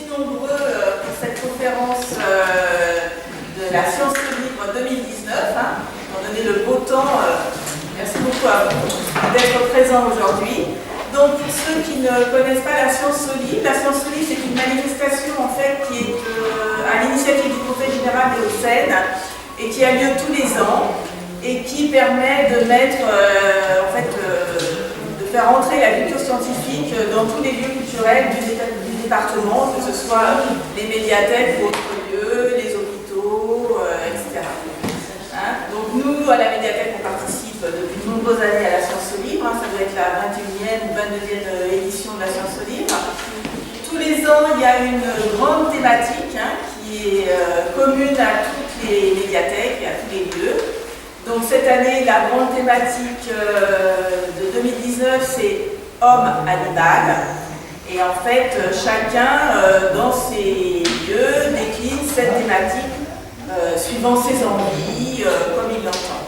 aussi nombreux pour cette conférence de la Science Libre 2019. Étant donné le beau temps, merci beaucoup à vous d'être présents aujourd'hui. Donc pour ceux qui ne connaissent pas la Science Libre c'est une manifestation en fait qui est à l'initiative du Conseil général des Hauts-de-Seine et qui a lieu tous les ans et qui permet de mettre de faire entrer la culture scientifique dans tous les lieux culturels du département, que ce soit les médiathèques ou autres lieux, les hôpitaux, etc. Donc nous, à la médiathèque, on participe depuis de nombreuses années à la Science Libre. Ça doit être la 21e ou 22e édition de la Science Libre. Tous les ans, il y a une grande thématique qui est commune à toutes les médiathèques et à tous les lieux. Donc cette année, la grande thématique de 2019, c'est homme-animal. Et en fait, chacun, dans ses lieux, décline cette thématique suivant ses envies, comme il l'entend.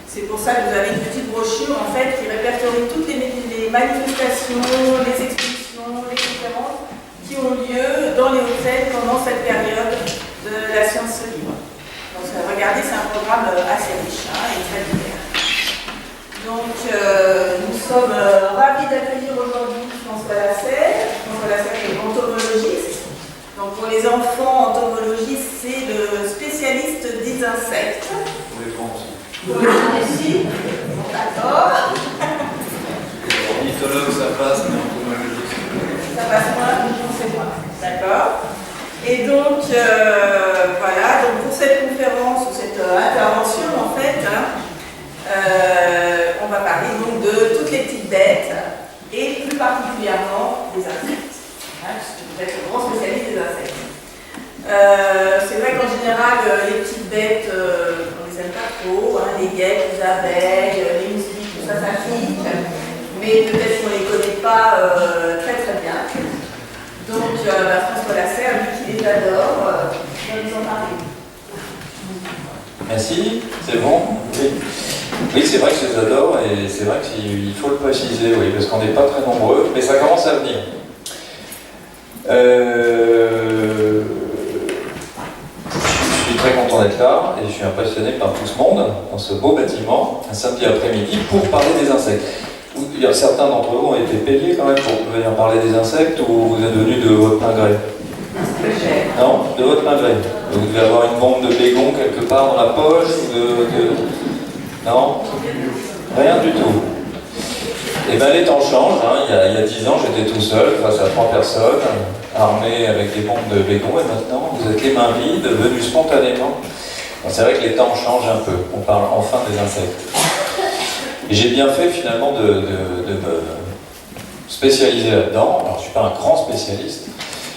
C'est pour ça que vous avez une petite brochure en fait, qui répertorie toutes les manifestations, les expositions, les conférences qui ont lieu dans les Hauts-de-Seine pendant cette période de la Science Libre. Donc regardez, c'est un programme assez riche et très divers. Donc nous sommes ravis d'accueillir aujourd'hui François Lasserre. François Lasserre est entomologiste. Donc pour les enfants, entomologiste, c'est le spécialiste des insectes. Pour les grands aussi. Pour les grands aussi. Bon, d'accord. Ornithologue, ça passe, mais entomologiste. Ça passe moins, c'est moins. D'accord. Et donc, voilà, donc pour cette conférence, ou cette intervention, en fait, on va parler donc de toutes les petites bêtes, et plus particulièrement des insectes. Puisque vous êtes le grand spécialiste des insectes. C'est vrai qu'en général, les petites bêtes, on les aime pas trop, les guêpes, les abeilles, les moustiques, tout ça, ça pique, mais peut-être qu'on ne les connaît pas très très bien. Donc François Lasserre, lui qui les adore, va nous en parler. Merci, c'est bon. Oui, c'est vrai que je les adore et c'est vrai qu'il faut le préciser, oui, parce qu'on n'est pas très nombreux, mais ça commence à venir. Je suis très content d'être là et je suis impressionné par tout ce monde dans ce beau bâtiment, un samedi après-midi, pour parler des insectes. Certains d'entre vous ont été payés quand même pour venir parler des insectes ou vous êtes venus de votre plein gré? Non, de votre plein gré. Vous devez avoir une bombe de bégon quelque part dans la poche ou Non? Rien du tout. Et bien les temps changent, il y a 10 ans j'étais tout seul face à 3 personnes, armées avec des bombes de bégon, et maintenant vous êtes les mains vides, venus spontanément. C'est vrai que les temps changent un peu, on parle enfin des insectes. Et j'ai bien fait finalement de me spécialiser là-dedans. Alors je ne suis pas un grand spécialiste,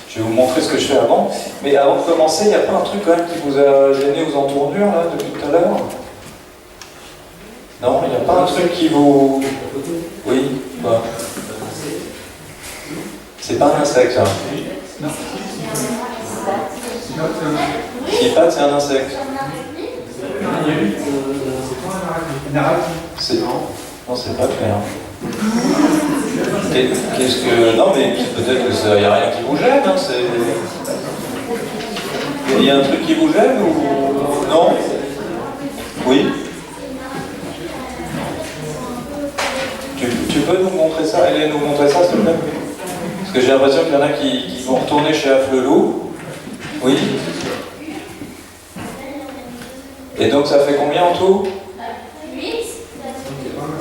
je vais vous montrer ce que je fais avant, mais avant de commencer, il n'y a pas un truc quand même qui vous a gêné aux entournures là, depuis tout à l'heure? Non, il n'y a pas un truc qui vous... Oui, quoi? C'est pas un insecte, ça. Qui patte, c'est un insecte. Non, c'est pas clair. Qu'est-ce que... Non, mais peut-être qu'il n'y a rien qui vous gêne, Il y a un truc qui vous gêne ou... Non? Oui? Tu peux nous montrer ça? Allez nous montrer ça, s'il te plaît? Parce que j'ai l'impression qu'il y en a qui vont retourner chez Afflelou. Oui? Et donc ça fait combien en tout? 8.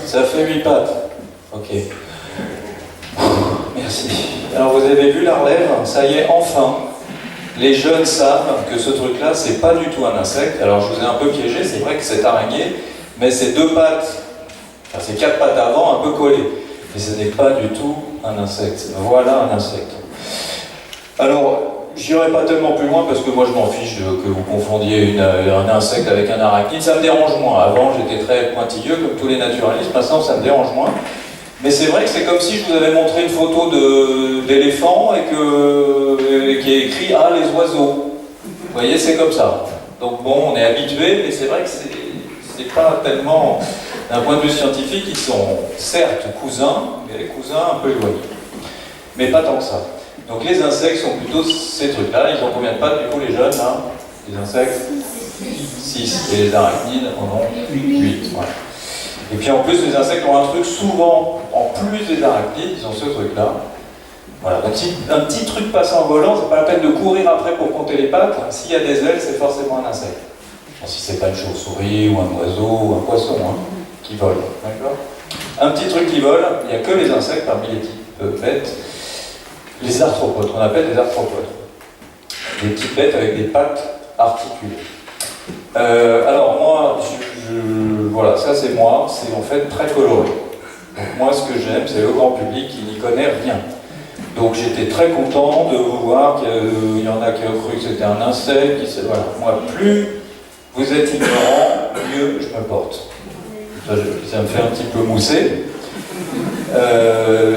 Ça fait 8 pattes. Ok. Merci. Alors vous avez vu la relève? Ça y est, enfin. Les jeunes savent que ce truc-là, c'est pas du tout un insecte. Alors je vous ai un peu piégé, c'est vrai que c'est araignée, mais c'est 2 pattes. Enfin, c'est 4 pattes avant, un peu collées. Mais ce n'est pas du tout un insecte. Voilà un insecte. Alors, j'irai pas tellement plus loin parce que moi je m'en fiche que vous confondiez un insecte avec un arachnide. Ça me dérange moins. Avant, j'étais très pointilleux comme tous les naturalistes. Maintenant, ça me dérange moins. Mais c'est vrai que c'est comme si je vous avais montré une photo d'éléphant et qui est écrit « Ah, les oiseaux ». Vous voyez, c'est comme ça. Donc bon, on est habitué, mais c'est vrai que c'est pas tellement... D'un point de vue scientifique, ils sont certes cousins, mais les cousins un peu éloignés. Mais pas tant que ça. Donc les insectes sont plutôt ces trucs-là. Ils ont combien de pattes du coup les jeunes là? Les insectes 6. Et les arachnides en ont 8. Voilà. Et puis en plus les insectes ont un truc souvent, en plus des arachnides, ils ont ce truc-là. Voilà, un petit truc passant en volant, c'est pas la peine de courir après pour compter les pattes. S'il y a des ailes, c'est forcément un insecte. Bon, si c'est pas une chauve-souris ou un oiseau ou un poisson qui vole, d'accord? Un petit truc qui vole, il n'y a que les insectes parmi les types bêtes. Les arthropodes, qu'on appelle des arthropodes. Des petites bêtes avec des pattes articulées. Alors moi, voilà, ça c'est moi, c'est en fait très coloré. Donc moi ce que j'aime, c'est le grand public qui n'y connaît rien. Donc j'étais très content de vous voir qu'il y en a qui ont cru que c'était un insecte, voilà. Moi, plus vous êtes ignorant, mieux je me porte. Ça me fait un petit peu mousser.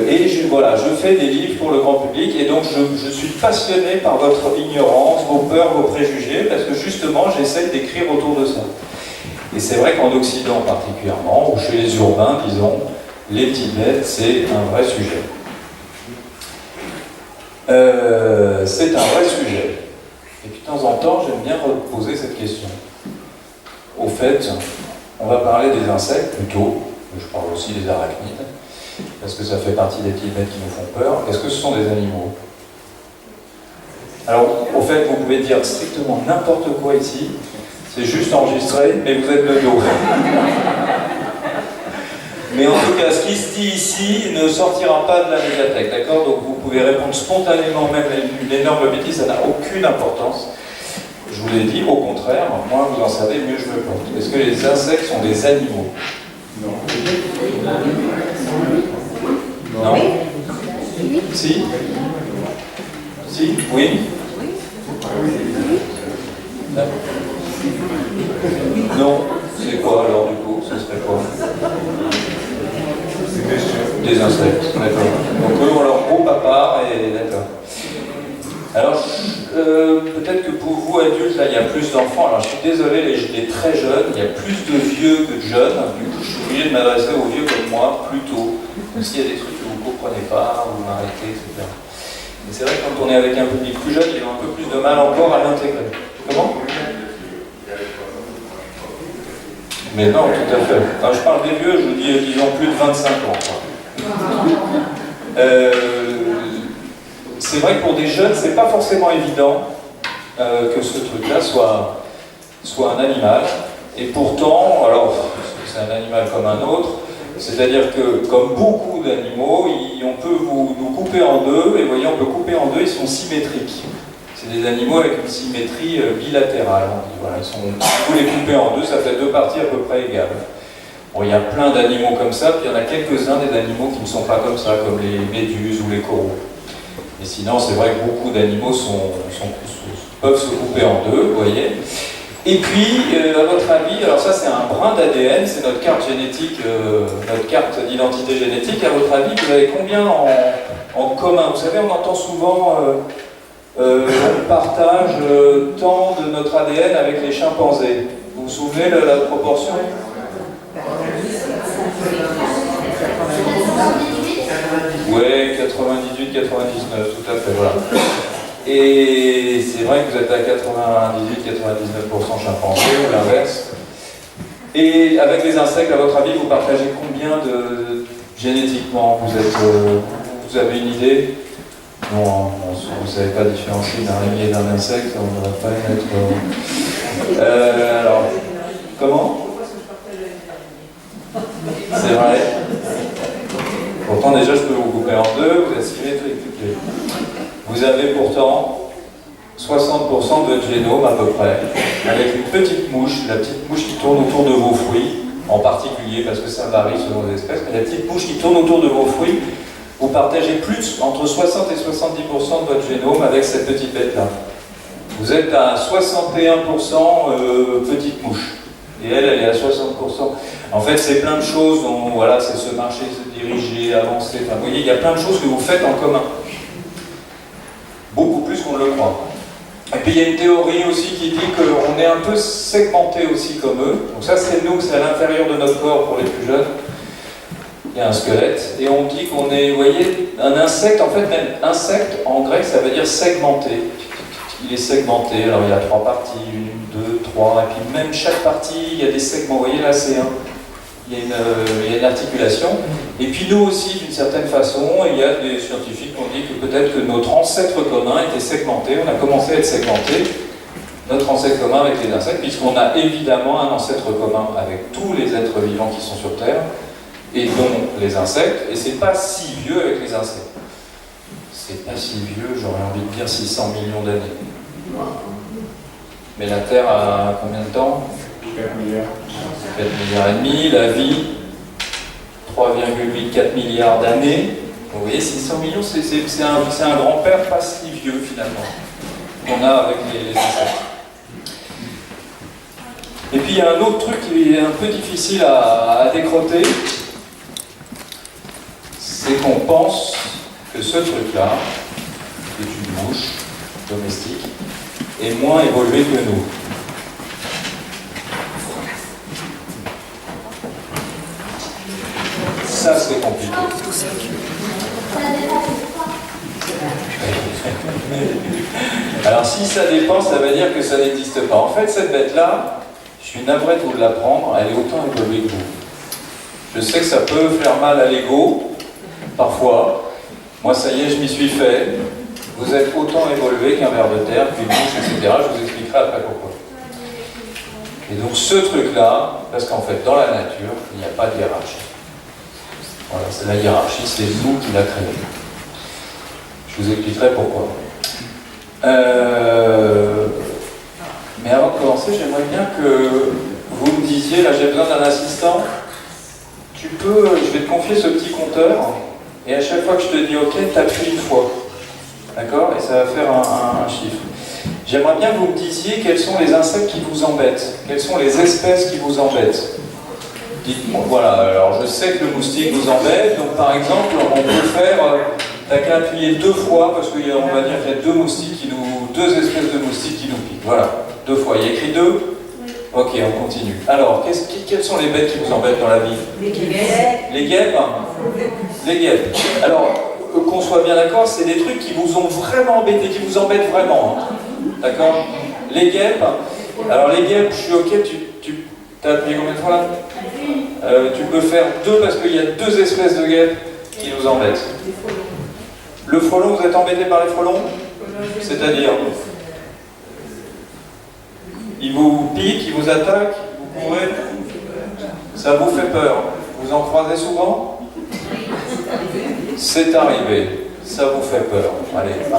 Et voilà, je fais des livres pour le grand public et donc je suis passionné par votre ignorance, vos peurs, vos préjugés, parce que justement j'essaie d'écrire autour de ça. Et c'est vrai qu'en Occident particulièrement, ou chez les urbains, disons, les petites bêtes, c'est un vrai sujet. C'est un vrai sujet. Et puis de temps en temps, j'aime bien reposer cette question. Au fait, on va parler des insectes plutôt, mais je parle aussi des arachnides, parce que ça fait partie des petites bêtes qui nous font peur. Est-ce que ce sont des animaux? Alors, au fait, vous pouvez dire strictement n'importe quoi ici, c'est juste enregistré, mais vous êtes de dos. Mais en tout cas, ce qui se dit ici ne sortira pas de la médiathèque, d'accord? Donc vous pouvez répondre spontanément, même une énorme bêtise, ça n'a aucune importance. Je vous l'ai dit, au contraire, moins vous en savez, mieux je me porte. Est-ce que les insectes sont des animaux? Non. Non? Si? Si? Oui? Non? C'est quoi alors du coup? Ce serait quoi? Des insectes, d'accord. Donc eux ont leur gros papa et d'accord. Alors, peut-être que pour vous adultes, là, il y a plus d'enfants. Alors, je suis désolé, les très jeunes, il y a plus de vieux que de jeunes. Du coup, je suis obligé de m'adresser aux vieux comme moi, plus tôt. Donc, s'il y a des trucs que vous ne comprenez pas, vous m'arrêtez, etc. Mais c'est vrai que quand on est avec un public plus jeune, il y a un peu plus de mal encore à l'intégrer. Comment? Mais non, tout à fait. Quand je parle des vieux, je vous dis qu'ils ont plus de 25 ans. C'est vrai que pour des jeunes, c'est pas forcément évident que ce truc-là soit un animal. Et pourtant, alors, c'est un animal comme un autre, c'est-à-dire que, comme beaucoup d'animaux, on peut nous couper en deux, et vous voyez, on peut couper en deux, ils sont symétriques. C'est des animaux avec une symétrie bilatérale. Voilà, vous les coupez en deux, ça fait deux parties à peu près égales. Bon, il y a plein d'animaux comme ça, puis il y en a quelques-uns des animaux qui ne sont pas comme ça, comme les méduses ou les coraux. Et sinon, c'est vrai que beaucoup d'animaux peuvent se couper en deux, vous voyez. Et puis, à votre avis, alors ça c'est un brin d'ADN, c'est notre carte génétique, notre carte d'identité génétique. À votre avis, vous avez combien en commun? Vous savez, on entend souvent on partage tant de notre ADN avec les chimpanzés. Vous vous souvenez de la proportion? Oui, 98, 99, tout à fait, voilà. Et c'est vrai que vous êtes à 98-99% chimpanzé ou l'inverse. Et avec les insectes, à votre avis, vous partagez combien de génétiquement? Vous avez une idée? Non, vous ne savez pas différencier d'un araignée et d'un insecte, on ne devrait pas être... alors, comment? C'est vrai. Pourtant, déjà, je peux vous couper en deux, vous êtes symétriques. Vous avez pourtant 60% de votre génome à peu près, avec une petite mouche, la petite mouche qui tourne autour de vos fruits, en particulier, parce que ça varie selon les espèces, mais la petite mouche qui tourne autour de vos fruits, vous partagez plus, entre 60 et 70% de votre génome avec cette petite bête-là. Vous êtes à 61% petite mouche. Et elle est à 60%. En fait, c'est plein de choses, dont, voilà, c'est se marcher, se diriger, avancer. Enfin, vous voyez, il y a plein de choses que vous faites en commun. Beaucoup plus qu'on ne le croit. Et puis, il y a une théorie aussi qui dit qu'on est un peu segmenté aussi comme eux. Donc ça, c'est nous, c'est à l'intérieur de notre corps pour les plus jeunes. Il et un squelette. Et on dit qu'on est, vous voyez, un insecte, en fait, même insecte, en grec, ça veut dire segmenté. Il est segmenté, alors il y a 3 parties, 1, 2, 3, et puis même chaque partie, il y a des segments. Vous voyez là, il y a une articulation. Et puis nous aussi, d'une certaine façon, il y a des scientifiques qui ont dit que peut-être que notre ancêtre commun était segmenté, on a commencé à être segmenté, notre ancêtre commun avec les insectes, puisqu'on a évidemment un ancêtre commun avec tous les êtres vivants qui sont sur Terre, et dont les insectes, et c'est pas si vieux avec les insectes. C'est pas si vieux, j'aurais envie de dire 600 millions d'années. Mais la Terre a combien de temps? 4 milliards. 4 milliards et demi, la vie, 3,84 milliards d'années. Vous voyez, 600 millions, c'est un grand-père pas si vieux finalement, qu'on a avec les insectes. Et puis il y a un autre truc qui est un peu difficile à décroter, c'est qu'on pense que ce truc-là, qui est une mouche domestique, est moins évolué que nous. Ça, c'est compliqué. Alors, si ça dépend, ça veut dire que ça n'existe pas. En fait, cette bête-là, je suis navré de vous l'apprendre, elle est autant évoluée que vous. Je sais que ça peut faire mal à l'ego, parfois. Moi, ça y est, je m'y suis fait. Vous êtes autant évolué qu'un ver de terre, qu'une mouche, etc. Je vous expliquerai après pourquoi. Et donc, ce truc-là, parce qu'en fait, dans la nature, il n'y a pas de hiérarchie. Voilà, c'est la hiérarchie, c'est nous qui l'a créée. Je vous expliquerai pourquoi. Mais avant de commencer, j'aimerais bien que vous me disiez, là j'ai besoin d'un assistant, je vais te confier ce petit compteur, et à chaque fois que je te dis OK, t'appuies une fois. D'accord? Et ça va faire un chiffre. J'aimerais bien que vous me disiez quels sont les insectes qui vous embêtent, quelles sont les espèces qui vous embêtent. Dites-moi, voilà, alors je sais que le moustique vous embête, donc par exemple, on peut faire, t'as qu'à appuyer 2 fois, parce qu'on va dire qu'il y a 2 espèces de moustiques qui nous piquent. Voilà, 2 fois. Il y a écrit 2? Ok, on continue. Alors, quelles sont les bêtes qui vous embêtent dans la vie? Les guêpes. Les guêpes? Les guêpes. Alors, qu'on soit bien d'accord, c'est des trucs qui vous ont vraiment embêté, qui vous embêtent vraiment. Hein. D'accord? Les guêpes. Alors, les guêpes, je suis ok, tu t'as appuyé combien de fois là? Tu peux faire 2 parce qu'il y a 2 espèces de guêpes qui nous embêtent. Le frelon, vous êtes embêté par les frelons? C'est-à-dire, ils vous piquent, ils vous attaquent, vous courez, ça vous fait peur. Vous en croisez souvent? C'est arrivé, ça vous fait peur. Allez, 1.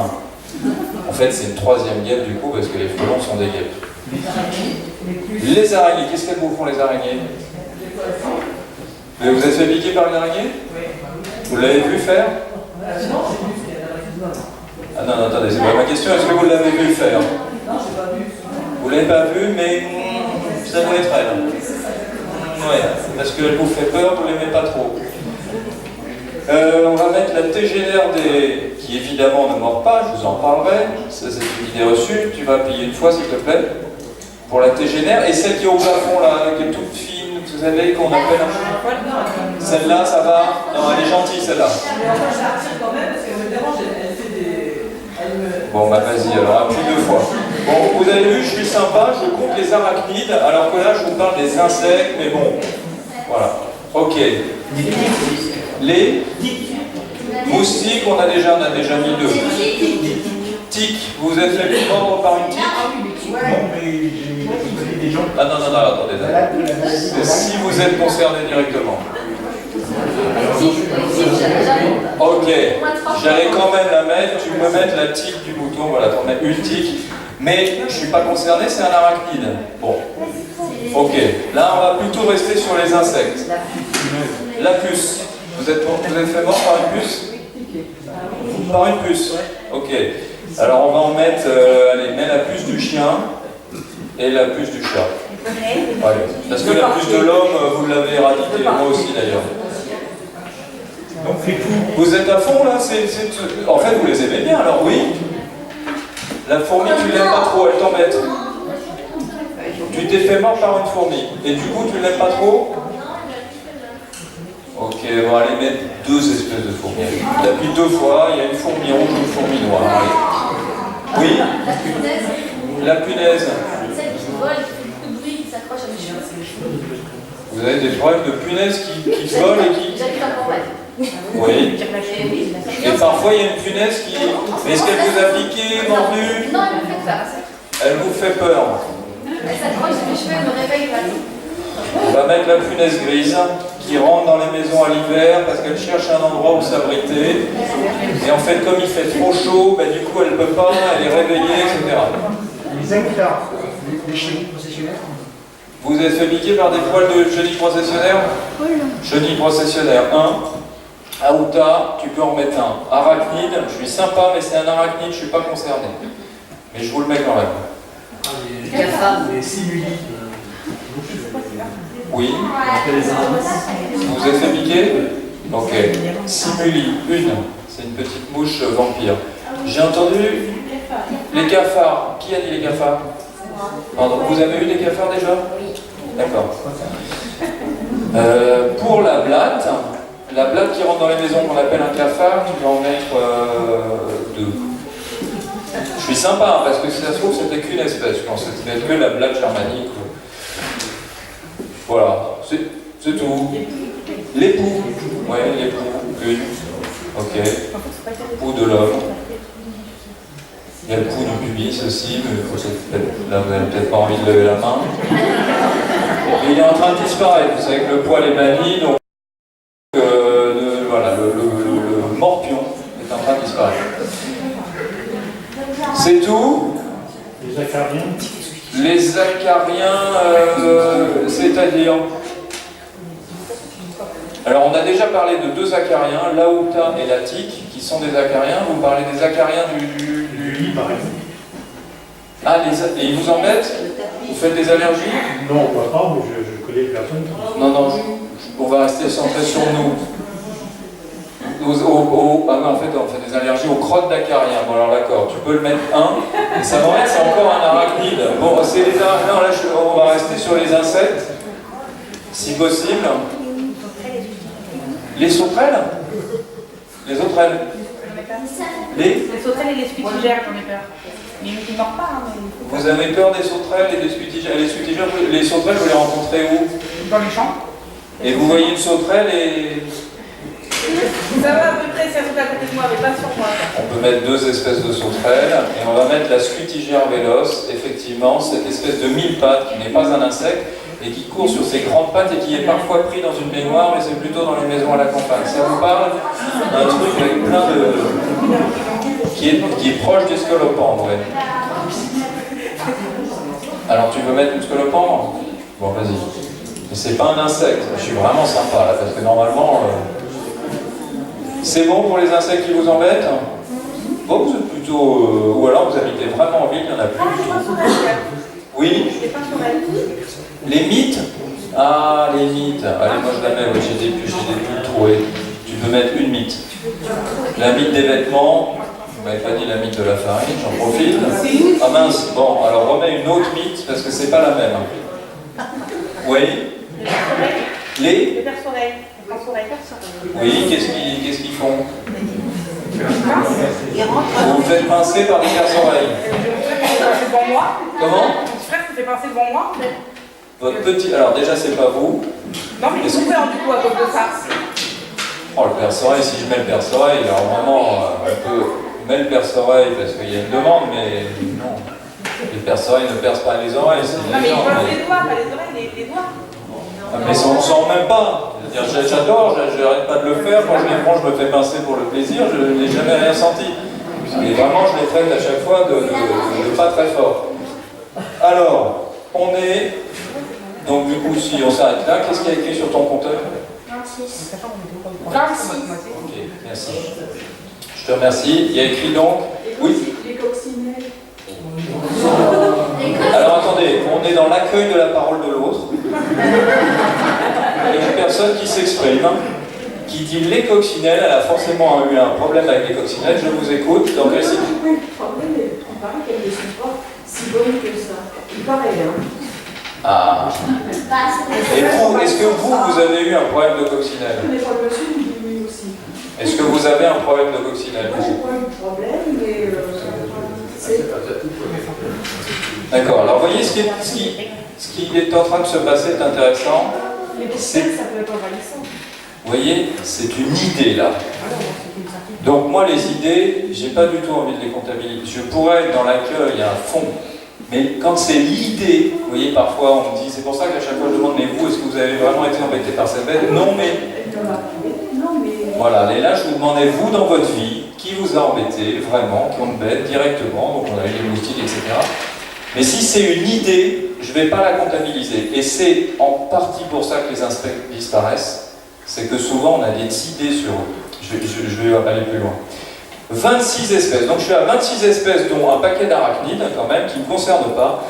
En fait, c'est une 3e guêpe du coup, parce que les frelons sont des guêpes. Les araignées, qu'est-ce qu'elles vous font les araignées? Vous êtes fait piquer par une araignée? Vous l'avez vu faire? Ah non, attendez, c'est pas ma question, est-ce que vous l'avez vu faire? Non, j'ai pas vu. Vous l'avez pas vu, mais ça doit être elle. Ouais, parce qu'elle vous fait peur, vous l'aimez pas trop. On va mettre la TGR qui évidemment ne mord pas, je vous en parlerai. Ça, c'est une idée reçue. Tu vas appuyer une fois, s'il te plaît, pour la TGR. Et celle qui est au plafond, là, qui est toute fine, vous savez, qu'on appelle un... Celle-là, ça va? Non, elle est gentille, celle-là. Mais enfin, je la retire quand même parce qu'elle me dérange, elle fait des... Bon, bah vas-y, alors appuie 2 fois. Bon, vous avez vu, je suis sympa, je compte les arachnides, alors que là, je vous parle des insectes, mais bon. Voilà. Ok. Les moustiques, on a déjà mis 2. Tic, vous êtes fait mordre par une tique? Non, mais j'ai des gens. Ah non, attendez. C'est si vous êtes concerné directement. Ok, j'allais quand même la mettre, tu peux mettre la tique du bouton, voilà, t'en mets une tique. Mais je ne suis pas concerné, c'est un arachnide. Bon. Ok, là on va plutôt rester sur les insectes. La puce. Vous êtes fait mort par une puce? Par une puce. Ok. Alors on va en mettre, allez, mets la puce du chien et la puce du chat. Allez. Parce que la puce de l'homme, vous l'avez éradiquée, moi aussi d'ailleurs. Donc c'est tout. Vous êtes à fond là? En fait, vous les aimez bien alors, oui? La fourmi, tu l'aimes pas trop, elle t'embête. Tu t'es fait mort par une fourmi. Et du coup, tu l'aimes pas trop? Ok. Ok, on va aller mettre deux espèces de fourmis. Tapis deux fois, il y a une fourmi rouge et une fourmi noire. Allez. Oui. La punaise. Celle qui vole, qui fait beaucoup de bruit, qui s'accroche à mes cheveux. Vous avez des problèmes de punaises qui volent et qui... J'habite en campagne. Oui. Oui. Et parfois, il y a une punaise qui... Est-ce qu'elle vous a piqué, mordu? Non, elle me fait peur. Elle vous fait peur. Elle s'accroche à mes cheveux, elle me réveille pas. On va mettre la punaise grise qui rentre dans les maisons à l'hiver parce qu'elle cherche un endroit où s'abriter. Et en fait, comme il fait trop chaud, bah, du coup, elle ne peut pas, elle est réveillée, etc. Les hectares, les chenilles processionnaires. Vous êtes fait piquer par des poils de chenilles processionnaires? Chenilles processionnaires 1. Aouta, tu peux en mettre un. Arachnide, je suis sympa, mais c'est un arachnide, je ne suis pas concerné. Mais je vous le mets quand même. Les simulis. Oui. Vous êtes fait piquer? Ok. Simuli, une. C'est une petite mouche vampire. J'ai entendu les cafards. Qui a dit les cafards? Pardon, vous avez eu des cafards déjà? Oui. D'accord. Pour la blatte qui rentre dans les maisons qu'on appelle un cafard, tu vas en mettre deux. Je suis sympa, hein, parce que si ça se trouve, c'était qu'une espèce. Je pense que c'était que la blatte germanique. Voilà, c'est tout. L'époux. Ouais, l'époux. Une. Ok. Poux de l'homme. Il y a le pouls du pubis aussi, mais là vous n'avez peut-être pas envie de lever la main. Et il est en train de disparaître. Vous savez que le poil est banni, donc voilà, le morpion est en train de disparaître. C'est tout. Les acariens. Les acariens, c'est-à-dire... Alors on a déjà parlé de deux acariens, l'Aouta et l'Attique, qui sont des acariens. Vous parlez des acariens du lit, par exemple. Ah, et ils vous embêtent? Vous faites des allergies? Non, pas, mais je connais les personnes qui... Non, on va rester centré sur nous. Ah non, en fait, on fait des allergies aux crottes d'acarien. Bon, alors d'accord, tu peux le mettre un, et ça m'embête, c'est encore un arachnide. Bon, c'est les arachides. Non, là, on va rester sur les insectes, si possible. Les sauterelles? Les sauterelles? Les sauterelles et les scutigères, j'en ai peur. Mais ils ne mordent pas. Hein, mais... Vous avez peur des sauterelles et des scutigères? Les sauterelles, vous les rencontrez où? Dans les champs. Et vous voyez une sauterelle et... Ça va à peu près si elles sont à côté de moi, mais pas sur moi. On peut mettre deux espèces de sauterelles et on va mettre la scutigère véloce, effectivement, cette espèce de mille-pattes qui n'est pas un insecte et qui court sur ses grandes pattes et qui est parfois pris dans une baignoire, mais c'est plutôt dans les maisons à la campagne. Ça vous parle? Un truc avec plein de... qui est proche des scolopendres, ouais. Alors tu veux mettre une scolopendre? Bon, vas-y. Mais c'est pas un insecte, je suis vraiment sympa là, parce que normalement... C'est bon pour les insectes qui vous embêtent? Bon, vous êtes plutôt... ou alors vous habitez vraiment en ville, il y en a plus. Oui? Les mythes? Ah, les mythes. Allez, moi je la mets, j'ai des pulls troués. Tu peux mettre une mythe. La mythe des vêtements. Vous m'avez pas dit la mythe de la farine, j'en profite. Ah mince, bon, alors remets une autre mythe, parce que c'est pas la même. Oui? Les perce-oreilles. Oui, qu'est-ce qu'ils font? Vous vous faites pincer par des perce-oreilles. Devant moi. Comment? Mon frère se fait pincer devant moi. Votre petit... Alors déjà, c'est pas vous. Non, mais ils sont peur du coup à cause de ça. Oh, le perce-oreille, si je mets le perce-oreille, alors vraiment, on peut mettre le perce-oreille parce qu'il y a une demande, mais non. Les perce-oreilles ne percent pas les oreilles, c'est Non, mais ils gens, pince les doigts, pas les oreilles, les doigts. Ah, mais on ne sent même pas. J'adore, j'arrête pas de le faire. Quand je les prends, je me fais pincer pour le plaisir, je n'ai jamais rien senti. Et vraiment, je les traite à chaque fois de pas très fort. Alors, on est... Donc du coup, si on s'arrête là, qu'est-ce qu'il y a écrit sur ton compteur? 26. 26. Ok, merci. Je te remercie. Il y a écrit donc... Oui? Les coccinelles. Alors attendez, on est dans l'accueil de la parole de l'autre. Il y a une personne qui s'exprime, qui dit les coccinelles, elle a forcément eu un problème avec les coccinelles, je vous écoute. Donc, Le problème, il paraît qu'elles ne sont pas si bonnes que ça. Il paraît, hein. Ah. Et vous, est-ce que vous avez eu un problème de coccinelle? Les monsieur me dit oui aussi. Est-ce que vous avez un problème de coccinelle? Moi, j'ai pas eu de problème, mais D'accord, alors voyez ce qui est en train de se passer est intéressant. les bestiales, ça peut être envahissant. Vous voyez, c'est une idée là. Donc moi les idées, j'ai pas du tout envie de les comptabiliser. Je pourrais être dans l'accueil à fond, mais quand c'est l'idée, vous voyez, parfois on me dit, c'est pour ça qu'à chaque fois je demande, mais vous, est-ce que vous avez vraiment été embêté par cette bête? Non, mais... Voilà, et là je vous demandais, vous dans votre vie, qui vous a embêté, vraiment, qui ont une bête directement, donc on a eu des moustiques, etc. Mais si c'est une idée, je ne vais pas la comptabiliser. Et c'est en partie pour ça que les insectes disparaissent, c'est que souvent on a des idées sur eux. Je vais aller plus loin. 26 espèces, donc je suis à 26 espèces, dont un paquet d'arachnides quand même, qui ne me concernent pas.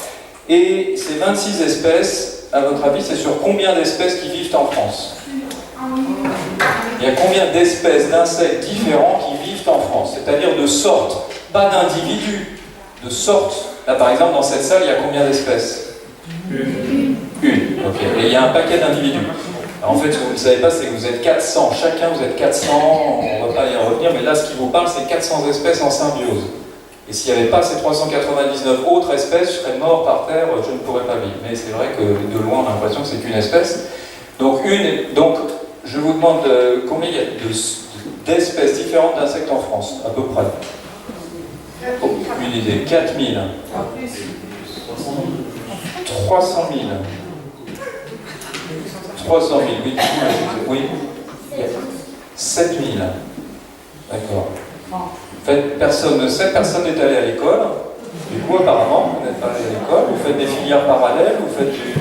Et ces 26 espèces, à votre avis, c'est sur combien d'espèces qui vivent en France? Il y a combien d'espèces d'insectes différents qui vivent en France? C'est-à-dire de sortes, pas d'individus, de sortes. Là par exemple, dans cette salle, il y a combien d'espèces? Une, ok. Et il y a un paquet d'individus. En fait, ce que vous ne savez pas, c'est que vous êtes 400. Chacun, vous êtes 400, on ne va pas y revenir, mais là, ce qui vous parle, c'est 400 espèces en symbiose. Et s'il n'y avait pas ces 399 autres espèces, je serais mort par terre, je ne pourrais pas vivre. Mais c'est vrai que de loin, on a l'impression que c'est qu'une espèce. Donc, je vous demande combien il y a d'espèces différentes d'insectes en France, à peu près. Une idée, 4000. 300 000. 300 000, oui, oui. 7 000. D'accord. En fait, personne ne sait, personne n'est allé à l'école. Du coup, apparemment, vous n'êtes pas allé à l'école, vous faites des filières parallèles, vous faites du...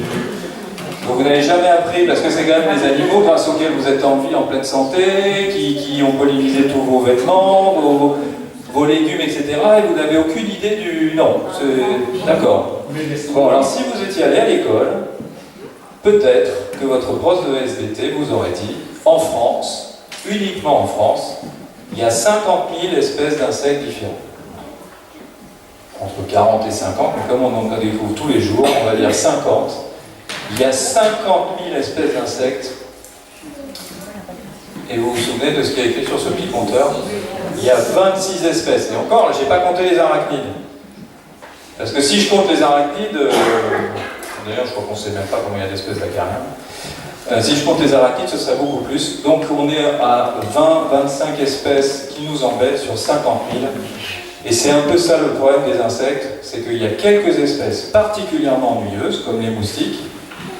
Donc vous n'avez jamais appris, parce que c'est quand même des animaux grâce auxquels vous êtes en vie, en pleine santé, qui ont pollinisé tous vos vêtements, vos légumes, etc. Et vous n'avez aucune idée du... Non, c'est... D'accord. Bon, alors si vous étiez allé à l'école, peut-être que votre prof de SVT vous aurait dit, en France, uniquement en France, il y a 50 000 espèces d'insectes différents. Entre 40 et 50, mais comme on en découvre tous les jours, on va dire 50. Il y a 50 000 espèces d'insectes. Et vous vous souvenez de ce qui est écrit sur ce petit compteur? Il y a 26 espèces. Et encore, je n'ai pas compté les arachnides. Parce que si je compte les arachnides, d'ailleurs je crois qu'on ne sait même pas combien il y a d'espèces d'acariens. Si je compte les arachnides, ce serait beaucoup plus. Donc on est à 20-25 espèces qui nous embêtent sur 50 000. Et c'est un peu ça le problème des insectes, c'est qu'il y a quelques espèces particulièrement ennuyeuses, comme les moustiques,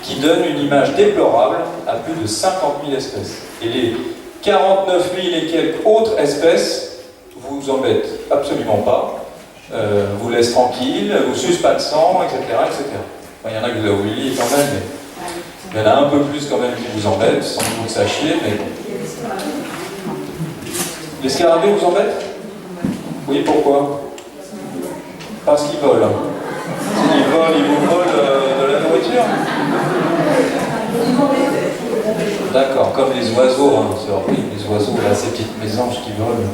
qui donnent une image déplorable à plus de 50 000 espèces. Et les 49 000 et quelques autres espèces vous embêtent absolument pas, vous laissent tranquille, vous sucent pas de sang, etc. etc. Enfin, il y en a que vous avez oublié quand même, mais il y en a un peu plus quand même qui vous embêtent, sans que vous le sachiez, mais... Les scarabées vous embêtent? Oui, pourquoi? Parce qu'ils volent. Ils vous volent de la nourriture? D'accord, comme les oiseaux, hein, c'est horrible, les oiseaux, là, ces petites mésanges qui volent.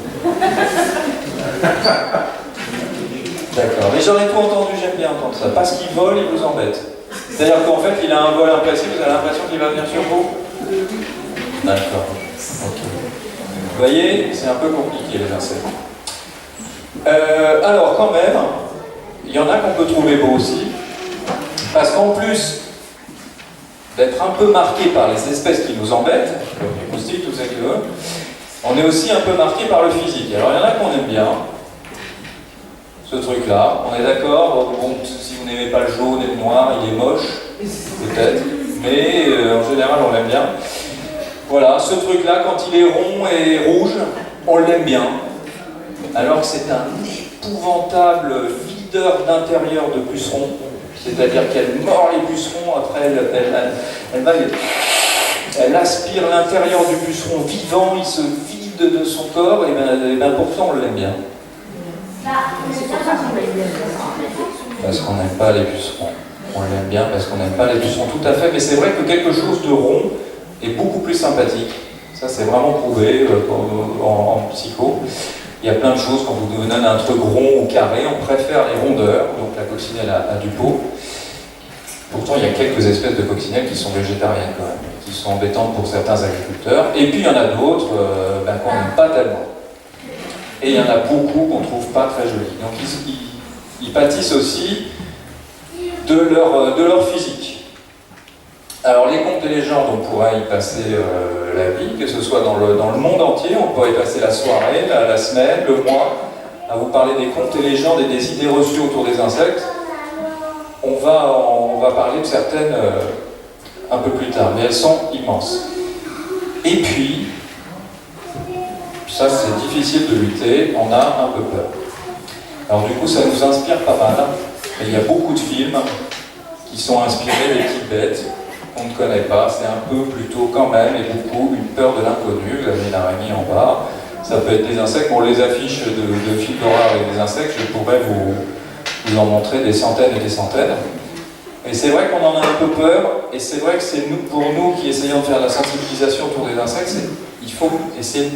D'accord, mais j'en ai tout entendu, j'aime bien entendre ça. Parce qu'ils volent, ils vous embêtent. C'est-à-dire qu'en fait, il a un vol imprécis, vous avez l'impression qu'il va venir sur vous? D'accord, ok. Vous voyez, c'est un peu compliqué les insectes. Alors quand même, il y en a qu'on peut trouver beaux aussi, parce qu'en plus d'être un peu marqué par les espèces qui nous embêtent, comme les moustiques, tout ça qui veut, on est aussi un peu marqué par le physique. Alors il y en a qu'on aime bien, ce truc-là, on est d'accord, bon, si vous n'aimez pas le jaune et le noir, il est moche, peut-être, mais en général on l'aime bien. Voilà, ce truc-là, quand il est rond et rouge, on l'aime bien. Alors que c'est un épouvantable videur d'intérieur de pucerons, c'est-à-dire qu'elle mord les pucerons, après elle aspire l'intérieur du puceron vivant, il se vide de son corps, et bien pourtant on l'aime bien. Parce qu'on n'aime pas les pucerons. On l'aime bien parce qu'on n'aime pas les pucerons, tout à fait, mais c'est vrai que quelque chose de rond est beaucoup plus sympathique. Ça c'est vraiment prouvé en psycho. Il y a plein de choses, quand vous donnez un truc rond ou carré, on préfère les rondeurs, donc la coccinelle a du pot. Pourtant, il y a quelques espèces de coccinelles qui sont végétariennes quand même, qui sont embêtantes pour certains agriculteurs. Et puis il y en a d'autres qu'on n'aime pas tellement. Et il y en a beaucoup qu'on ne trouve pas très jolies. Donc ils pâtissent aussi de leur physique. Alors les contes et légendes, on pourrait y passer la vie, que ce soit dans le monde entier, on pourrait y passer la soirée, la semaine, le mois, à vous parler des contes et légendes et des idées reçues autour des insectes. On va parler de certaines un peu plus tard, mais elles sont immenses. Et puis, ça c'est difficile de lutter, on a un peu peur. Alors du coup ça nous inspire pas mal, mais il y a beaucoup de films qui sont inspirés des petites bêtes qu'on ne connaît pas, c'est un peu plutôt quand même, et beaucoup, une peur de l'inconnu. Vous avez une araignée en bas, ça peut être des insectes, bon les affiches de films d'horreur avec des insectes, je pourrais vous en montrer des centaines et des centaines. Et c'est vrai qu'on en a un peu peur, et c'est vrai que c'est pour nous qui essayons de faire la sensibilisation autour des insectes, il faut essayer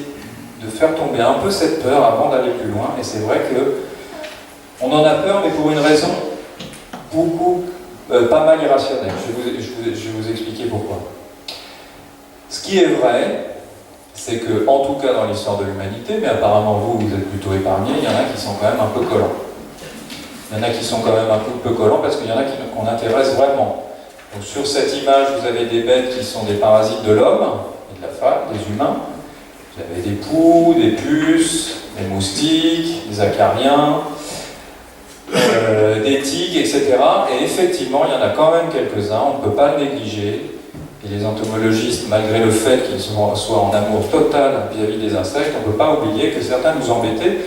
de faire tomber un peu cette peur avant d'aller plus loin, et c'est vrai que on en a peur, mais pour une raison pas mal irrationnelle. Je vais vous expliquer pourquoi. Ce qui est vrai, c'est que, en tout cas dans l'histoire de l'humanité, mais apparemment vous êtes plutôt épargnés, il y en a qui sont quand même un peu collants. Il y en a qui sont quand même un peu collants parce qu'il y en a qu'on intéresse vraiment. Donc sur cette image, vous avez des bêtes qui sont des parasites de l'homme et de la femme, des humains. Vous avez des poux, des puces, des moustiques, des acariens, des tigres, etc. Et effectivement, il y en a quand même quelques-uns, on ne peut pas le négliger. Et les entomologistes, malgré le fait qu'ils soient en amour total vis-à-vis des insectes, on ne peut pas oublier que certains nous embêtaient,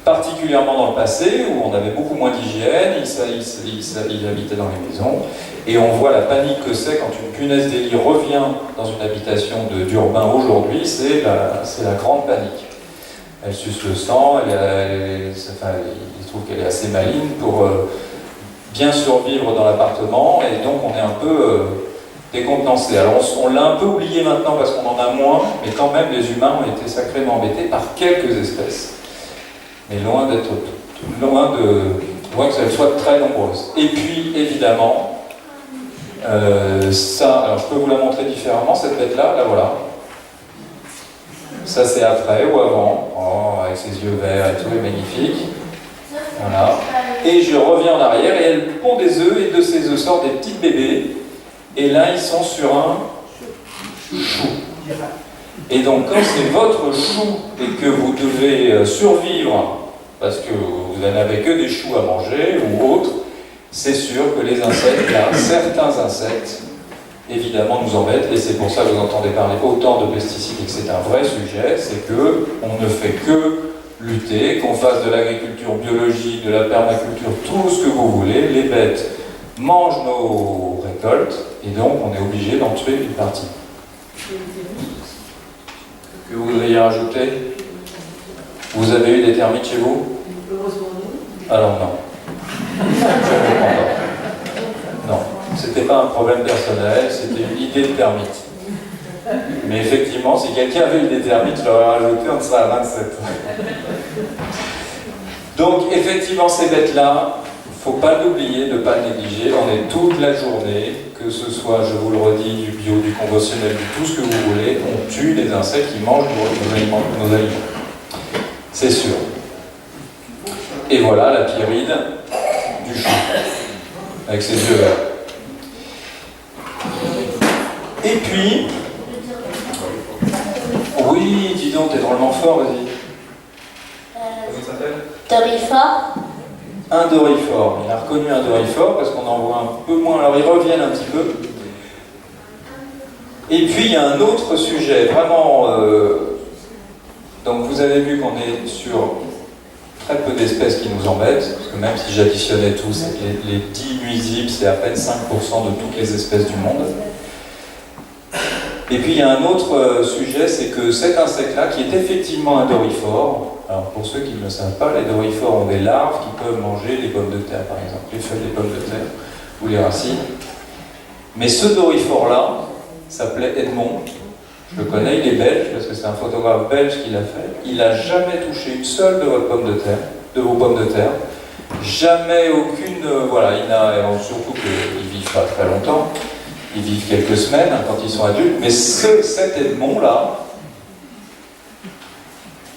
particulièrement dans le passé, où on avait beaucoup moins d'hygiène, ils habitaient dans les maisons, et on voit la panique que c'est quand une punaise des lits revient dans une habitation d'urbain aujourd'hui, c'est la grande panique. Elle suce le sang, il trouve qu'elle est assez maligne pour bien survivre dans l'appartement, et donc on est un peu décontenancé. Alors on l'a un peu oublié maintenant parce qu'on en a moins, mais quand même les humains ont été sacrément embêtés par quelques espèces. Mais loin que ça soit très nombreuse. Et puis, évidemment, alors je peux vous la montrer différemment, cette bête-là, la voilà. Ça c'est après ou avant, avec ses yeux verts et tout, est magnifique. Voilà. Et je reviens en arrière, et elle pond des œufs, et de ces œufs sortent des petits bébés, et là ils sont sur un chou. Et donc quand c'est votre chou et que vous devez survivre parce que vous n'avez que des choux à manger ou autres, c'est sûr que les insectes, là, certains insectes, évidemment nous embêtent, et c'est pour ça que vous entendez parler autant de pesticides et que c'est un vrai sujet, c'est qu'on ne fait que lutter, qu'on fasse de l'agriculture biologique, de la permaculture, tout ce que vous voulez, les bêtes mangent nos récoltes, et donc on est obligé d'en tuer une partie. Que vous voudriez rajouter? Vous avez eu des termites chez vous? Alors non. Je ne comprends pas. Non, c'était pas un problème personnel, c'était une idée de termite. Mais effectivement, si quelqu'un avait eu des termites, je l'aurais rajouté, on serait à 27. Donc effectivement, ces bêtes-là, il ne faut pas l'oublier, ne pas le négliger. On est toute la journée, que ce soit, je vous le redis, du bio, du conventionnel, du tout ce que vous voulez, on tue les insectes qui mangent nos aliments. C'est sûr. Et voilà la pyrrhide du chou, avec ses yeux verts. Et puis, oui, dis donc, t'es drôlement fort, vas-y. Comment ça s'appelle? Doryphore. Un doryphore. Il a reconnu un doryphore parce qu'on en voit un peu moins. Alors ils reviennent un petit peu. Et puis il y a un autre sujet, vraiment. Donc vous avez vu qu'on est sur très peu d'espèces qui nous embêtent, parce que même si j'additionnais tous, les 10 nuisibles, c'est à peine 5% de toutes les espèces du monde. Et puis il y a un autre sujet, c'est que cet insecte-là, qui est effectivement un doryphore, alors pour ceux qui ne le savent pas, les doryphores ont des larves qui peuvent manger les pommes de terre, par exemple, les feuilles des pommes de terre, ou les racines. Mais ce doryphore-là s'appelait Edmond. Je le connais, il est belge, parce que c'est un photographe belge qui l'a fait. Il n'a jamais touché une seule de vos pommes de terre, Jamais aucune, voilà, surtout qu'il vit pas très longtemps, ils vivent quelques semaines quand ils sont adultes, mais cet Edmond-là,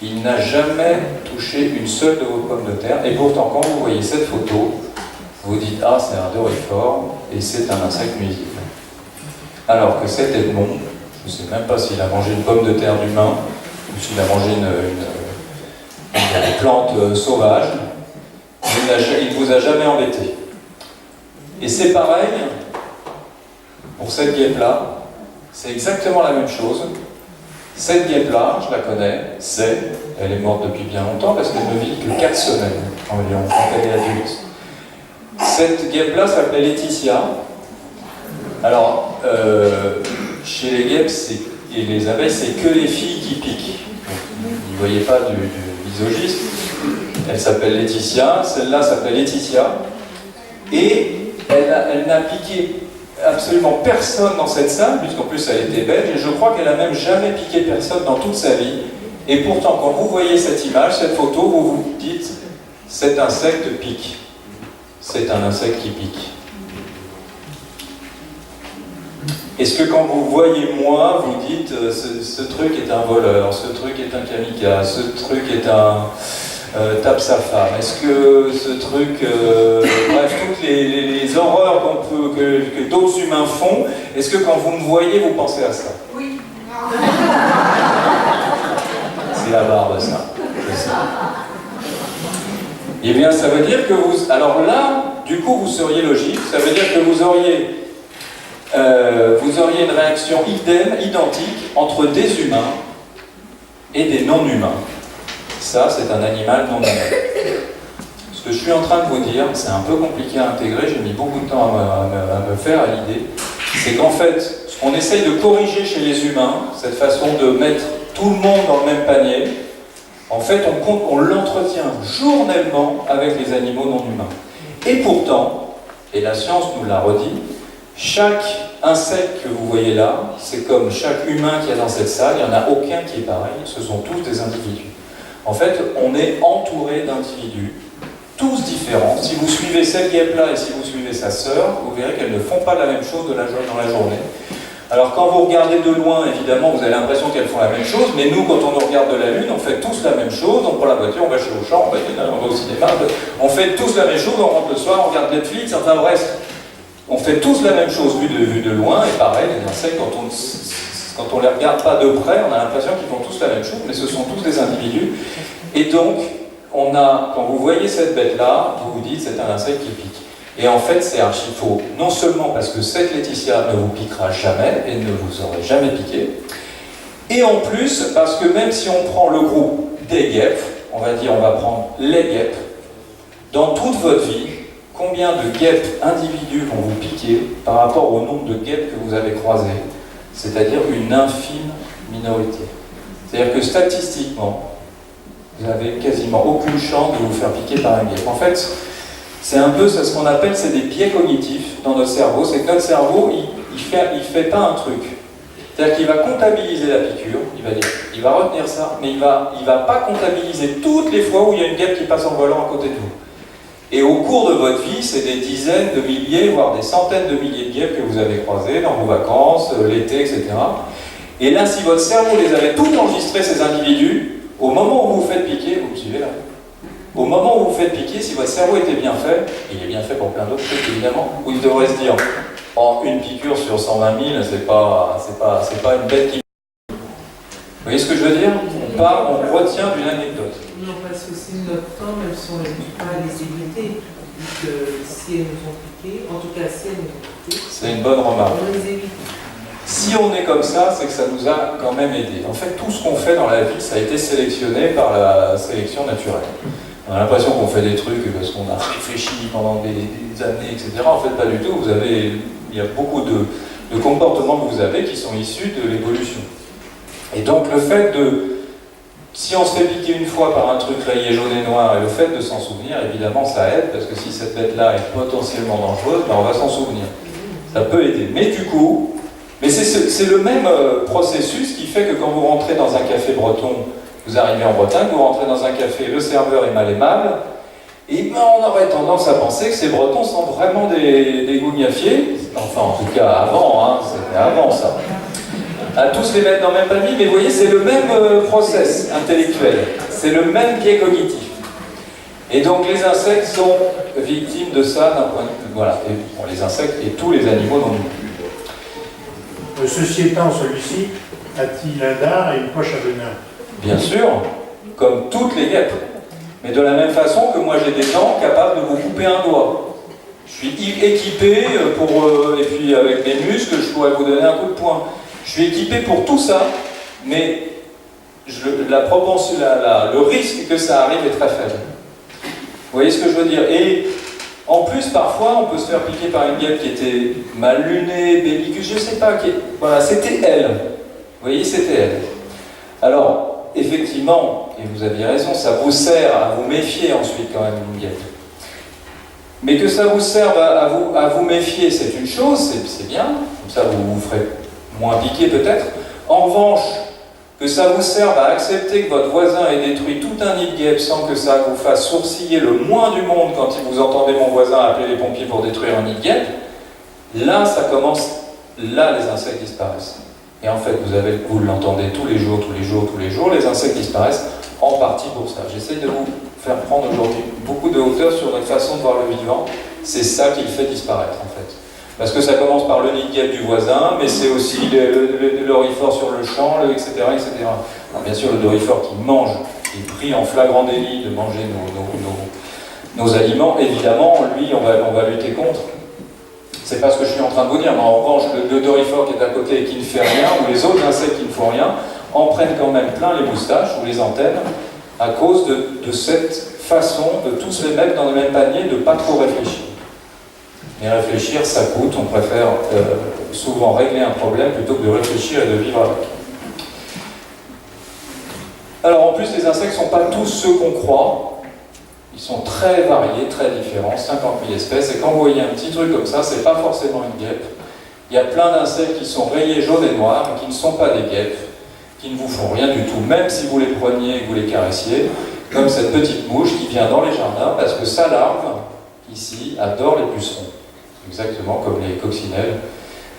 il n'a jamais touché une seule de vos pommes de terre, et pourtant quand vous voyez cette photo, vous dites « Ah, c'est un dorifort, et c'est un insecte nuisible ». Alors que cet Edmond, je ne sais même pas s'il a mangé une pomme de terre d'humain, ou s'il a mangé une plante sauvage, il ne vous a jamais embêté. Et c'est pareil pour cette guêpe-là, c'est exactement la même chose. Cette guêpe-là, je la connais, elle est morte depuis bien longtemps parce qu'elle ne vit que 4 semaines environ quand elle est adulte. Cette guêpe-là s'appelait Laetitia. Alors, chez les guêpes et les abeilles, c'est que les filles qui piquent. Vous ne voyez pas du misogyste. Elle s'appelle Laetitia, celle-là s'appelle Laetitia. Et elle n'a piqué absolument personne dans cette salle, puisqu'en plus elle était belge, et je crois qu'elle n'a même jamais piqué personne dans toute sa vie. Et pourtant, quand vous voyez cette image, cette photo, vous vous dites, cet insecte pique. C'est un insecte qui pique. Est-ce que quand vous voyez moi, vous dites, ce truc est un voleur, ce truc est un kamikaze, ce truc est un... tape sa femme. Est-ce que ce truc, bref, toutes les horreurs que d'autres humains font, est-ce que quand vous me voyez, vous pensez à ça? Oui. C'est la barbe, ça. C'est ça. Eh bien, ça veut dire que vous... Alors là, du coup, vous seriez logique. Ça veut dire que vous auriez une réaction identique entre des humains et des non-humains. Ça, c'est un animal non humain. Ce que je suis en train de vous dire, c'est un peu compliqué à intégrer, j'ai mis beaucoup de temps à me faire à l'idée, c'est qu'en fait, ce qu'on essaye de corriger chez les humains, cette façon de mettre tout le monde dans le même panier, en fait, on l'entretient journellement avec les animaux non humains. Et pourtant, et la science nous l'a redit, chaque insecte que vous voyez là, c'est comme chaque humain qui est dans cette salle, il n'y en a aucun qui est pareil, ce sont tous des individus. En fait, on est entouré d'individus, tous différents. Si vous suivez cette guêpe-là et si vous suivez sa sœur, vous verrez qu'elles ne font pas la même chose dans la journée. Alors quand vous regardez de loin, évidemment, vous avez l'impression qu'elles font la même chose, mais nous, quand on nous regarde de la Lune, on fait tous la même chose, on prend la voiture, on va chez Auchan, on va au cinéma, on fait tous la même chose, on rentre le soir, on regarde Netflix, enfin bref, on fait tous la même chose vu de loin, et pareil, les insectes, quand on ne les regarde pas de près, on a l'impression qu'ils font tous la même chose, mais ce sont tous des individus. Et donc, quand vous voyez cette bête-là, vous vous dites c'est un insecte qui pique. Et en fait, c'est archi faux. Non seulement parce que cette Laetitia ne vous piquera jamais et ne vous aurait jamais piqué, et en plus parce que même si on prend le groupe des guêpes, on va prendre les guêpes, dans toute votre vie, combien de guêpes individus vont vous piquer par rapport au nombre de guêpes que vous avez croisées? C'est-à-dire une infime minorité. C'est-à-dire que statistiquement, vous n'avez quasiment aucune chance de vous faire piquer par une guêpe. En fait, c'est un peu ce qu'on appelle, c'est des biais cognitifs dans notre cerveau. C'est que notre cerveau, il fait pas un truc. C'est-à-dire qu'il va comptabiliser la piqûre, il va retenir ça, mais il va pas comptabiliser toutes les fois où il y a une guêpe qui passe en volant à côté de vous. Et au cours de votre vie, c'est des dizaines de milliers, voire des centaines de milliers de guêpes que vous avez croisées dans vos vacances, l'été, etc. Et là, si votre cerveau les avait toutes enregistrées, ces individus, au moment où vous vous faites piquer, vous me suivez là? Au moment où vous vous faites piquer, si votre cerveau était bien fait, il est bien fait pour plein d'autres trucs évidemment, où il devrait se dire, oh, une piqûre sur 120 000, c'est pas une bête qui... Vous voyez ce que je veux dire? On retient d'une anecdote. Non, parce que si notre femme, elles sont pas à les éviter. Donc, si elles nous ont piqué, en tout cas, si elles nous ont piqué, c'est une bonne remarque. on les évite. Si on est comme ça, c'est que ça nous a quand même aidé. En fait, tout ce qu'on fait dans la vie, ça a été sélectionné par la sélection naturelle. On a l'impression qu'on fait des trucs parce qu'on a réfléchi pendant des années, etc. En fait, pas du tout. Il y a beaucoup de comportements que vous avez qui sont issus de l'évolution. Et donc, le fait de... Si on se fait piquer une fois par un truc rayé jaune et noir, et le fait de s'en souvenir, évidemment, ça aide, parce que si cette bête-là est potentiellement dangereuse, ben on va s'en souvenir. Ça peut aider. Mais du coup... Mais c'est le même processus qui fait que quand vous rentrez dans un café breton, vous arrivez en Bretagne, vous rentrez dans un café, le serveur est mal aimable, Et ben, on aurait tendance à penser que ces Bretons sont vraiment des gougnafiers, enfin en tout cas avant, hein, c'était avant ça, à tous les mettre dans le même panier, mais vous voyez, c'est le même process intellectuel, c'est le même biais cognitif. Et donc les insectes sont victimes de ça d'un point de vue, voilà, et, bon, les insectes et tous les animaux non plus. Ceci étant, celui-ci a-t-il un dard et une poche à venin? Bien sûr, comme toutes les guêpes. Mais de la même façon que moi j'ai des dents capables de vous couper un doigt. Je suis équipé et puis avec mes muscles, je pourrais vous donner un coup de poing. Je suis équipé pour tout ça, mais le risque que ça arrive est très faible. Vous voyez ce que je veux dire? Et en plus, parfois, on peut se faire piquer par une guêpe qui était mal lunée, belliqueuse, je ne sais pas. Voilà, c'était elle. Vous voyez, c'était elle. Alors, effectivement, et vous aviez raison, ça vous sert à vous méfier ensuite quand même d'une guêpe. Mais que ça vous serve à vous méfier, c'est une chose, c'est bien, comme ça vous vous ferez moins piquer peut-être. En revanche, que ça vous serve à accepter que votre voisin ait détruit tout un nid de guêpes sans que ça vous fasse sourciller le moins du monde quand vous entendez mon voisin appeler les pompiers pour détruire un nid de guêpes, là ça commence, là les insectes disparaissent. Et en fait, vous l'entendez tous les jours, les insectes disparaissent, en partie pour ça. J'essaie de vous faire prendre aujourd'hui beaucoup de hauteur sur notre façon de voir le vivant. C'est ça qui le fait disparaître, en fait. Parce que ça commence par le nid de guêpe du voisin, mais c'est aussi le dorifort sur le champ, etc., etc. Alors, bien sûr, le dorifort qui mange, qui est pris en flagrant délit de manger nos aliments, évidemment, lui, on va lutter contre. C'est pas ce que je suis en train de vous dire, mais en revanche, le dorifort qui est à côté et qui ne fait rien, ou les autres insectes qui ne font rien, en prennent quand même plein les moustaches ou les antennes, à cause de cette façon de tous les mettre dans le même panier, de ne pas trop réfléchir. Mais réfléchir, ça coûte, on préfère souvent régler un problème plutôt que de réfléchir et de vivre avec. Alors en plus, les insectes ne sont pas tous ceux qu'on croit. Ils sont très variés, très différents, 50 000 espèces, et quand vous voyez un petit truc comme ça, c'est pas forcément une guêpe. Il y a plein d'insectes qui sont rayés jaune et noir, mais qui ne sont pas des guêpes, qui ne vous font rien du tout, même si vous les preniez et que vous les caressiez, comme cette petite mouche qui vient dans les jardins, parce que sa larve, ici, adore les pucerons. Exactement comme les coccinelles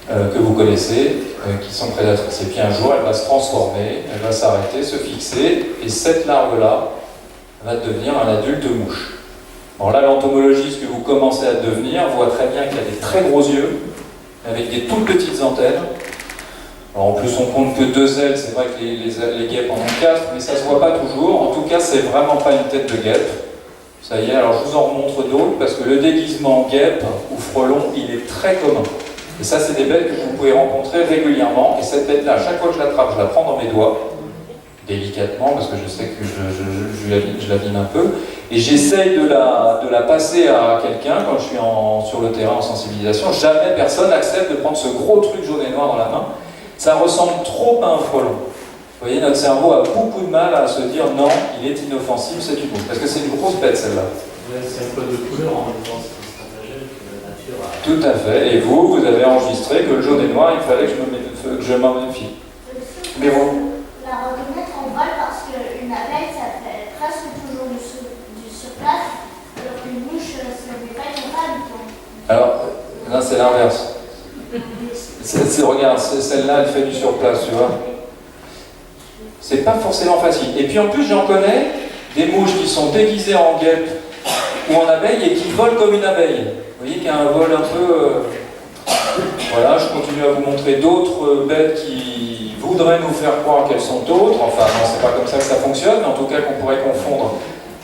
que vous connaissez, qui sont prédatrices. Et puis un jour, elle va se transformer, elle va s'arrêter, se fixer, et cette larve-là, va devenir un adulte mouche. Alors là, l'entomologiste que vous commencez à devenir voit très bien qu'il a des très gros yeux, avec des toutes petites antennes. Alors en plus, on compte que 2 ailes, c'est vrai que les guêpes en ont 4, mais ça ne se voit pas toujours. En tout cas, c'est vraiment pas une tête de guêpe. Ça y est, alors je vous en remontre d'autres, parce que le déguisement en guêpe ou frelon, il est très commun. Et ça, c'est des bêtes que vous pouvez rencontrer régulièrement. Et cette bête-là, à chaque fois que je l'attrape, je la prends dans mes doigts, délicatement, parce que je sais que je l'abîme un peu, et j'essaye de la passer à quelqu'un quand je suis sur le terrain en sensibilisation. Jamais personne n'accepte de prendre ce gros truc jaune et noir dans la main. Ça ressemble trop à un frelon. Vous voyez, notre cerveau a beaucoup de mal à se dire non, il est inoffensif, c'est une mouche, parce que c'est une grosse bête celle-là. C'est un peu de couleur en même temps, c'est stratagème que la nature a. Tout à fait, et vous avez enregistré que le jaune et noir, il fallait que je m'en méfie. Mais bon. La reconnaître en vol parce qu'une abeille, ça fait presque toujours du surplace, alors qu'une mouche, ça ne fait pas capable. Alors, là c'est l'inverse. Regarde, celle-là, elle fait du surplace, tu vois. C'est pas forcément facile. Et puis en plus, j'en connais des mouches qui sont déguisées en guêpe ou en abeille et qui volent comme une abeille. Vous voyez qu'il y a un vol un peu... Voilà, je continue à vous montrer d'autres bêtes qui voudraient nous faire croire qu'elles sont autres. Enfin, non, c'est pas comme ça que ça fonctionne, mais en tout cas qu'on pourrait confondre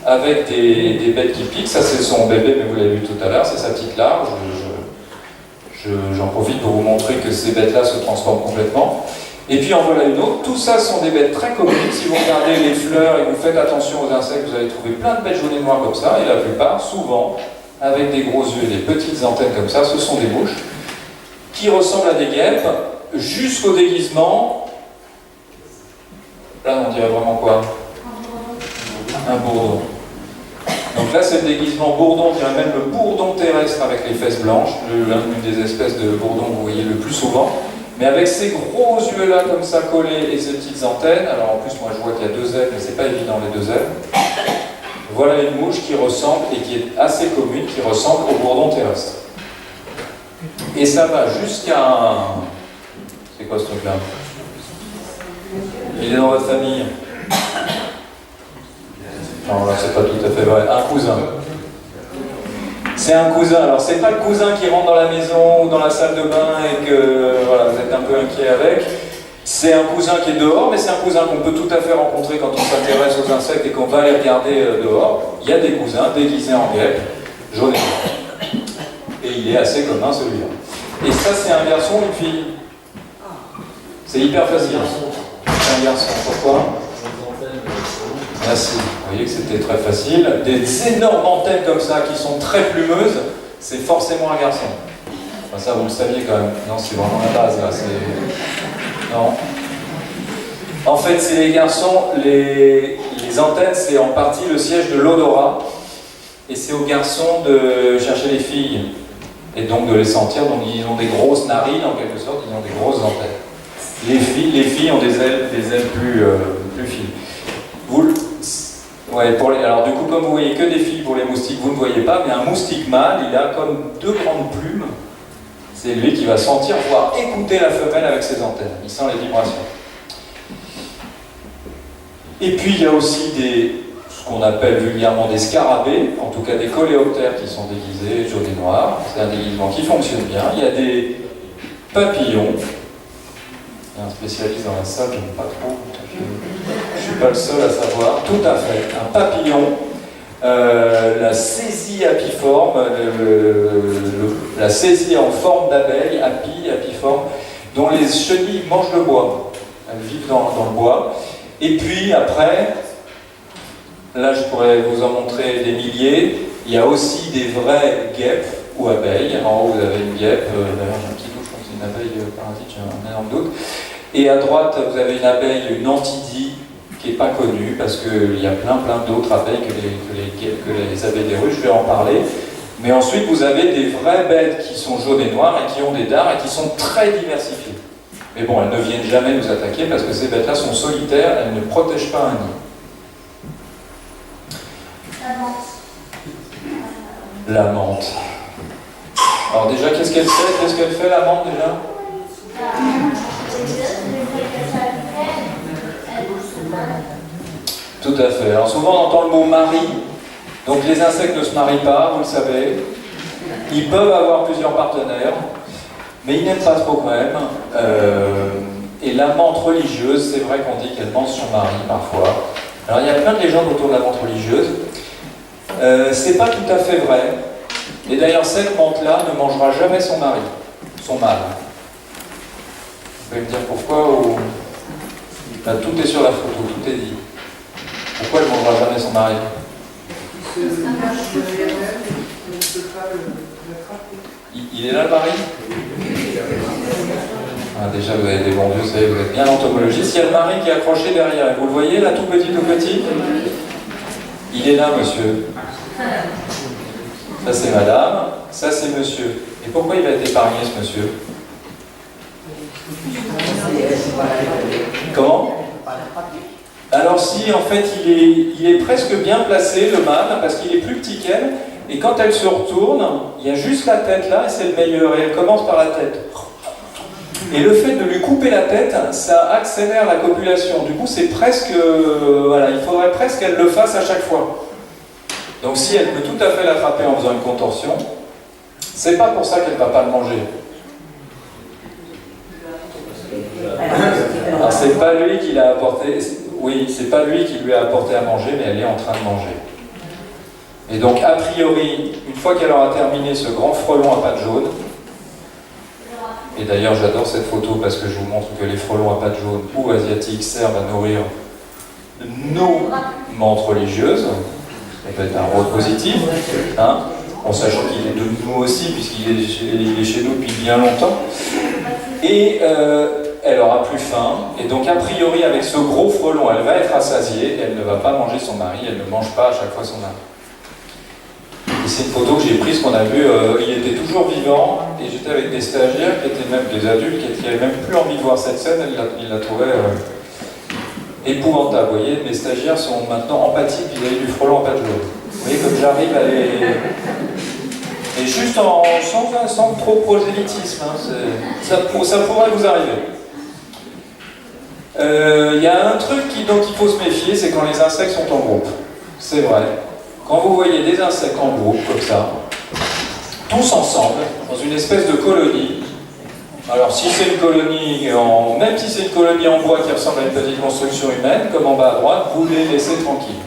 avec des bêtes qui piquent. Ça, c'est son bébé, mais vous l'avez vu tout à l'heure, c'est sa petite larve. J'en profite pour vous montrer que ces bêtes-là se transforment complètement. Et puis en voilà une autre. Tout ça sont des bêtes très communes. Si vous regardez les fleurs et vous faites attention aux insectes, vous allez trouver plein de bêtes jaunes et noires comme ça, et la plupart, souvent, avec des gros yeux et des petites antennes comme ça, ce sont des mouches qui ressemblent à des guêpes, jusqu'au déguisement. Là, on dirait vraiment quoi? Un bourdon. Donc là, c'est le déguisement bourdon, on dirait même le bourdon terrestre avec les fesses blanches, l'une des espèces de bourdon que vous voyez le plus souvent. Mais avec ces gros yeux-là, comme ça, collés, et ces petites antennes, alors en plus, moi, je vois qu'il y a 2 ailes, mais c'est pas évident, les 2 ailes. voilà une mouche qui ressemble, et qui est assez commune, qui ressemble au bourdon terrestre. Et ça va jusqu'à un... C'est quoi ce truc-là? Il est dans votre famille? Non, là, c'est pas tout à fait vrai. Un cousin. C'est un cousin. Alors, c'est pas le cousin qui rentre dans la maison ou dans la salle de bain et que voilà, vous êtes un peu inquiet avec. C'est un cousin qui est dehors, mais c'est un cousin qu'on peut tout à fait rencontrer quand on s'intéresse aux insectes et qu'on va les regarder dehors. Il y a des cousins déguisés en guêpe, jaune et noir. Et il est assez commun, celui-là. Et ça, c'est un garçon ou une fille? C'est hyper facile. C'est un garçon. Pourquoi? Merci. Vous voyez que c'était très facile. Des énormes antennes comme ça qui sont très plumeuses, c'est forcément un garçon. Enfin, ça, vous le saviez quand même. Non, c'est vraiment la base là. Non. En fait, c'est les garçons. Les antennes, c'est en partie le siège de l'odorat. Et c'est aux garçons de chercher les filles. Et donc de les sentir. Donc ils ont des grosses narines en quelque sorte. Ils ont des grosses antennes. Les filles ont des ailes plus fines. Alors du coup, comme vous voyez que des filles pour les moustiques, vous ne voyez pas, mais un moustique mâle, il a comme deux grandes plumes. C'est lui qui va sentir, voire écouter la femelle avec ses antennes. Il sent les vibrations. Et puis il y a aussi ce qu'on appelle vulgairement des scarabées, en tout cas des coléoptères qui sont déguisés jaune et noir. C'est un déguisement qui fonctionne bien. Il y a des papillons. Il y a un spécialiste dans la salle, je n'aime pas trop. Je ne suis pas le seul à savoir. Tout à fait. Un papillon, la saisie apiforme, la saisie en forme d'abeille, apiforme, dont les chenilles mangent le bois. Elles vivent dans le bois. Et puis après, là je pourrais vous en montrer des milliers. Il y a aussi des vraies guêpes ou abeilles. En haut vous avez une guêpe, d'ailleurs j'ai un petit doute, je crois que c'est une abeille parasite, j'ai un énorme doute. Et à droite, vous avez une abeille, une antidie, qui n'est pas connue, parce qu'il y a plein d'autres abeilles que les abeilles des ruches, je vais en parler. Mais ensuite, vous avez des vraies bêtes qui sont jaunes et noires, et qui ont des dards, et qui sont très diversifiées. Mais bon, elles ne viennent jamais nous attaquer, parce que ces bêtes-là sont solitaires, elles ne protègent pas un nid. La menthe. Alors déjà, qu'est-ce qu'elle fait? Qu'est-ce qu'elle fait, la menthe, déjà? Tout à fait. Alors souvent on entend le mot mari. Donc les insectes ne se marient pas, vous le savez. Ils peuvent avoir plusieurs partenaires, mais ils n'aiment pas trop quand même. Et la menthe religieuse, c'est vrai qu'on dit qu'elle mange son mari parfois. Alors il y a plein de légendes autour de la menthe religieuse. C'est pas tout à fait vrai. Et d'ailleurs cette menthe-là ne mangera jamais son mari, son mâle. Vous pouvez me dire pourquoi ou... Là, tout est sur la photo, tout est dit. Pourquoi elle ne mangera jamais son mari? Il est là le mari? Déjà vous avez des bons yeux, vous savez, vous êtes bien entomologiste. Il y a le mari qui est accroché derrière. Vous le voyez là, tout petit, tout petit? Il est là, monsieur. Ça c'est madame, ça c'est monsieur. Et pourquoi il a été épargné ce monsieur? Comment? Alors si, en fait, il est presque bien placé, le mâle, parce qu'il est plus petit qu'elle, et quand elle se retourne, il y a juste la tête là, et c'est le meilleur, et elle commence par la tête. Et le fait de lui couper la tête, ça accélère la copulation. Du coup, c'est presque... voilà, il faudrait presque qu'elle le fasse à chaque fois. Donc si elle peut tout à fait l'attraper en faisant une contorsion, c'est pas pour ça qu'elle ne va pas le manger. Alors c'est pas lui qui l'a apporté, oui, c'est pas lui qui lui a apporté à manger, mais elle est en train de manger. Et donc a priori, une fois qu'elle aura terminé ce grand frelon à pattes jaunes, et d'ailleurs j'adore cette photo parce que je vous montre que les frelons à pattes jaunes ou asiatiques servent à nourrir nos menthes religieuses, ça peut être un rôle positif, hein, en sachant qu'il est de nous aussi, puisqu'il est chez nous depuis bien longtemps. Et elle aura plus faim, et donc a priori avec ce gros frelon, elle va être rassasiée, elle ne va pas manger son mari, elle ne mange pas à chaque fois son mari. Et c'est une photo que j'ai prise, qu'on a vue, il était toujours vivant, et j'étais avec des stagiaires qui étaient même des adultes, qui n'avaient même plus envie de voir cette scène, ils la trouvaient épouvantable. Vous voyez, mes stagiaires sont maintenant empathiques vis-à-vis du frelon en pâte jaune. Vous voyez comme j'arrive à les... Et juste sans trop prosélytisme, hein, ça pourrait vous arriver. Il y a un truc dont il faut se méfier, c'est quand les insectes sont en groupe. C'est vrai. Quand vous voyez des insectes en groupe, comme ça, tous ensemble, dans une espèce de colonie, alors si c'est une colonie, même si c'est une colonie en bois qui ressemble à une petite construction humaine, comme en bas à droite, vous les laissez tranquilles.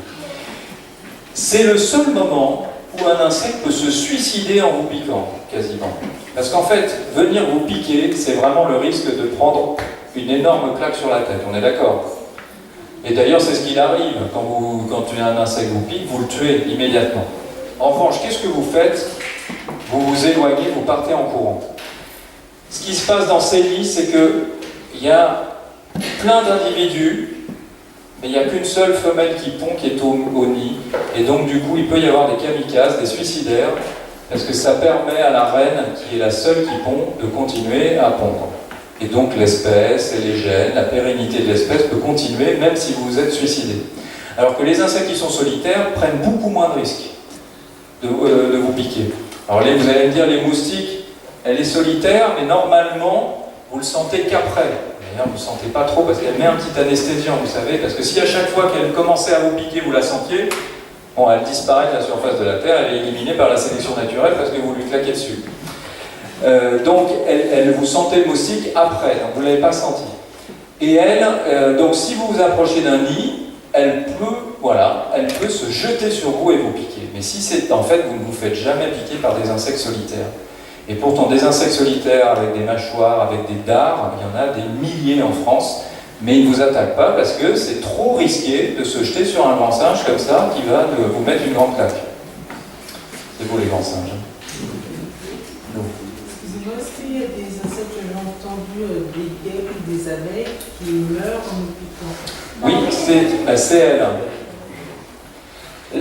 C'est le seul moment où un insecte peut se suicider en vous piquant, quasiment. Parce qu'en fait, venir vous piquer, c'est vraiment le risque de prendre une énorme claque sur la tête, on est d'accord? Et d'ailleurs, c'est ce qu'il arrive, quand un insecte vous pique, vous le tuez immédiatement. En revanche, qu'est-ce que vous faites? Vous vous éloignez, vous partez en courant. Ce qui se passe dans ces nids, c'est qu'il y a plein d'individus, mais il n'y a qu'une seule femelle qui pond, qui est au nid, et donc du coup, il peut y avoir des kamikazes, des suicidaires, parce que ça permet à la reine, qui est la seule qui pond, de continuer à pondre. Et donc l'espèce et les gènes, la pérennité de l'espèce peut continuer, même si vous vous êtes suicidé. Alors que les insectes qui sont solitaires prennent beaucoup moins de risques de vous piquer. Alors vous allez me dire, les moustiques, elle est solitaire, mais normalement, vous le sentez qu'après. D'ailleurs, vous ne le sentez pas trop parce qu'elle met un petit anesthésiant, vous savez, parce que si à chaque fois qu'elle commençait à vous piquer, vous la sentiez, bon, elle disparaît de la surface de la Terre, elle est éliminée par la sélection naturelle parce que vous lui claquez dessus. Donc, vous sentez le moustique après, donc vous ne l'avez pas senti. Et donc si vous vous approchez d'un nid, elle peut se jeter sur vous et vous piquer. Mais si c'est, en fait, vous ne vous faites jamais piquer par des insectes solitaires. Et pourtant, des insectes solitaires avec des mâchoires, avec des dards, il y en a des milliers en France, mais ils ne vous attaquent pas parce que c'est trop risqué de se jeter sur un grand singe comme ça qui va vous mettre une grande claque. C'est vous les grands singes. Excusez-moi, est-ce qu'il y a des insectes que j'ai entendu, des guêpes ou des abeilles qui meurent en nous piquant? Oui, c'est elle.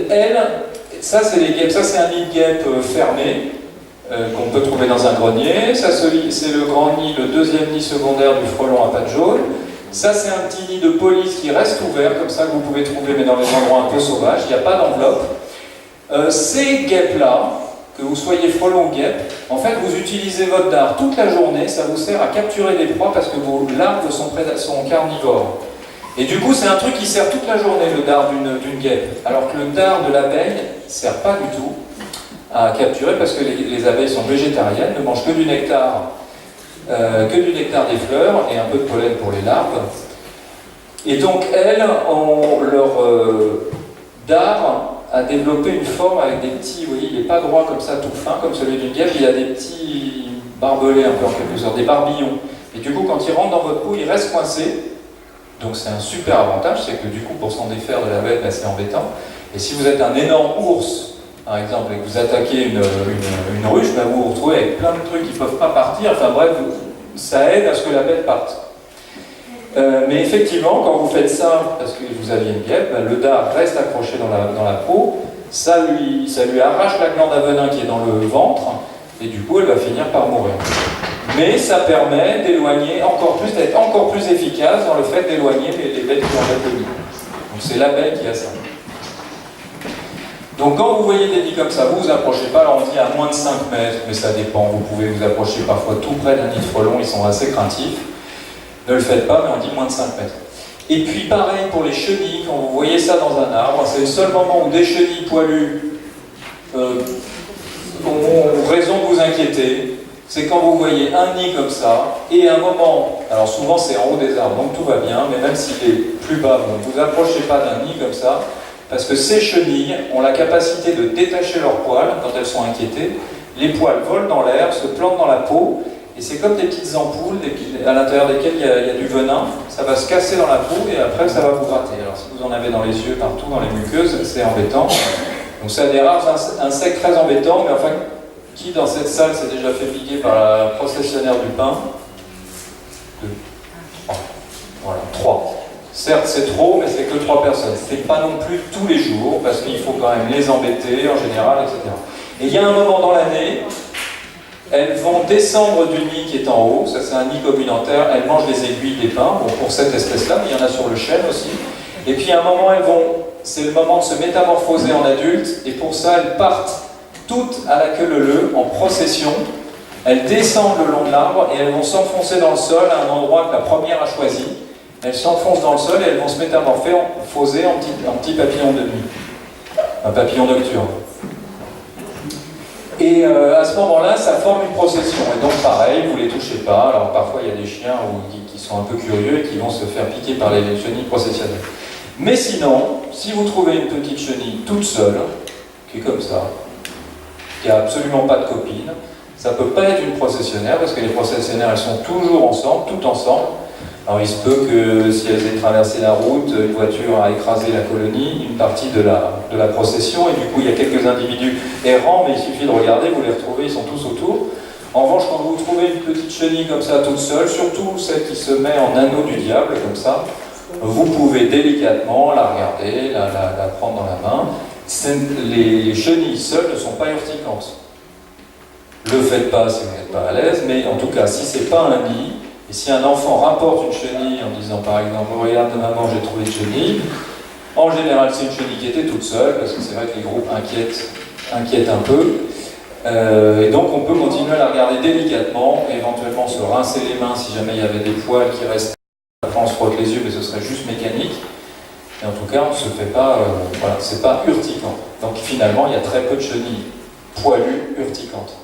Elle, ça c'est les guêpes, ça c'est un nid de guêpe fermé qu'on peut trouver dans un grenier. Ça c'est le grand nid, le deuxième nid secondaire du frelon à pattes jaunes. Ça c'est un petit nid de police qui reste ouvert comme ça que vous pouvez trouver mais dans les endroits un peu sauvages, il n'y a pas d'enveloppe. Ces guêpes-là, que vous soyez frelon ou guêpe, en fait vous utilisez votre dard toute la journée, ça vous sert à capturer des proies parce que vos larves sont carnivores. Et du coup, c'est un truc qui sert toute la journée, le dard d'une guêpe. Alors que le dard de l'abeille ne sert pas du tout à capturer parce que les abeilles sont végétariennes, ne mangent que du nectar des fleurs et un peu de pollen pour les larves. Et donc, elles, leur dard a développé une forme avec des petits, vous voyez, il n'est pas droit comme ça, tout fin, comme celui d'une guêpe, il a des petits barbelés un peu en quelque sorte, des barbillons. Et du coup, quand ils rentrent dans votre peau, ils restent coincés. Donc c'est un super avantage, c'est que du coup pour s'en défaire de la bête, ben, c'est embêtant. Et si vous êtes un énorme ours, par exemple, et que vous attaquez une ruche, ben, vous vous retrouvez avec plein de trucs qui ne peuvent pas partir, enfin bref, ça aide à ce que la bête parte. Mais effectivement, quand vous faites ça, parce que vous aviez une guêpe, ben, le dard reste accroché dans la peau, ça lui arrache la glande à venin qui est dans le ventre, et du coup elle va finir par mourir. Mais ça permet d'éloigner encore plus, d'être encore plus efficace dans le fait d'éloigner les bêtes qui en mettent le nid. Donc c'est l'abeille qui a ça. Donc quand vous voyez des nids comme ça, vous vous approchez pas, alors on dit à moins de 5 mètres, mais ça dépend, vous pouvez vous approcher parfois tout près d'un nid de frelon, ils sont assez craintifs. Ne le faites pas, mais on dit moins de 5 mètres. Et puis pareil pour les chenilles, quand vous voyez ça dans un arbre, c'est le seul moment où des chenilles poilues ont raison de vous inquiéter. C'est quand vous voyez un nid comme ça, et un moment, alors souvent c'est en haut des arbres, donc tout va bien, mais même s'il est plus bas, vous ne vous approchez pas d'un nid comme ça, parce que ces chenilles ont la capacité de détacher leurs poils quand elles sont inquiétées. Les poils volent dans l'air, se plantent dans la peau, et c'est comme des petites ampoules à l'intérieur desquelles il y a du venin, ça va se casser dans la peau, et après ça va vous gratter. Alors si vous en avez dans les yeux, partout, dans les muqueuses, c'est embêtant. Donc c'est un des rares insectes très embêtants, mais enfin, qui dans cette salle s'est déjà fait piquer par la processionnaire du pain? 2. Voilà, 3. Certes, c'est trop, mais c'est que 3 personnes. C'est pas non plus tous les jours, parce qu'il faut quand même les embêter en général, etc. Et il y a un moment dans l'année Elles vont descendre du nid qui est en haut, ça c'est un nid communautaire, elles mangent les aiguilles des pins, bon, pour cette espèce-là, mais il y en a sur le chêne aussi. Et puis à un moment, c'est le moment de se métamorphoser en adultes, et pour ça, elles partent toutes à la queue leu en procession. Elles descendent le long de l'arbre et elles vont s'enfoncer dans le sol à un endroit que la première a choisi. Elles s'enfoncent dans le sol et elles vont se métamorphoser en petits papillons de nuit. Un papillon nocturne. Et à ce moment-là, ça forme une procession. Et donc pareil, vous ne les touchez pas. Alors parfois, il y a des chiens qui sont un peu curieux et qui vont se faire piquer par les chenilles processionnelles. Mais sinon, si vous trouvez une petite chenille toute seule, qui est comme ça, qui n'a absolument pas de copine, ça ne peut pas être une processionnaire, parce que les processionnaires, elles sont toujours ensemble, toutes ensemble. Alors il se peut que si elles aient traversé la route, une voiture a écrasé la colonie, une partie de la procession, et du coup il y a quelques individus errants, mais il suffit de regarder, vous les retrouvez, ils sont tous autour. En revanche, quand vous trouvez une petite chenille comme ça, toute seule, surtout celle qui se met en anneau du diable, comme ça, vous pouvez délicatement la regarder, la prendre dans la main. Les chenilles seules ne sont pas urticantes. Le faites pas si vous n'êtes pas à l'aise, mais en tout cas, si c'est pas un nid, et si un enfant rapporte une chenille en disant par exemple « Regarde maman, j'ai trouvé une chenille », en général c'est une chenille qui était toute seule, parce que c'est vrai que les groupes inquiètent un peu, et donc on peut continuer à la regarder délicatement, éventuellement se rincer les mains si jamais il y avait des poils qui restaient. Après on se frotte les yeux, mais ce serait juste mécanique. Et en tout cas, on ne se fait pas, voilà, c'est pas urticant. Donc finalement, il y a très peu de chenilles poilues urticantes.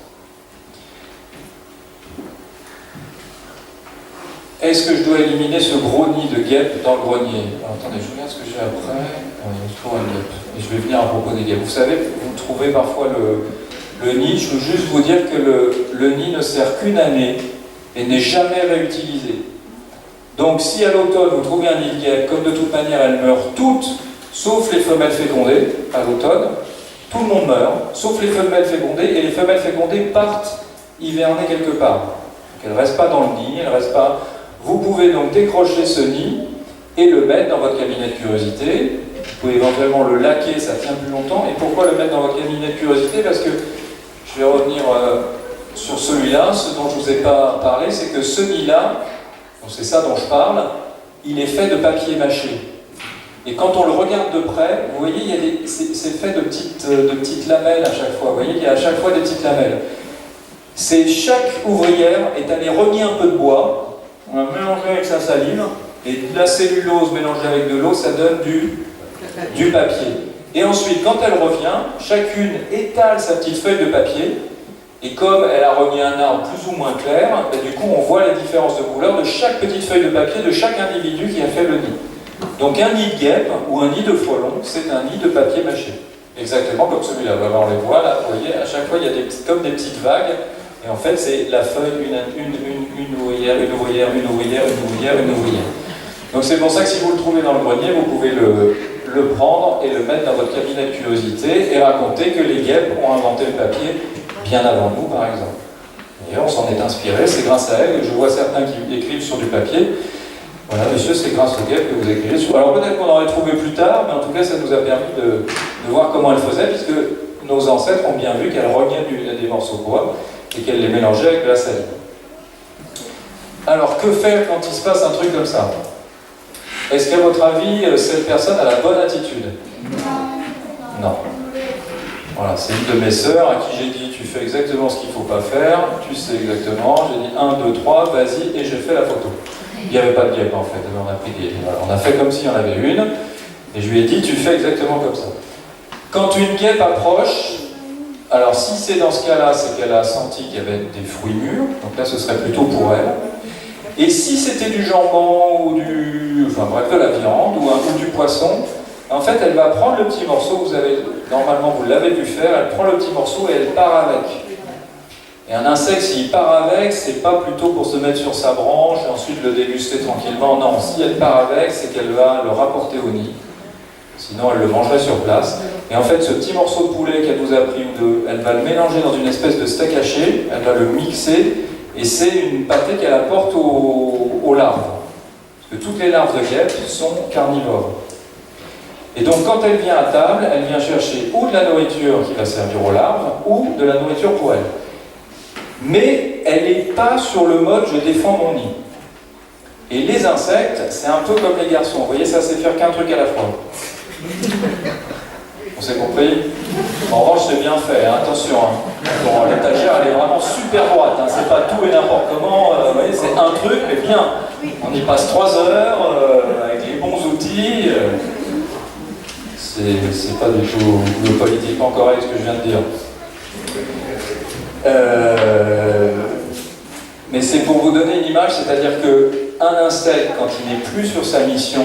Est-ce que je dois éliminer ce gros nid de guêpes dans le grenier? Alors, attendez, je regarde ce que j'ai après. Il y a toujours une guêpe. Et je vais venir à propos des guêpes. Vous savez, vous trouvez parfois le nid. Je veux juste vous dire que le nid ne sert qu'une année et n'est jamais réutilisé. Donc si à l'automne vous trouvez un nid de guêpe, comme de toute manière elles meurent toutes, sauf les femelles fécondées, à l'automne, tout le monde meurt, sauf les femelles fécondées, et les femelles fécondées partent hiverner quelque part. Donc elles ne restent pas dans le nid, elles restent pas... Vous pouvez donc décrocher ce nid et le mettre dans votre cabinet de curiosité. Vous pouvez éventuellement le laquer, ça tient plus longtemps. Et pourquoi le mettre dans votre cabinet de curiosité? Parce que, je vais revenir sur celui-là, ce dont je ne vous ai pas parlé, c'est que ce nid-là, c'est ça dont je parle, il est fait de papier mâché. Et quand on le regarde de près, vous voyez, c'est fait de petites lamelles à chaque fois. Vous voyez, il y a à chaque fois des petites lamelles. Chaque ouvrière est allée renier un peu de bois, on va mélanger avec sa salive, et de la cellulose mélangée avec de l'eau, ça donne du papier. Et ensuite, quand elle revient, chacune étale sa petite feuille de papier, et comme elle a renié un arbre plus ou moins clair, du coup on voit les différences de couleur de chaque petite feuille de papier de chaque individu qui a fait le nid. Donc un nid de guêpe ou un nid de frelon, c'est un nid de papier mâché. Exactement comme celui-là. On les voit là, vous voyez, à chaque fois il y a comme des petites vagues. Et en fait, c'est la feuille, une ouvrière, une ouvrière, une ouvrière, une ouvrière, une ouvrière. Donc c'est pour ça que si vous le trouvez dans le grenier, vous pouvez le prendre et le mettre dans votre cabinet de curiosité et raconter que les guêpes ont inventé le papier bien avant nous, par exemple. D'ailleurs, on s'en est inspiré, c'est grâce à elles. Je vois certains qui écrivent sur du papier. Voilà, monsieur, c'est grâce aux guêpes que vous écrivez sur... Alors peut-être qu'on aurait trouvé plus tard, mais en tout cas, ça nous a permis de voir comment elles faisaient, puisque nos ancêtres ont bien vu qu'elles rognaient des morceaux de bois et qu'elle les mélangeait avec de la salive. Alors, que faire quand il se passe un truc comme ça? Est-ce qu'à votre avis, cette personne a la bonne attitude? Non. Voilà, c'est une de mes sœurs à qui j'ai dit « tu fais exactement ce qu'il ne faut pas faire, tu sais exactement ». J'ai dit « 1, 2, 3, vas-y » et j'ai fait la photo. Il n'y avait pas de guêpe en fait, on a pris voilà, on a fait comme s'il y en avait une, et je lui ai dit « tu fais exactement comme ça ». Quand une guêpe approche, alors si c'est dans ce cas-là, c'est qu'elle a senti qu'il y avait des fruits mûrs, donc là ce serait plutôt pour elle. Et si c'était du jambon ou enfin bref, de la viande ou du poisson, en fait elle va prendre le petit morceau, normalement vous l'avez pu faire, elle prend le petit morceau et elle part avec. Et un insecte, s'il part avec, c'est pas plutôt pour se mettre sur sa branche et ensuite le déguster tranquillement, non, si elle part avec, c'est qu'elle va le rapporter au nid. Sinon, elle le mangerait sur place. Et en fait, ce petit morceau de poulet qu'elle vous a pris ou deux, elle va le mélanger dans une espèce de steak haché, elle va le mixer, et c'est une pâtée qu'elle apporte aux larves. Parce que toutes les larves de guêpes sont carnivores. Et donc, quand elle vient à table, elle vient chercher ou de la nourriture qui va servir aux larves, ou de la nourriture pour elle. mais elle n'est pas sur le mode je défends mon nid. Et les insectes, c'est un peu comme les garçons. Vous voyez, ça c'est faire qu'un truc à la fois. On s'est compris? En revanche, c'est bien fait, hein, attention. Hein. Bon, l'étagère, elle est vraiment super droite. Hein. C'est pas tout et n'importe comment. Vous voyez, c'est un truc, mais bien. On y passe 3 heures avec les bons outils. C'est pas du tout le politiquement correct ce que je viens de dire. Mais c'est pour vous donner une image, c'est-à-dire qu'un insecte, quand il n'est plus sur sa mission,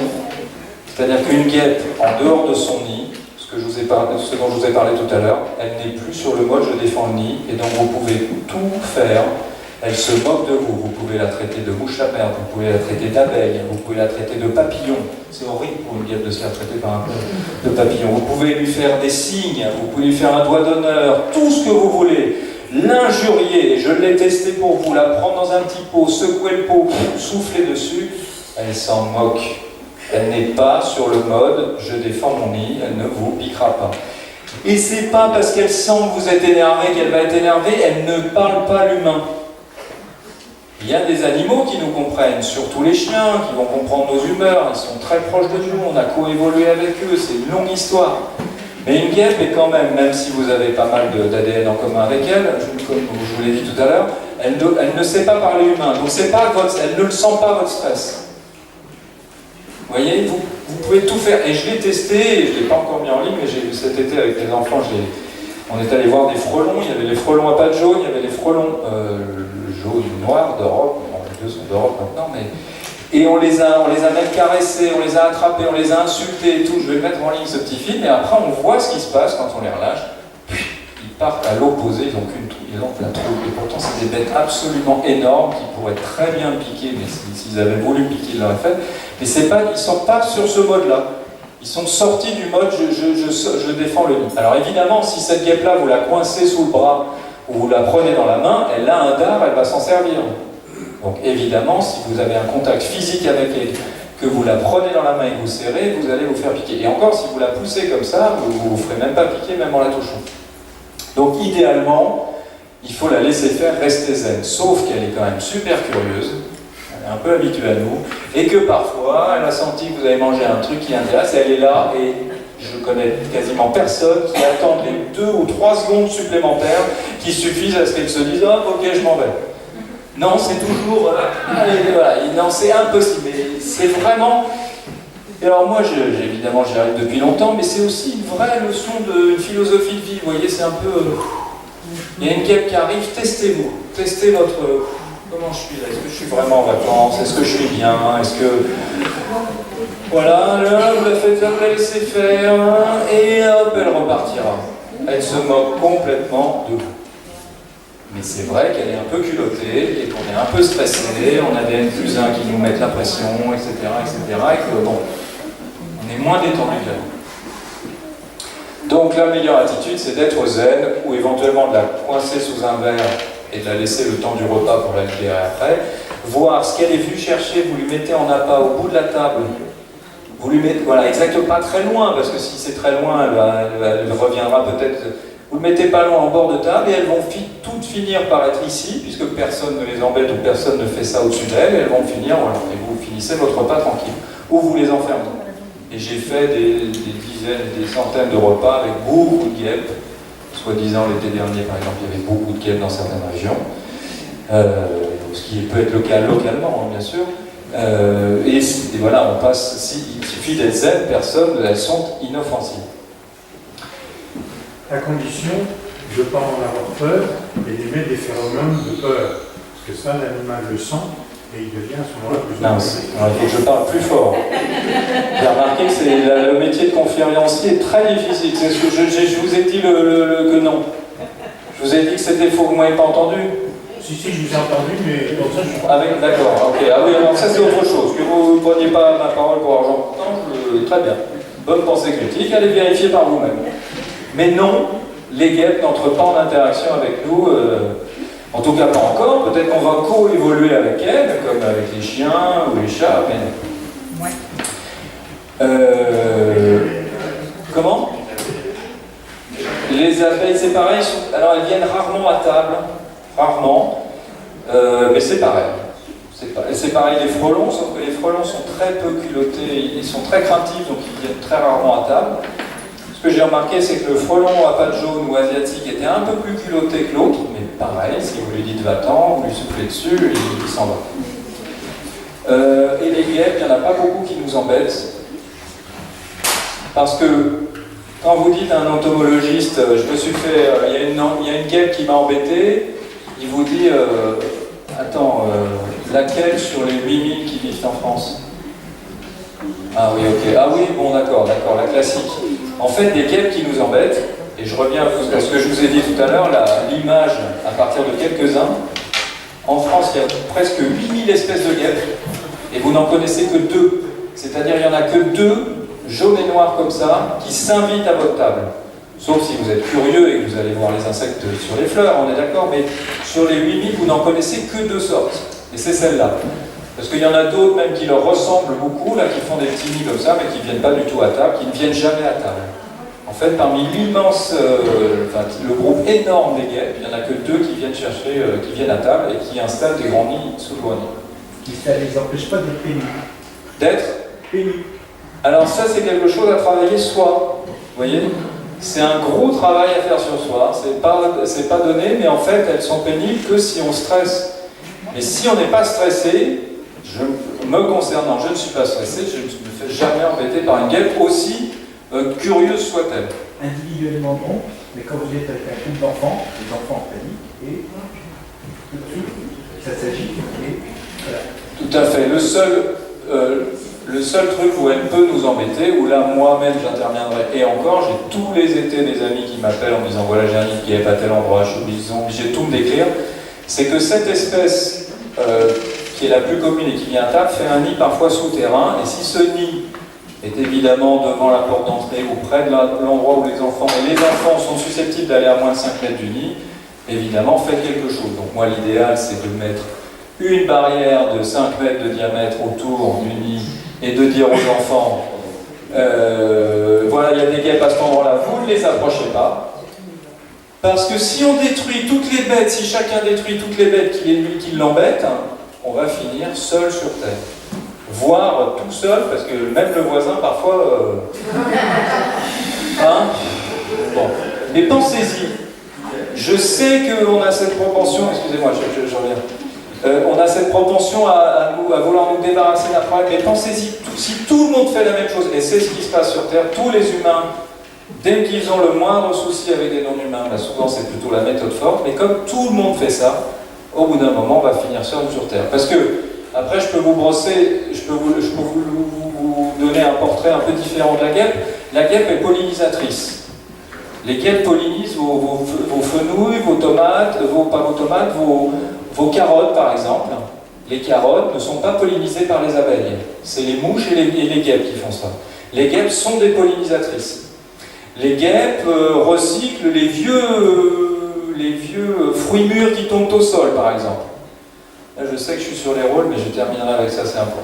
c'est-à-dire qu'une guêpe, en dehors de son nid, ce dont je vous ai parlé tout à l'heure, elle n'est plus sur le mode je défends le nid, et donc vous pouvez tout faire. Elle se moque de vous. Vous pouvez la traiter de mouche à merde, vous pouvez la traiter d'abeille, vous pouvez la traiter de papillon. C'est horrible pour une guêpe de se faire traiter par un peu de papillon. Vous pouvez lui faire des signes, vous pouvez lui faire un doigt d'honneur, tout ce que vous voulez. L'injurier, je l'ai testé pour vous, la prendre dans un petit pot, secouer le pot, souffler dessus, elle s'en moque. Elle n'est pas sur le mode je défends mon nid, elle ne vous piquera pas. Et c'est pas parce qu'elle sent que vous êtes énervé qu'elle va être énervée, elle ne parle pas l'humain. Il y a des animaux qui nous comprennent, surtout les chiens, qui vont comprendre nos humeurs, ils sont très proches de nous, on a coévolué avec eux, c'est une longue histoire. Mais une guêpe est quand même si vous avez pas mal d'ADN en commun avec elle, comme je vous l'ai dit tout à l'heure, elle ne sait pas parler humain, donc c'est pas elle ne le sent pas votre stress. Vous voyez, vous pouvez tout faire, et je l'ai testé, je ne l'ai pas encore mis en ligne, mais cet été avec les enfants, on est allé voir des frelons, il y avait les frelons à pattes jaunes, il y avait les frelons jaunes, noirs d'Europe, bon, les deux sont d'Europe maintenant, mais... Et on les a même caressés, on les a attrapés, on les a insultés et tout. Je vais mettre en ligne ce petit film, et après on voit ce qui se passe quand on les relâche. Ils partent à l'opposé, ils ont la trouille. Et pourtant c'est des bêtes absolument énormes qui pourraient très bien piquer, mais s'ils avaient voulu piquer, ils l'auraient fait. Mais ils ne sont pas sur ce mode-là. Ils sont sortis du mode je défends le nid. Alors évidemment, si cette guêpe-là, vous la coincez sous le bras, ou vous la prenez dans la main, elle a un dard, elle va s'en servir. Donc évidemment, si vous avez un contact physique avec elle, que vous la prenez dans la main et que vous serrez, vous allez vous faire piquer. Et encore, si vous la poussez comme ça, vous ne vous ferez même pas piquer, même en la touchant. Donc idéalement, il faut la laisser faire, rester zen. Sauf qu'elle est quand même super curieuse, elle est un peu habituée à nous, et que parfois, elle a senti que vous avez mangé un truc qui intéresse, et elle est là, et je connais quasiment personne qui attend les 2 ou 3 secondes supplémentaires qui suffisent à ce qu'elle se dise « Oh, ok, je m'en vais ». Non, c'est toujours... allez, voilà, non, c'est impossible. Mais c'est vraiment... Et alors moi, évidemment, j'y arrive depuis longtemps, mais c'est aussi une vraie leçon une philosophie de vie. Vous voyez, c'est un peu... Il y a une guêpe qui arrive, testez-vous. Testez votre... Comment je suis là? Est-ce que je suis vraiment en vacances? Est-ce que je suis bien? Est-ce que... Voilà, là, vous la faites, vous la laissez faire, et hop, elle repartira. Elle se moque complètement de vous. Mais c'est vrai qu'elle est un peu culottée, et qu'on est un peu stressé, on a des N+1 qui nous mettent la pression, etc., et que bon, on est moins détendu que là. Donc la meilleure attitude, c'est d'être zen, ou éventuellement de la coincer sous un verre et de la laisser le temps du repas pour la libérer après, voir ce qu'elle est venue chercher, vous lui mettez en appât au bout de la table, vous lui mettez, voilà, exactement pas très loin, parce que si c'est très loin, elle reviendra peut-être... Vous ne le mettez pas loin en bord de table et elles vont toutes finir par être ici, puisque personne ne les embête ou personne ne fait ça au-dessus d'elles, et elles vont finir, voilà, et vous finissez votre repas tranquille. Ou vous les enfermez. Et j'ai fait des dizaines, des centaines de repas avec beaucoup de guêpes. Soi-disant, l'été dernier, par exemple, il y avait beaucoup de guêpes dans certaines régions. Ce qui peut être le cas localement, hein, bien sûr. Et voilà, on passe, il suffit d'être zen, elles sont inoffensives. À condition de ne pas en avoir peur et d'émettre des phéromones de peur. Parce que ça, l'animal le sent et il devient à ce moment-là plus il faut que je parle plus fort. J'ai remarqué que le métier de conférencier est très difficile. C'est ce que je vous ai dit que non. Je vous ai dit que c'était faux, vous ne m'avez pas entendu? Si, je vous ai entendu, mais comme ça, je suis pas... D'accord, ok. Ah oui, alors ça c'est autre chose. Que vous ne preniez pas ma parole pour argent comptant, très bien. Bonne pensée critique, allez vérifier par vous-même. Mais non, les guêpes n'entrent pas en interaction avec nous, en tout cas pas encore. Peut-être qu'on va co-évoluer avec elles, comme avec les chiens ou les chats, mais... Ouais. Comment? Les abeilles, c'est pareil. Alors elles viennent rarement à table. rarement, mais c'est pareil. C'est pareil les frelons, sauf que les frelons sont très peu culottés, ils sont très craintifs, donc ils viennent très rarement à table. Ce que j'ai remarqué, c'est que le frelon à pattes jaunes ou asiatique était un peu plus culotté que l'autre, mais pareil, si vous lui dites va-t'en, vous lui soufflez dessus, il s'en va. Et les guêpes, il n'y en a pas beaucoup qui nous embêtent, parce que quand vous dites à un entomologiste, je me suis fait, il y a une guêpe qui m'a embêté, il vous dit, attends, laquelle sur les 8000 qui vivent en France? Ah oui, ok. Ah oui, bon, d'accord, la classique. En fait, des guêpes qui nous embêtent, et je reviens à ce que je vous ai dit tout à l'heure, l'image à partir de quelques-uns. En France, il y a presque 8000 espèces de guêpes, et vous n'en connaissez que 2. C'est-à-dire, il n'y en a que 2, jaunes et noirs comme ça, qui s'invitent à votre table. Sauf si vous êtes curieux et que vous allez voir les insectes sur les fleurs, on est d'accord, mais sur les 8000, vous n'en connaissez que 2 sortes. Et c'est celle-là. Parce qu'il y en a d'autres même qui leur ressemblent beaucoup, là, qui font des petits nids comme ça, mais qui ne viennent pas du tout à table, qui ne viennent jamais à table. En fait, parmi l'immense, le groupe énorme des guêpes, il n'y en a que 2 qui viennent chercher, qui viennent à table et qui installent des grands nids sous le nid. Ça ne les empêche pas d'être pénibles. D'être Pénibles. Alors ça, c'est quelque chose à travailler soi. Vous voyez, c'est un gros travail à faire sur soi. C'est pas donné, mais en fait, elles sont pénibles que si on stresse. Mais si on n'est pas stressé, me concernant, je ne suis pas stressé, je ne me fais jamais embêter par une guêpe, aussi curieuse soit-elle. Individuellement non, mais quand vous êtes avec un groupe d'enfants, les enfants en panique, et tout de suite, ça s'agit, et voilà. Tout à fait. Le seul truc où elle peut nous embêter, où là moi-même j'interviendrai, et encore, j'ai tous les étés des amis qui m'appellent en me disant voilà, j'ai un nid qui est à tel endroit, ils sont obligés de tout me décrire, c'est que cette espèce qui est la plus commune et qui vient à table fait un nid parfois souterrain, et si ce nid est évidemment devant la porte d'entrée ou près de l'endroit où les enfants, et les enfants sont susceptibles d'aller à moins de 5 mètres du nid, évidemment faites quelque chose. Donc moi l'idéal c'est de mettre une barrière de 5 mètres de diamètre autour du nid et de dire aux enfants voilà, il y a des guêpes à cet endroit-là, vous ne les approchez pas. Parce que si on détruit toutes les bêtes, si chacun détruit toutes les bêtes qui l'embêtent, on va finir seul sur Terre. Voire tout seul, parce que même le voisin, parfois... Hein? Bon. Mais pensez-y. Je sais qu'on a cette propension... Excusez-moi, je reviens. On a cette propension à vouloir nous débarrasser d'un problème, mais pensez-y, si tout le monde fait la même chose, et c'est ce qui se passe sur Terre, tous les humains, dès qu'ils ont le moindre souci avec des non-humains, bah souvent c'est plutôt la méthode forte, mais comme tout le monde fait ça, au bout d'un moment, on va finir seul sur Terre. Parce que, après, je peux vous brosser, je peux vous donner un portrait un peu différent de la guêpe. La guêpe est pollinisatrice. Les guêpes pollinisent vos fenouilles, vos tomates, vos carottes, par exemple. Les carottes ne sont pas pollinisées par les abeilles. C'est les mouches et les guêpes qui font ça. Les guêpes sont des pollinisatrices. Les guêpes recyclent les vieux fruits mûrs qui tombent au sol, par exemple. Là, je sais que je suis sur les rôles, mais je terminerai avec ça, c'est important.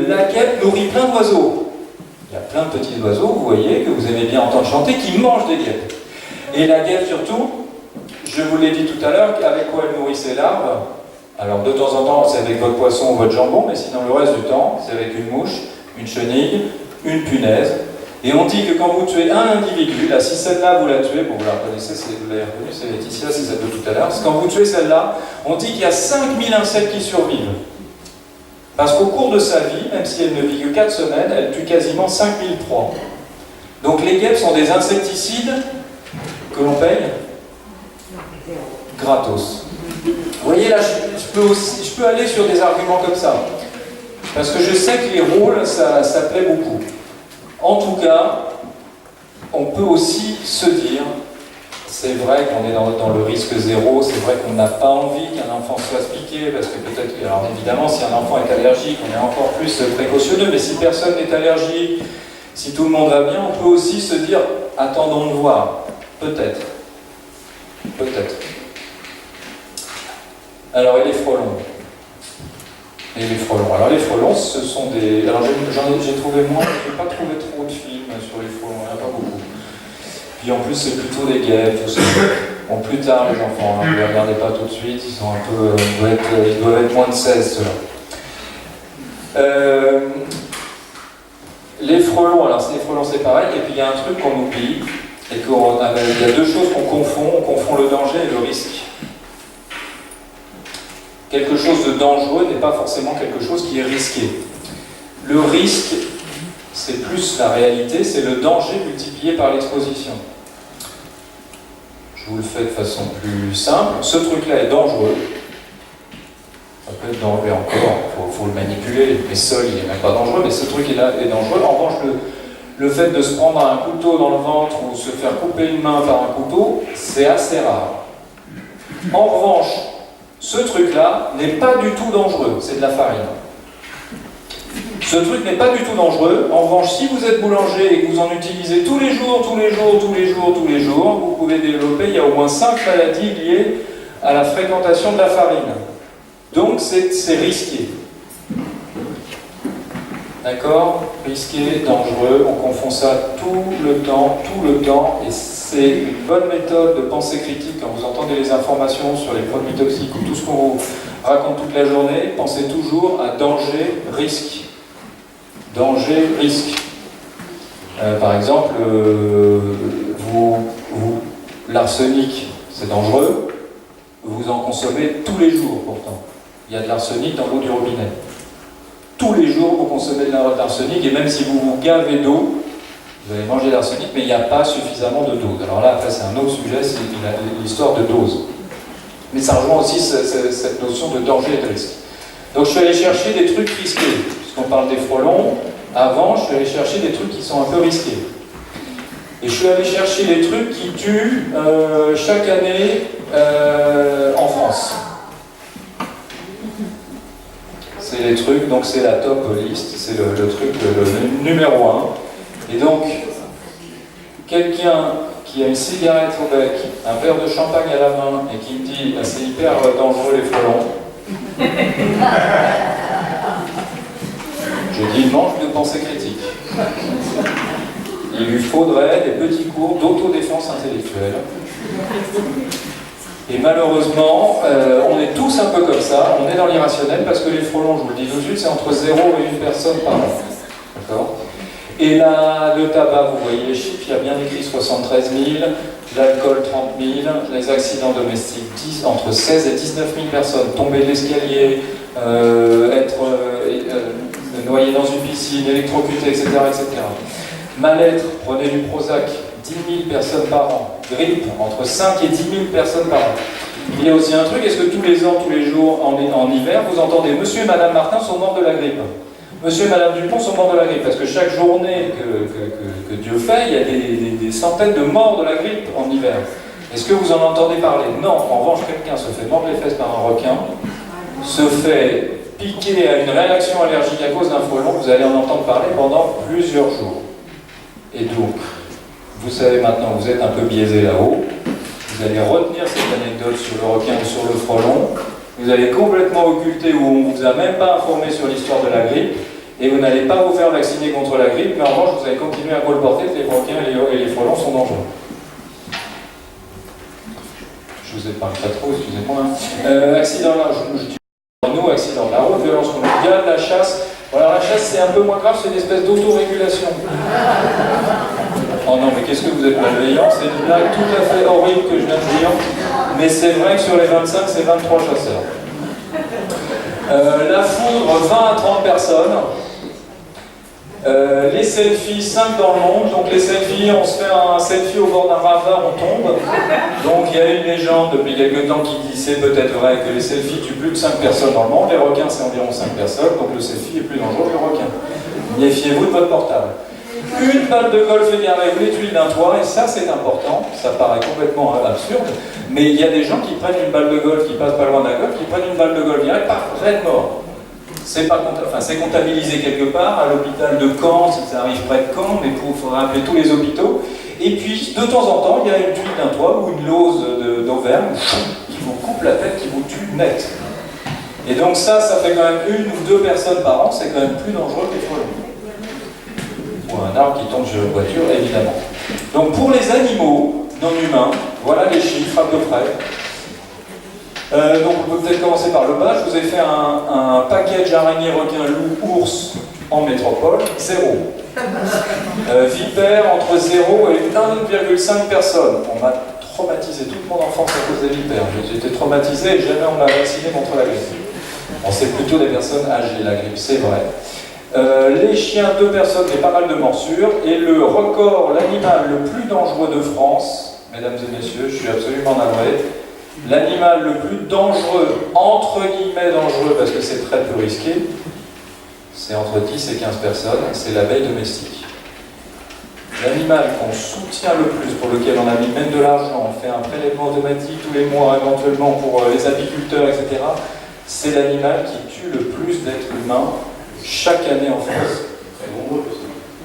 La guêpe nourrit plein d'oiseaux. Il y a plein de petits oiseaux, vous voyez, que vous aimez bien entendre chanter, qui mangent des guêpes. Et la guêpe, surtout, je vous l'ai dit tout à l'heure, avec quoi elle nourrit ses larves. Alors, de temps en temps, c'est avec votre poisson ou votre jambon, mais sinon, le reste du temps, c'est avec une mouche, une chenille, une punaise. Et on dit que quand vous tuez un individu, là, si celle-là vous la tuez, bon, vous la reconnaissez, vous l'avez reconnue, c'est Laetitia, c'est celle de tout à l'heure. Quand vous tuez celle-là, on dit qu'il y a 5000 insectes qui survivent. Parce qu'au cours de sa vie, même si elle ne vit que 4 semaines, elle tue quasiment 5000 proies. Donc les guêpes sont des insecticides que l'on paye gratos. Vous voyez là, je peux aller sur des arguments comme ça. Parce que je sais que les rôles, ça plaît beaucoup. En tout cas, on peut aussi se dire, c'est vrai qu'on est dans le risque zéro, c'est vrai qu'on n'a pas envie qu'un enfant se fasse piquer, parce que peut-être, alors évidemment, si un enfant est allergique, on est encore plus précautionneux, mais si personne n'est allergique, si tout le monde va bien, on peut aussi se dire, attendons de voir, peut-être. Peut-être. Alors, et les frelons? Et les frelons. Alors les frelons, ce sont des... Alors j'ai trouvé moins, je n'ai pas trouvé trop de films sur les frelons, il n'y en a pas beaucoup. Puis en plus c'est plutôt des guêpes, tout ça. Bon, plus tard, les enfants, hein, ne les regardez pas tout de suite, ils sont un peu, ils doivent être moins de 16, ceux-là. Les frelons, alors les frelons c'est pareil, et puis il y a un truc qu'on oublie, et il y a deux choses qu'on confond, on confond le danger et le risque. Quelque chose de dangereux n'est pas forcément quelque chose qui est risqué. Le risque, c'est plus la réalité, c'est le danger multiplié par l'exposition. Je vous le fais de façon plus simple. Ce truc-là est dangereux. Ça peut être dangereux encore, il faut le manipuler, mais seul il n'est même pas dangereux, mais ce truc-là est dangereux. En revanche, le fait de se prendre un couteau dans le ventre ou se faire couper une main par un couteau, c'est assez rare. En revanche, ce truc-là n'est pas du tout dangereux, c'est de la farine. Ce truc n'est pas du tout dangereux. En revanche, si vous êtes boulanger et que vous en utilisez tous les jours, vous pouvez développer, il y a au moins 5 maladies liées à la fréquentation de la farine. Donc c'est risqué. D'accord? Risqué, dangereux, on confond ça tout le temps, et c'est une bonne méthode de pensée critique quand vous entendez les informations sur les produits toxiques ou tout ce qu'on vous raconte toute la journée, pensez toujours à danger, risque. Danger, risque. Par exemple, l'arsenic, c'est dangereux, vous en consommez tous les jours pourtant. Il y a de l'arsenic dans l'eau du robinet. Tous les jours, vous consommez de l'arsenic, et même si vous vous gavez d'eau, vous allez manger de l'arsenic, mais il n'y a pas suffisamment de dose. Alors là, après, c'est un autre sujet, c'est l'histoire de dose. Mais ça rejoint aussi cette notion de danger et de risque. Donc je suis allé chercher des trucs risqués. Puisqu'on parle des frelons, avant, je suis allé chercher des trucs qui sont un peu risqués. Et je suis allé chercher des trucs qui tuent chaque année en France. C'est les trucs, donc c'est la top liste, c'est le truc, le numéro 1. Et donc, quelqu'un qui a une cigarette au bec, un verre de champagne à la main, et qui me dit bah, c'est hyper dangereux les frelons, je dis manque de pensée critique. Il lui faudrait des petits cours d'autodéfense intellectuelle. Et malheureusement, on est tous un peu comme ça, on est dans l'irrationnel, parce que les frelons, je vous le dis tout de suite, c'est entre 0 et 1 personne par an. D'accord ? Et là, le tabac, vous voyez les chiffres, il y a bien écrit 73 000, l'alcool 30 000, les accidents domestiques entre 16 et 19 000 personnes, tomber de l'escalier, être noyé dans une piscine, électrocuté, etc. etc. Mal-être, prenez du Prozac, 10 000 personnes par an. Grippe, entre 5 et 10 000 personnes par an. Il y a aussi un truc, est-ce que tous les ans, tous les jours, en hiver, vous entendez Monsieur et Madame Martin sont morts de la grippe? Monsieur et Madame Dupont sont morts de la grippe, parce que chaque journée que Dieu fait, il y a des centaines de morts de la grippe en hiver. Est-ce que vous en entendez parler? Non. En revanche, quelqu'un se fait mordre les fesses par un requin, se fait piquer à une réaction allergique à cause d'un frelon, vous allez en entendre parler pendant plusieurs jours. Et donc, vous savez maintenant, vous êtes un peu biaisé là-haut, vous allez retenir cette anecdote sur le requin ou sur le frelon, vous allez complètement occulter où on ne vous a même pas informé sur l'histoire de la grippe, et vous n'allez pas vous faire vacciner contre la grippe, mais en revanche, vous allez continuer à colporter que les requins et les frelons sont dangereux. Je vous ai parlé pas trop, excusez-moi. Accident là, accident de la route, violence conjugale, la chasse. Voilà, la chasse c'est un peu moins grave, c'est une espèce d'autorégulation. Oh non, mais qu'est-ce que vous êtes malveillant? C'est une blague tout à fait horrible que je viens de dire, mais c'est vrai que sur les 25, c'est 23 chasseurs. La foudre, 20 à 30 personnes. Les selfies, 5 dans le monde. Donc les selfies, on se fait un selfie au bord d'un ravin, on tombe. Donc il y a une légende depuis quelques temps qui dit c'est peut-être vrai que les selfies tuent plus de 5 personnes dans le monde. Les requins, c'est environ 5 personnes, donc le selfie est plus dangereux que le requin. Méfiez-vous de votre portable. Une balle de golf égarée ou les tuiles d'un toit, et ça c'est important, ça paraît complètement absurde, mais il y a des gens qui prennent une balle de golf, qui passent pas loin d'un golf, qui prennent une balle de golf, ils pas près de mort. C'est comptabilisé quelque part, à l'hôpital de Caen, si ça arrive près de Caen, mais il faudra appeler tous les hôpitaux. Et puis, de temps en temps, il y a une tuile d'un toit ou une lose d'Auvergne qui vous coupe la tête, qui vous tue net. Et donc ça fait quand même 1 ou 2 personnes par an, c'est quand même plus dangereux que les frelons. Ou un arbre qui tombe sur une voiture, évidemment. Donc pour les animaux, non humains. Voilà les chiffres à peu près. Donc on peut peut-être commencer par le bas. Je vous ai fait un package araignée, requin, loup, ours en métropole. 0. Vipère entre 0 et 1,5 personnes. On m'a traumatisé toute mon enfance à cause des vipères. J'étais traumatisé et jamais on m'a vacciné contre la grippe. Bon, c'est plutôt des personnes âgées, la grippe, c'est vrai. Les chiens, 2 personnes et pas mal de morsures. Et le record, l'animal le plus dangereux de France, mesdames et messieurs, je suis absolument navré, l'animal le plus dangereux, entre guillemets dangereux, parce que c'est très peu risqué, c'est entre 10 et 15 personnes, c'est l'abeille domestique. L'animal qu'on soutient le plus, pour lequel on a mis même de l'argent, on fait un prélèvement automatique tous les mois éventuellement pour les apiculteurs, etc., c'est l'animal qui tue le plus d'êtres humains chaque année en France. Très nombreux.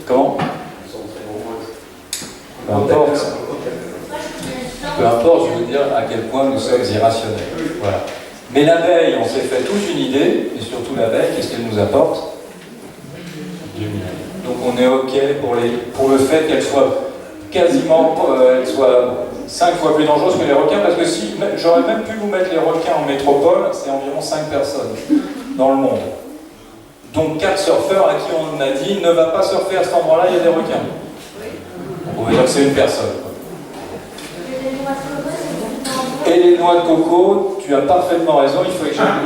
Comment? Ils sont très nombreux. Peu importe, je veux dire à quel point nous sommes irrationnels. Voilà. Mais l'abeille, on s'est fait toute une idée, et surtout l'abeille, qu'est-ce qu'elle nous apporte? Du miel. Donc on est OK pour le fait qu'elle soit quasiment, elle soit 5 fois plus dangereuse que les requins, parce que si j'aurais même pu vous mettre les requins en métropole, c'est environ 5 personnes dans le monde. Donc 4 surfeurs à qui on a dit ne va pas surfer à cet endroit-là, il y a des requins. On va dire que c'est une personne. Et les noix de coco, tu as parfaitement raison, il faut que j'avais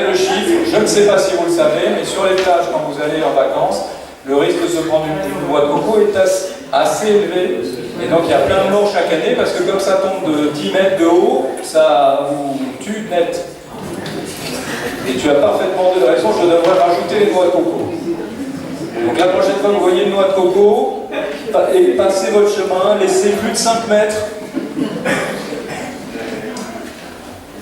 le chiffre, je ne sais pas si vous le savez, mais sur les plages, quand vous allez en vacances, le risque de se prendre une noix de coco est assez élevé. Et donc il y a plein de morts chaque année, parce que comme ça tombe de 10 mètres de haut, ça vous tue net. Et tu as parfaitement raison, je devrais rajouter les noix de coco. Donc la prochaine fois que vous voyez une noix de coco, et passez votre chemin, laissez plus de 5 mètres.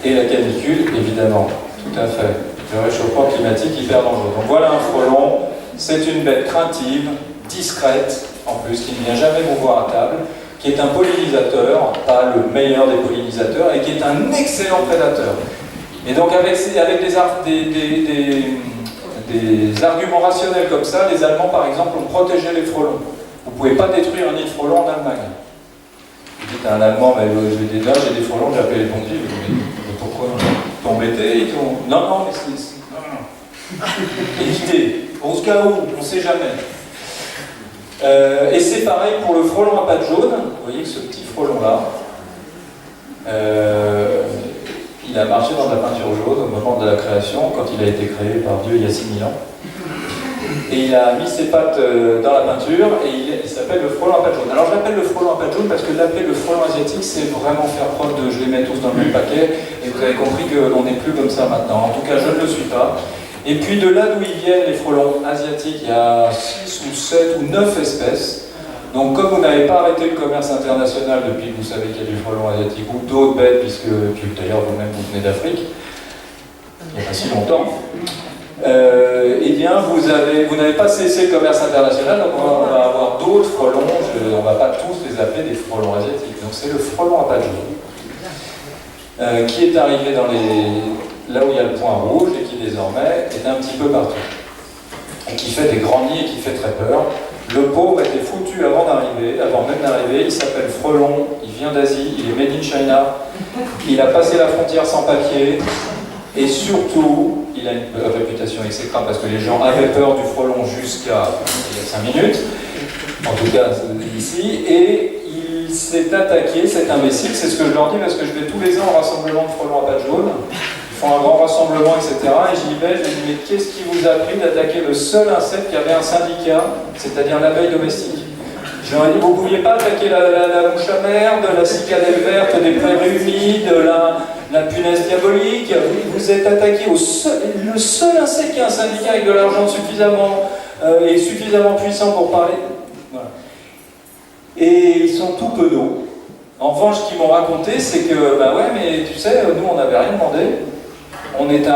Et la canicule, évidemment, tout à fait. Le réchauffement climatique hyper dangereux. Donc voilà un frelon, c'est une bête craintive, discrète, en plus, qui ne vient jamais vous voir à table, qui est un pollinisateur, pas le meilleur des pollinisateurs, et qui est un excellent prédateur. Et donc avec des arguments rationnels comme ça, les Allemands par exemple ont protégé les frelons. Vous ne pouvez pas détruire un nid de frelons en Allemagne. Vous dites à un Allemand, mais j'ai des frelons, j'ai appelé les pompiers, mais pourquoi t'embêter? Non, mais c'est... Non. Évitez, au cas où, on ne sait jamais. Et c'est pareil pour le frelon à pattes jaunes. Vous voyez que ce petit frelon-là, il a marché dans la peinture jaune au moment de la création, quand il a été créé par Dieu il y a 6000 ans. Et il a mis ses pattes dans la peinture et il s'appelle le frelon à pattes jaunes. Alors je l'appelle le frelon à pattes jaunes parce que l'appeler le frelon asiatique, c'est vraiment faire preuve de je les mets tous dans le même paquet. Et vous avez compris qu'on n'est plus comme ça maintenant. En tout cas, je ne le suis pas. Et puis de là d'où ils viennent, les frelons asiatiques, il y a 6 ou 7 ou 9 espèces. Donc comme vous n'avez pas arrêté le commerce international depuis que vous savez qu'il y a du frelon asiatique ou d'autres bêtes, puisque d'ailleurs vous-même vous venez d'Afrique, il n'y a pas si longtemps, eh bien vous n'avez pas cessé le commerce international, donc on va avoir d'autres frelons, on ne va pas tous les appeler des frelons asiatiques. Donc c'est le frelon à pattes jaunes, qui est arrivé là où il y a le point rouge et qui désormais est un petit peu partout. Et qui fait des grands nids et qui fait très peur. Le pauvre était foutu avant même d'arriver, il s'appelle Frelon, il vient d'Asie, il est made in China, il a passé la frontière sans papier, et surtout, il a une réputation exécrable parce que les gens avaient peur du frelon jusqu'à il y a 5 minutes, en tout cas ici, et il s'est attaqué, cet imbécile, c'est ce que je leur dis parce que je vais tous les ans au rassemblement de frelons à pattes jaunes. Ils font un grand rassemblement, etc. Et j'y vais, je dis, mais qu'est-ce qui vous a pris d'attaquer le seul insecte qui avait un syndicat, c'est-à-dire l'abeille domestique? Je leur ai dit, vous ne pouviez pas attaquer la mouche à merde, la cicadelle verte, des prairies humides, la punaise diabolique. Vous êtes attaqué le seul insecte qui a un syndicat avec de l'argent suffisamment puissant pour parler. Voilà. Et ils sont tout penauds. En revanche, ce qu'ils m'ont raconté, c'est que, bah ouais, mais tu sais, nous, on n'avait rien demandé. On était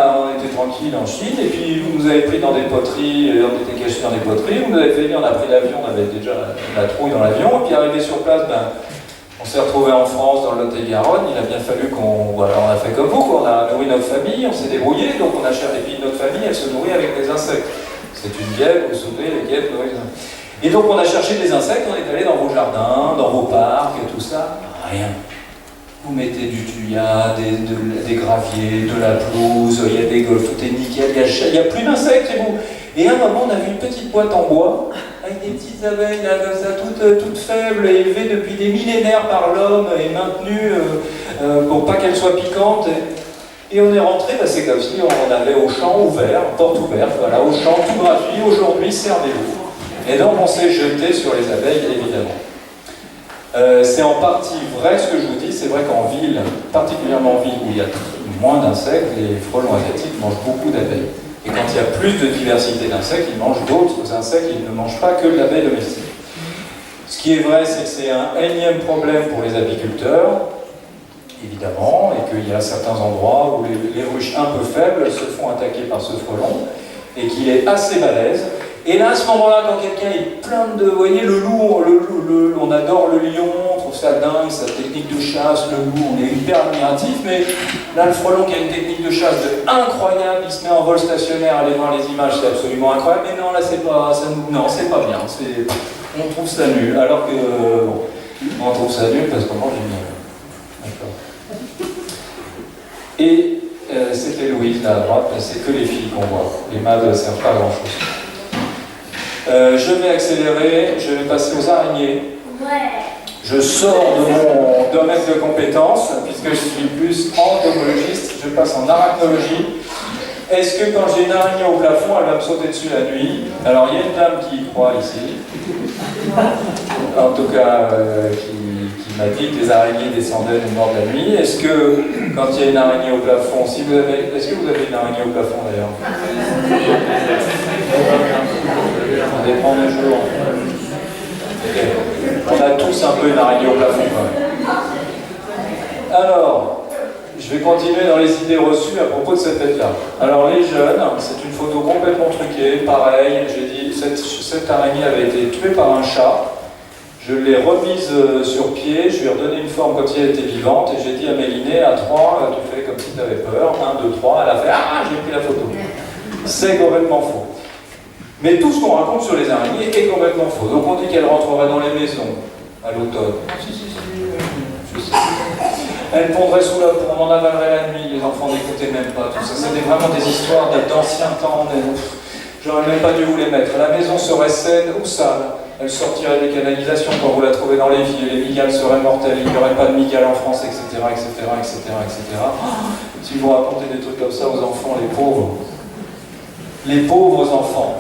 tranquille en Chine, et puis vous nous avez pris dans des poteries, on était cachés dans des poteries, vous nous avez fait venir, on a pris l'avion, on avait déjà la trouille dans l'avion, et puis arrivé sur place, on s'est retrouvé en France, dans le Lot-et-Garonne, il a bien fallu on a fait comme vous, on a nourri notre famille, on s'est débrouillé, donc on a cherché, et puis notre famille, elle se nourrit avec des insectes. C'est une guêpe, vous vous souvenez, les guêpes nourrissent. Et donc on a cherché des insectes, on est allé dans vos jardins, dans vos parcs et tout ça, rien. Vous mettez du thuya, des graviers, de la pelouse, il y a des golfs, tout est nickel, il n'y a plus d'insectes chez vous. Et à un moment, on a vu une petite boîte en bois, avec des petites abeilles là, comme ça, toutes faibles, élevées depuis des millénaires par l'homme et maintenues pour pas qu'elles soient piquantes. Et on est rentré, bah, c'est comme si on avait Auchan ouvert, porte ouverte, voilà, Auchan tout gratuit, aujourd'hui servez-vous. Et donc on s'est jeté sur les abeilles, évidemment. C'est en partie vrai ce que je vous dis, c'est vrai qu'en ville, particulièrement en ville où il y a moins d'insectes, les frelons asiatiques mangent beaucoup d'abeilles. Et quand il y a plus de diversité d'insectes, ils mangent d'autres insectes, ils ne mangent pas que de l'abeille domestique. Ce qui est vrai, c'est que c'est un énième problème pour les apiculteurs, évidemment, et qu'il y a certains endroits où les ruches un peu faibles se font attaquer par ce frelon, et qu'il est assez balèze. Et là, à ce moment-là, quand quelqu'un est plein de... Vous voyez, le loup, on adore le lion, on trouve ça dingue, sa technique de chasse, le loup, on est hyper admiratif, mais là, le frelon qui a une technique de chasse incroyable, il se met en vol stationnaire, allez voir les images, c'est absolument incroyable, mais non, là, c'est pas... non, c'est pas bien, on trouve ça nul, alors que... bon, on trouve ça nul parce qu'on mange du miel. D'accord. Et c'était Louise, là à droite, c'est que les filles qu'on voit, les mâles ne servent pas à grand-chose. Je vais accélérer, je vais passer aux araignées. Ouais. Je sors de mon domaine de compétences, puisque je suis plus entomologiste, je passe en arachnologie. Est-ce que quand j'ai une araignée au plafond, elle va me sauter dessus la nuit? Alors il y a une dame qui y croit ici, en tout cas qui m'a dit que les araignées descendaient du nord de la nuit. Est-ce que quand il y a une araignée au plafond, est-ce que vous avez une araignée au plafond d'ailleurs? Ça dépend des jours. Okay. On a tous un peu une araignée au plafond quand même. Alors, je vais continuer dans les idées reçues à propos de cette bête-là. Alors les jeunes, c'est une photo complètement truquée, pareil, j'ai dit, cette araignée avait été tuée par un chat, je l'ai remise sur pied, je lui ai redonné une forme comme si elle était vivante, et j'ai dit à Mélinée, à 3, tu fais comme si tu avais peur, 1, 2, 3, elle a fait, ah, j'ai pris la photo. C'est complètement faux. Mais tout ce qu'on raconte sur les araignées est complètement faux. Donc on dit qu'elles rentreraient dans les maisons à l'automne. Elles pondraient sous la peau, on en avalerait la nuit, les enfants n'écoutaient même pas. Tout ça, c'était vraiment des histoires d'anciens temps. J'aurais même pas dû vous les mettre. La maison serait saine ou sale. Elle sortirait des canalisations quand vous la trouvez dans les villes. Les migales seraient mortelles. Il n'y aurait pas de migales en France, etc., etc., etc., etc. Si vous racontez des trucs comme ça aux enfants, les pauvres enfants.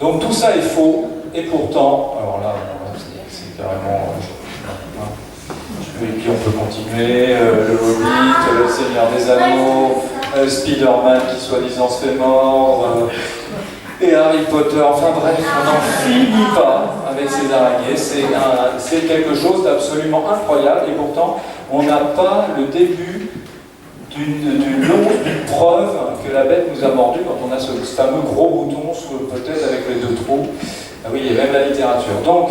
Donc tout ça est faux, et pourtant, alors là, c'est carrément... et puis on peut continuer, le Hobbit, le Seigneur des Anneaux, Spider-Man qui soi-disant se fait mordre, et Harry Potter, enfin bref, on n'en finit pas avec ces araignées, c'est quelque chose d'absolument incroyable, et pourtant on n'a pas le début d'une preuve que la bête nous a mordu quand on a ce fameux gros bouton, peut-être avec les 2 trous. Ah oui, il y a même la littérature. Donc,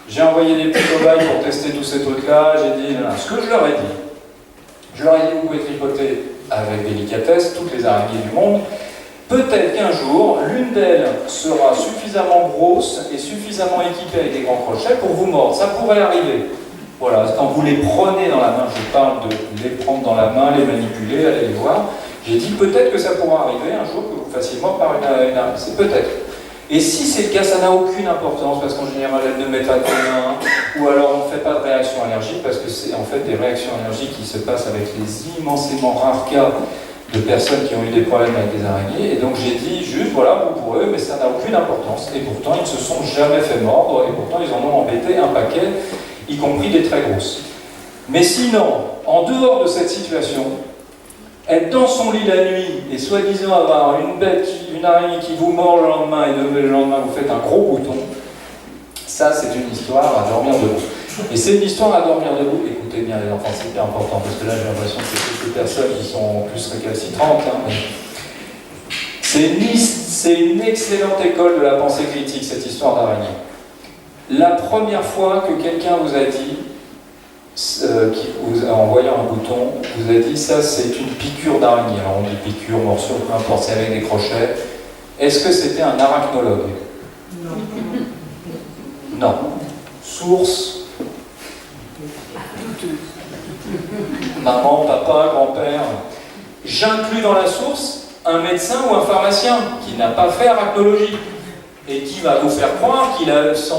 j'ai envoyé des petits cobayes pour tester tous ces trucs-là. J'ai dit, ce que je leur ai dit, vous pouvez tripoter avec délicatesse toutes les araignées du monde. Peut-être qu'un jour, l'une d'elles sera suffisamment grosse et suffisamment équipée avec des grands crochets pour vous mordre. Ça pourrait arriver. Voilà, quand vous les prenez dans la main, je parle de les prendre dans la main, les manipuler, aller les voir, j'ai dit peut-être que ça pourra arriver un jour que vous fassiez mort par une araignée. C'est peut-être. Et si c'est le cas, ça n'a aucune importance parce qu'en général, elles ne mettent pas de main, ou alors on ne fait pas de réaction allergique parce que c'est en fait des réactions allergiques qui se passent avec les immensément rares cas de personnes qui ont eu des problèmes avec des araignées. Et donc j'ai dit juste, voilà, vous pourrez, mais ça n'a aucune importance. Et pourtant, ils ne se sont jamais fait mordre, et pourtant, ils en ont embêté un paquet, y compris des très grosses. Mais sinon, en dehors de cette situation, être dans son lit la nuit et soi-disant avoir une araignée qui vous mord le lendemain et le lendemain vous faites un gros bouton, ça c'est une histoire à dormir debout. Et c'est une histoire à dormir debout, écoutez bien les enfants, c'est hyper important parce que là j'ai l'impression que c'est quelques personnes qui sont plus récalcitrantes. C'est une excellente école de la pensée critique, cette histoire d'araignée. La première fois que quelqu'un vous a dit, en voyant un bouton, vous a dit ça c'est une piqûre d'araignée. Alors on dit piqûre, morsure, peu importe, c'est avec des crochets. Est-ce que c'était un arachnologue? Non. Non. Source. Maman, papa, grand-père. J'inclus dans la source un médecin ou un pharmacien qui n'a pas fait arachnologie et qui va vous faire croire qu'il a... Je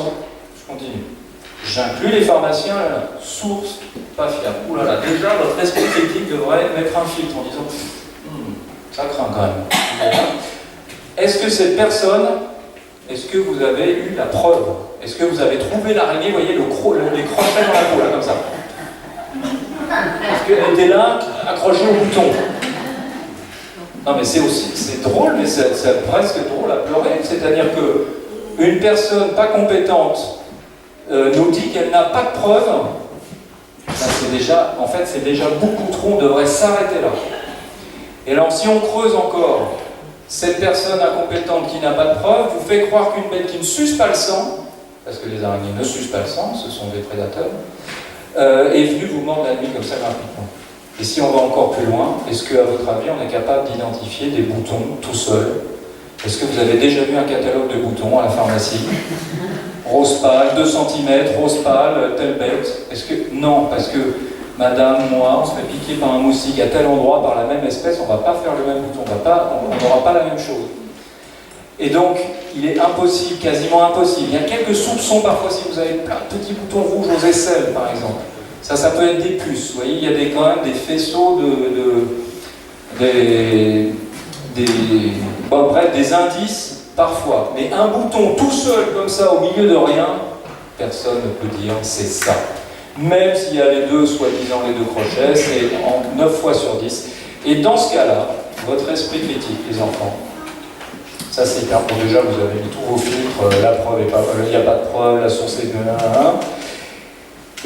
continue. J'inclus les pharmaciens, là, source, pas fiable. Ouh là là, déjà, votre esprit critique devrait mettre un filtre en disant ça craint quand même. Est-ce que cette personne, est-ce que vous avez eu la preuve? Est-ce que vous avez trouvé l'araignée, vous voyez, les crochets dans la peau, là, comme ça? Est-ce qu'elle était là, accrochée au bouton? Non, mais c'est drôle, mais c'est presque drôle à pleurer. C'est-à-dire que une personne pas compétente nous dit qu'elle n'a pas de preuve. C'est déjà beaucoup trop, on devrait s'arrêter là. Et alors, si on creuse encore, cette personne incompétente qui n'a pas de preuve vous fait croire qu'une bête qui ne suce pas le sang, parce que les araignées ne sucent pas le sang, ce sont des prédateurs, est venue vous mordre la nuit comme ça gratuitement. Et si on va encore plus loin, est-ce qu'à votre avis, on est capable d'identifier des boutons tout seul? Est-ce que vous avez déjà vu un catalogue de boutons à la pharmacie? Rose pâle, 2 cm, rose pâle, telle bête. Est-ce que... Non, parce que madame, moi, on se fait piquer par un moustique à tel endroit par la même espèce, on ne va pas faire le même bouton, on n'aura pas la même chose. Et donc, il est impossible, quasiment impossible. Il y a quelques soupçons parfois, si vous avez plein de petits boutons rouges aux aisselles, par exemple. Ça peut être des puces. Vous voyez, il y a quand même des faisceaux bref, des indices, parfois. Mais un bouton tout seul, comme ça, au milieu de rien, personne ne peut dire c'est ça. Même s'il y a les deux, soi-disant les deux crochets, c'est en 9 fois sur 10. Et dans ce cas-là, votre esprit critique, les enfants, ça c'est hyper bon. Déjà, vous avez mis tous vos filtres, la preuve est pas, il n'y a pas de preuve, la source est de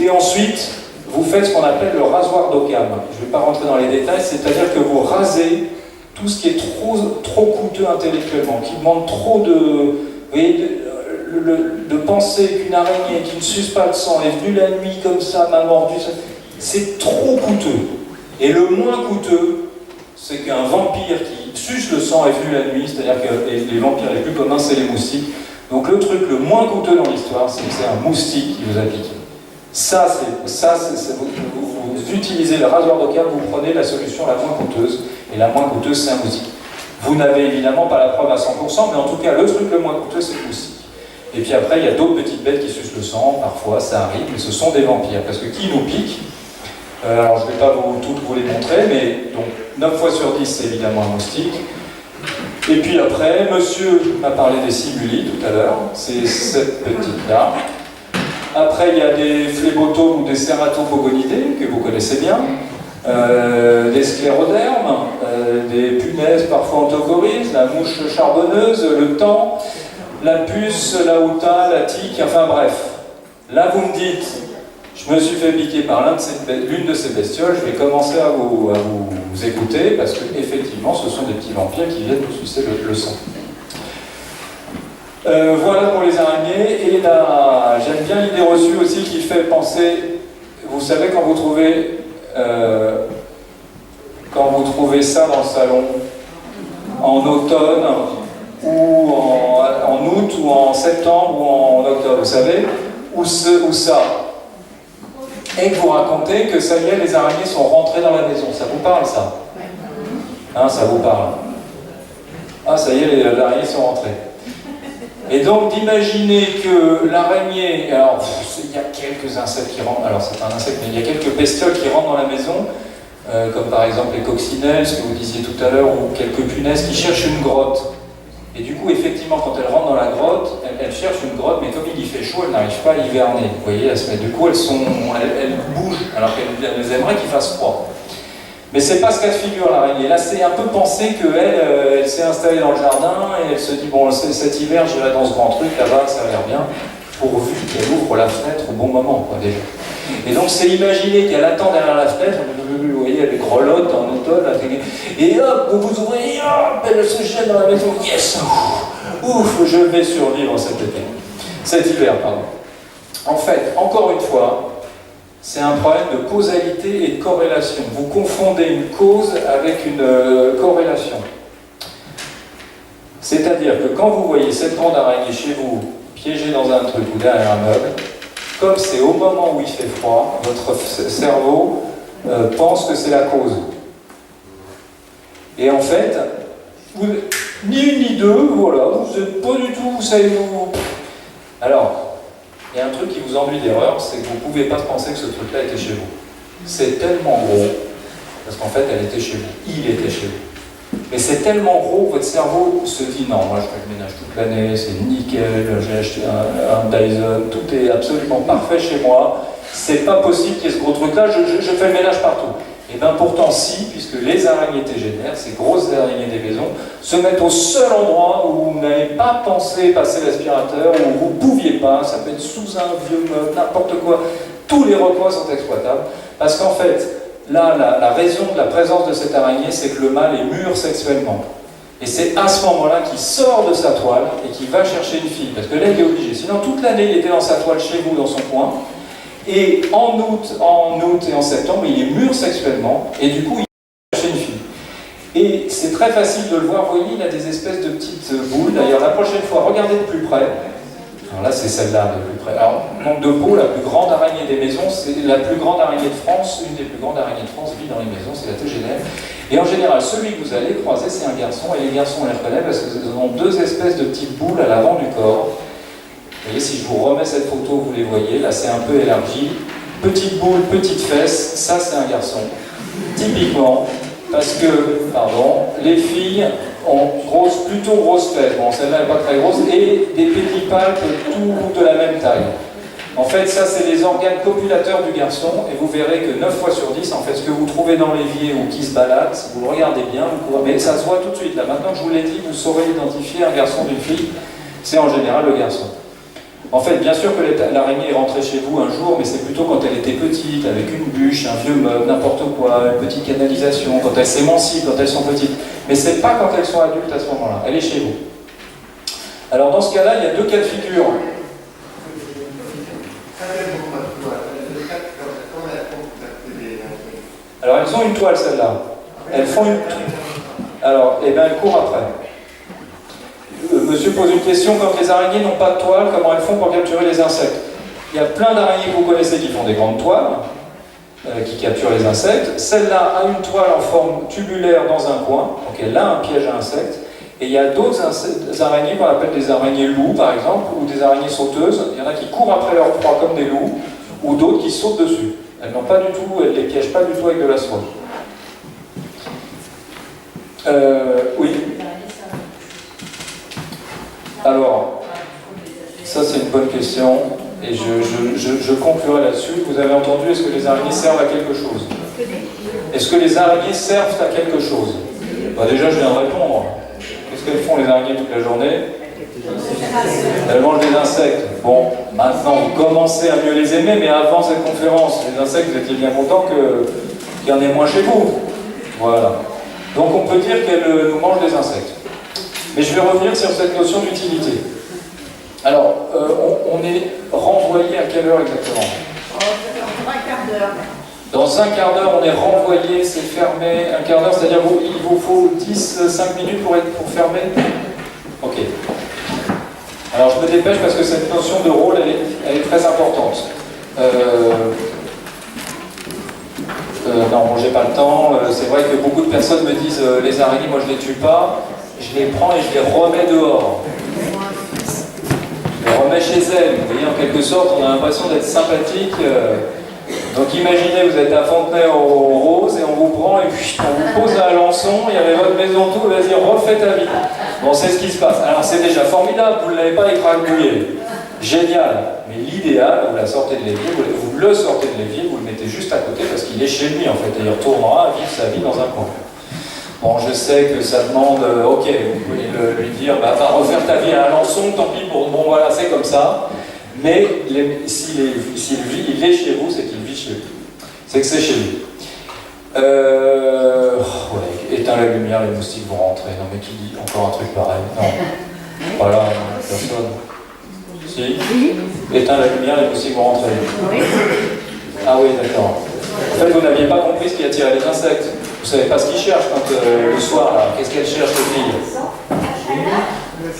1. Et ensuite, vous faites ce qu'on appelle le rasoir d'Occam. Je ne vais pas rentrer dans les détails, c'est-à-dire que vous rasez tout ce qui est trop coûteux intellectuellement, qui demande trop de... Vous voyez, de penser qu'une araignée qui ne suce pas le sang est venue la nuit comme ça, m'a mordu, c'est trop coûteux. Et le moins coûteux, c'est qu'un vampire qui suce le sang est venu la nuit, c'est-à-dire que les vampires les plus communs, c'est les moustiques. Donc le truc le moins coûteux dans l'histoire, c'est que c'est un moustique qui vous a piqué. Vous utilisez le rasoir d'Occam, vous prenez la solution la moins coûteuse, et la moins coûteuse, c'est un moustique. Vous n'avez évidemment pas la preuve à 100%, mais en tout cas, le truc le moins coûteux, c'est le moustique. Et puis après, il y a d'autres petites bêtes qui sucent le sang, parfois, ça arrive, mais ce sont des vampires, parce que qui nous pique, alors je ne vais pas toutes vous les montrer, mais donc 9 fois sur 10, c'est évidemment un moustique. Et puis après, monsieur m'a parlé des simulis tout à l'heure, c'est cette petite-là. Après, il y a des phlébotomes ou des cératopogonidés, que vous connaissez bien, des sclérodermes, des punaises parfois entocoristes, la mouche charbonneuse, le thon, la puce, la houta, la tique, enfin bref. Là, vous me dites, je me suis fait piquer par l'une de ces bestioles, je vais commencer à vous écouter, parce que effectivement, ce sont des petits vampires qui viennent vous sucer le sang. Voilà pour les araignées, et là, j'aime bien l'idée reçue aussi qui fait penser, vous savez quand vous trouvez ça dans le salon, en automne, ou en août, ou en septembre, ou en octobre, vous savez, où ça, et que vous racontez que ça y est, les araignées sont rentrées dans la maison, ça vous parle ça? Hein, ça vous parle? Ah, ça y est, les araignées sont rentrées. Et donc d'imaginer que l'araignée, alors il y a quelques insectes qui rentrent, alors c'est pas un insecte, mais il y a quelques bestioles qui rentrent dans la maison, comme par exemple les coccinelles, ce que vous disiez tout à l'heure, ou quelques punaises qui cherchent une grotte. Et du coup, effectivement, quand elles rentrent dans la grotte, elles cherchent une grotte, mais comme il y fait chaud, elles n'arrivent pas à hiverner. Vous voyez, du coup, elles bougent, alors qu'elles aimeraient qu'il fasse froid. Mais c'est pas ce cas de figure l'araignée. Là, c'est un peu penser qu'elle s'est installée dans le jardin et elle se dit bon, cet hiver, j'irai dans ce grand truc là-bas, ça a l'air bien, pourvu qu'elle ouvre la fenêtre au bon moment, quoi, déjà. Et donc, c'est imaginer qu'elle attend derrière la fenêtre, vous voyez, elle grelotte en automne, et hop, vous ouvrez, et hop, elle se jette dans la maison, yes, ouf, je vais survivre cet hiver, pardon. En fait, encore une fois, c'est un problème de causalité et de corrélation. Vous confondez une cause avec une corrélation. C'est-à-dire que quand vous voyez cette grande araignée chez vous, piégé dans un truc ou derrière un meuble, comme c'est au moment où il fait froid, votre cerveau pense que c'est la cause. Et en fait, ni une ni deux, voilà, vous n'êtes pas du tout, vous savez vous. Alors, il y a un truc qui vous ennuie d'erreur, c'est que vous ne pouvez pas penser que ce truc-là était chez vous. C'est tellement gros, parce qu'en fait, elle était chez vous, il était chez vous. Mais c'est tellement gros que votre cerveau se dit non, moi je fais le ménage toute l'année, c'est nickel, j'ai acheté un Dyson, tout est absolument parfait chez moi, c'est pas possible qu'il y ait ce gros truc-là, je fais le ménage partout. Et bien pourtant si, puisque les araignées tégénaires, ces grosses araignées des maisons, se mettent au seul endroit où vous n'avez pas pensé passer l'aspirateur, où vous ne pouviez pas, ça peut être sous un vieux meuble, n'importe quoi, tous les recoins sont exploitables, parce qu'en fait, là, la raison de la présence de cette araignée, c'est que le mâle est mûr sexuellement. Et c'est à ce moment-là qu'il sort de sa toile et qu'il va chercher une fille, parce que là, il est obligé. Sinon, toute l'année, il était dans sa toile chez vous, dans son coin, et en août et en septembre, il est mûr sexuellement, et du coup, il va chercher une fille. Et c'est très facile de le voir, vous voyez, il a des espèces de petites boules. D'ailleurs, la prochaine fois, regardez de plus près. Alors là, c'est celle-là de plus près. Alors, manque de peau, la plus grande araignée des maisons, c'est la plus grande araignée de France, une des plus grandes araignées de France vit dans les maisons, c'est la tégénaire. Et en général, celui que vous allez croiser, c'est un garçon, et les garçons, on les reconnaît parce qu'ils ont deux espèces de petites boules à l'avant du corps. Vous voyez, si je vous remets cette photo, vous les voyez, là c'est un peu élargi. Petite boule, petite fesse, ça c'est un garçon. Typiquement, parce que, pardon, les filles ont plutôt grosses fesses, bon celle-là n'est pas très grosse, et des pédipalpes tout de la même taille. En fait, ça c'est les organes copulateurs du garçon, et vous verrez que 9 fois sur 10, en fait, ce que vous trouvez dans l'évier ou qui se balade, si vous le regardez bien, mais ça se voit tout de suite. Là, maintenant que je vous l'ai dit, vous saurez identifier un garçon d'une fille, c'est en général le garçon. En fait, bien sûr que l'araignée est rentrée chez vous un jour, mais c'est plutôt quand elle était petite, avec une bûche, un vieux meuble, n'importe quoi, une petite canalisation, quand elles s'émancipent, quand elles sont petites. Mais c'est pas quand elles sont adultes à ce moment-là, elle est chez vous. Alors dans ce cas-là, il y a deux cas de figure. Alors elles ont une toile, celle-là. Elles font une... Alors, eh bien, elles courent après. Monsieur pose une question, quand les araignées n'ont pas de toile, comment elles font pour capturer les insectes? Il y a plein d'araignées que vous connaissez qui font des grandes toiles, qui capturent les insectes. Celle-là a une toile en forme tubulaire dans un coin, donc elle a un piège à insectes. Et il y a d'autres araignées qu'on appelle des araignées loups, par exemple, ou des araignées sauteuses. Il y en a qui courent après leur proie comme des loups, ou d'autres qui sautent dessus. Elles n'ont pas du tout, elles ne les piègent pas du tout avec de la soie. Oui. Alors, ça c'est une bonne question, et je conclurai là-dessus. Vous avez entendu, est-ce que les araignées servent à quelque chose? Est-ce que les araignées servent à quelque chose? Bah déjà, je viens de répondre. Qu'est-ce qu'elles font les araignées toute la journée? Elles mangent des insectes. Bon, maintenant vous commencez à mieux les aimer, mais avant cette conférence, les insectes, vous étiez bien content qu'il y en ait moins chez vous. Voilà. Donc on peut dire qu'elles nous mangent des insectes. Mais je vais revenir sur cette notion d'utilité. Alors, on est renvoyé à quelle heure exactement? Dans un quart d'heure. Dans un quart d'heure, on est renvoyé, c'est fermé. Un quart d'heure, c'est-à-dire il vous faut 10-5 minutes pour fermer? Ok. Alors je me dépêche parce que cette notion de rôle, elle est très importante. Non, bon, j'ai pas le temps. C'est vrai que beaucoup de personnes me disent les araignées, moi je les tue pas. Je les prends et je les remets dehors. Je les remets chez elles. Vous voyez, en quelque sorte, on a l'impression d'être sympathique. Donc imaginez, vous êtes à Fontenay-aux-Roses et on vous prend et puis on vous pose à Alençon, il y avait votre maison tout, vas-y, refais ta vie. Bon, c'est ce qui se passe. Alors c'est déjà formidable, vous ne l'avez pas écrabouillé. Génial. Mais l'idéal, vous la sortez de l'évier, vous le sortez de l'évier, vous le mettez juste à côté parce qu'il est chez lui en fait, et il retournera à vivre sa vie dans un coin. Bon, je sais que ça demande, ok, vous pouvez lui dire, bah, va refaire ta vie à Alençon, tant pis pour... Bon, voilà, c'est comme ça. Mais s'il est chez vous, c'est qu'il vit chez vous. C'est que c'est chez lui. Ouais, éteins la lumière, les moustiques vont rentrer. Non, mais qui dit encore un truc pareil? Non. Voilà, personne. Si? Éteins la lumière, les moustiques vont rentrer. Ah oui, d'accord. En fait, vous n'aviez pas compris ce qui attirait les insectes. Vous ne savez pas ce qu'ils cherchent quand le soir, là. Qu'est-ce qu'elles cherchent, les filles?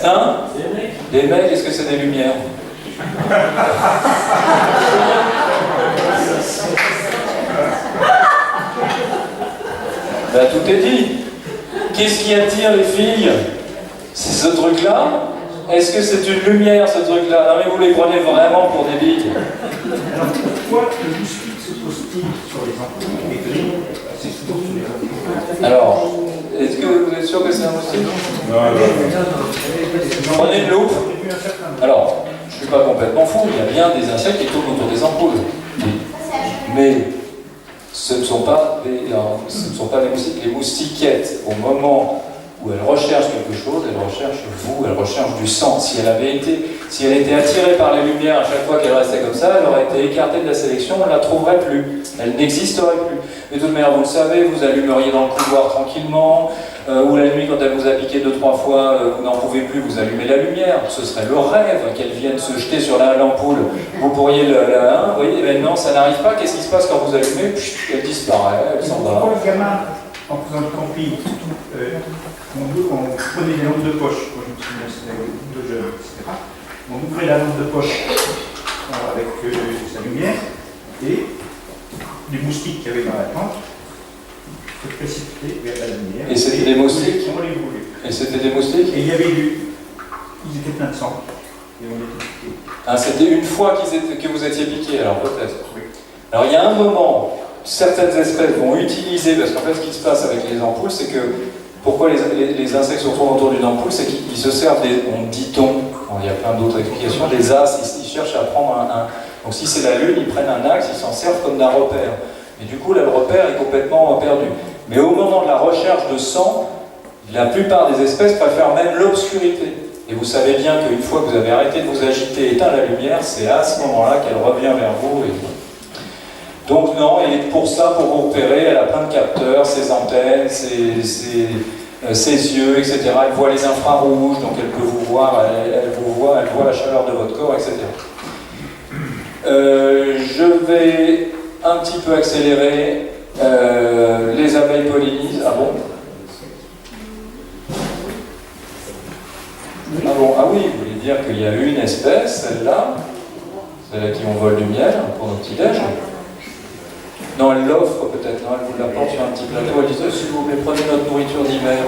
Hein? Des mecs. Des mecs, est-ce que c'est des lumières? Ben, tout est dit. Qu'est-ce qui attire les filles? C'est ce truc-là? Est-ce que c'est une lumière, ce truc-là? Non mais vous les prenez vraiment pour des billes. Alors pourquoi le moustique se pose-t-il sur les ampoules et grille assez souvent sur les ampoules? Alors, est-ce que vous êtes sûr que c'est un moustique? Prenez une loupe. Alors, je ne suis pas complètement fou, il y a bien des insectes qui tournent autour des ampoules. Mais ce ne sont pas les moustiques. Les moustiquettes, au moment où elles recherchent quelque chose, elles recherchent vous, elles recherchent du sang. Si elle était attirée par les lumières à chaque fois qu'elle restait comme ça, elle aurait été écartée de la sélection, on ne la trouverait plus. Elle n'existerait plus. Mais de toute manière, vous le savez, vous allumeriez dans le couloir tranquillement, ou la nuit, quand elle vous a piqué 2-3 fois, vous n'en pouvez plus, vous allumez la lumière. Ce serait le rêve qu'elle vienne se jeter sur l'ampoule. Vous pourriez vous voyez, mais non, ça n'arrive pas. Qu'est-ce qui se passe quand vous allumez? Elle disparaît, elle s'en va. Pourquoi le gamin, en faisant le camping, on prenait des lampes de poche, moi je me souviens, c'était de jeunes, etc. On ouvrait la lampe de poche avec sa lumière, et les moustiques qu'il y avait dans la tente se précipitaient vers la lumière. Et c'était des moustiques? On les brûlait. Et c'était des moustiques? Et il y avait ils étaient pleins de sang, et on les piquait. Ah, c'était une fois que vous étiez piqué, alors peut-être. Oui. Alors il y a un moment, certaines espèces vont utiliser, parce qu'en fait ce qui se passe avec les ampoules, c'est que pourquoi les insectes se retrouvent autour d'une ampoule, c'est qu'ils se servent dit-on, il y a plein d'autres explications, des as, ils cherchent à prendre un. Donc si c'est la lune, ils prennent un axe, ils s'en servent comme d'un repère. Et du coup, là, le repère est complètement perdu. Mais au moment de la recherche de sang, la plupart des espèces préfèrent même l'obscurité. Et vous savez bien qu'une fois que vous avez arrêté de vous agiter et éteint la lumière, c'est à ce moment-là qu'elle revient vers vous. Donc non, et pour ça, pour vous repérer, elle a plein de capteurs, ses antennes, ses yeux, etc. Elle voit les infrarouges, donc elle peut vous voir, elle voit la chaleur de votre corps, etc. Je vais un petit peu accélérer. Les abeilles pollinisent. Ah bon? Ah bon? Ah oui, vous voulez dire qu'il y a une espèce, celle-là qui envole du miel pour nos petits-déj. Non, elle l'offre peut-être, non, elle vous l'apporte sur un petit plateau, elle dit « S'il vous plaît, prenez notre nourriture d'hiver.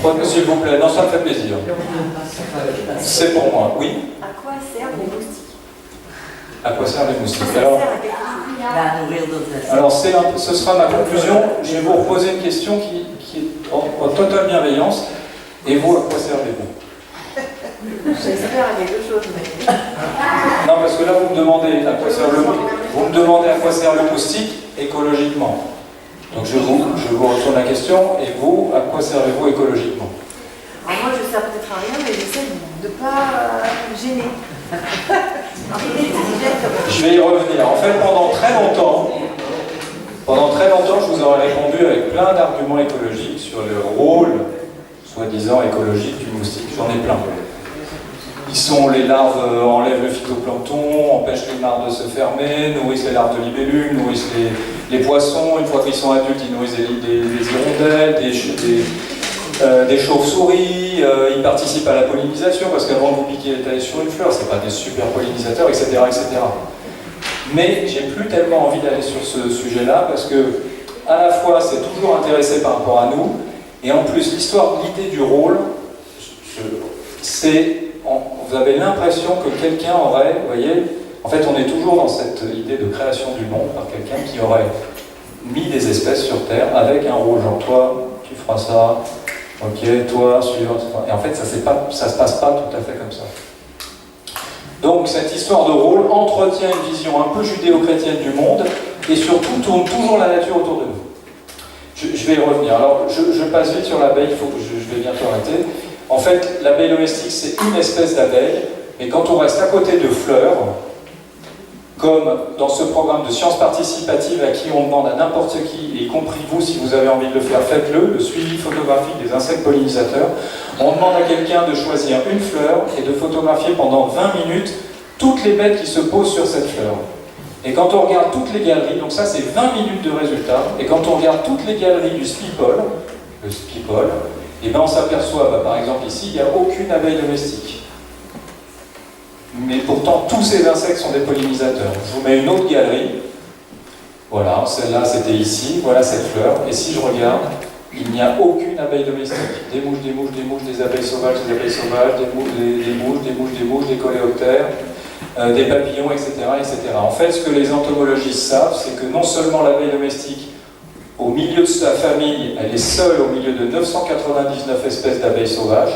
Prenez, s'il vous plaît. » Non, ça me fait plaisir. C'est pour moi, oui. À quoi servent les moustiques? À quoi servent les moustiques? Ça sert à quelque chose. Alors ce sera ma conclusion. Je vais vous reposer une question qui est en totale bienveillance. Et vous, à quoi servez-vous? J'espère à quelque chose. Mais... Non, parce que là, vous me demandez à quoi sert le moustique écologiquement. Donc je vous retourne la question. Et vous, à quoi servez-vous écologiquement? Alors moi, je ne sers peut-être à rien, mais j'essaie de ne pas gêner. Je vais y revenir. En fait, pendant très longtemps, je vous aurais répondu avec plein d'arguments écologiques sur le rôle, soi-disant écologique, du moustique. J'en ai plein. Les larves enlèvent le phytoplancton, empêchent les mares de se fermer, nourrissent les larves de libellules, nourrissent les poissons. Une fois qu'ils sont adultes, ils nourrissent des hirondelles, des chauves-souris, ils participent à la pollinisation, parce qu'avant de vous piquer les tailles sur une fleur, c'est pas des super pollinisateurs, etc., etc. Mais j'ai plus tellement envie d'aller sur ce sujet-là, parce que à la fois c'est toujours intéressé par rapport à nous, et en plus l'idée du rôle, vous avez l'impression que quelqu'un aurait, vous voyez, en fait on est toujours dans cette idée de création du monde par quelqu'un qui aurait mis des espèces sur Terre avec un rôle, genre toi, tu feras ça, ok, toi, celui-là, et en fait ça se passe pas tout à fait comme ça. Donc cette histoire de rôle entretient une vision un peu judéo-chrétienne du monde et surtout tourne toujours la nature autour de nous. Je vais y revenir. Alors je passe vite sur l'abeille, je vais bientôt arrêter. En fait, l'abeille domestique c'est une espèce d'abeille, mais quand on reste à côté de fleurs, comme dans ce programme de sciences participatives à qui on demande à n'importe qui, y compris vous si vous avez envie de le faire, faites-le, le suivi photographique des insectes pollinisateurs, on demande à quelqu'un de choisir une fleur et de photographier pendant 20 minutes toutes les bêtes qui se posent sur cette fleur. Et quand on regarde toutes les galeries, donc ça c'est 20 minutes de résultats, et quand on regarde toutes les galeries du spipole, le spipole, et bien on s'aperçoit, par exemple ici, il n'y a aucune abeille domestique. Mais pourtant, tous ces insectes sont des pollinisateurs. Je vous mets une autre galerie. Voilà, celle-là c'était ici, voilà cette fleur. Et si je regarde, il n'y a aucune abeille domestique. Des mouches, des mouches, des mouches, des abeilles sauvages, des abeilles sauvages, des mouches, des mouches, des mouches, des mouches, des coléoptères, des papillons, etc., etc. En fait, ce que les entomologistes savent, c'est que non seulement l'abeille domestique, au milieu de sa famille, elle est seule au milieu de 999 espèces d'abeilles sauvages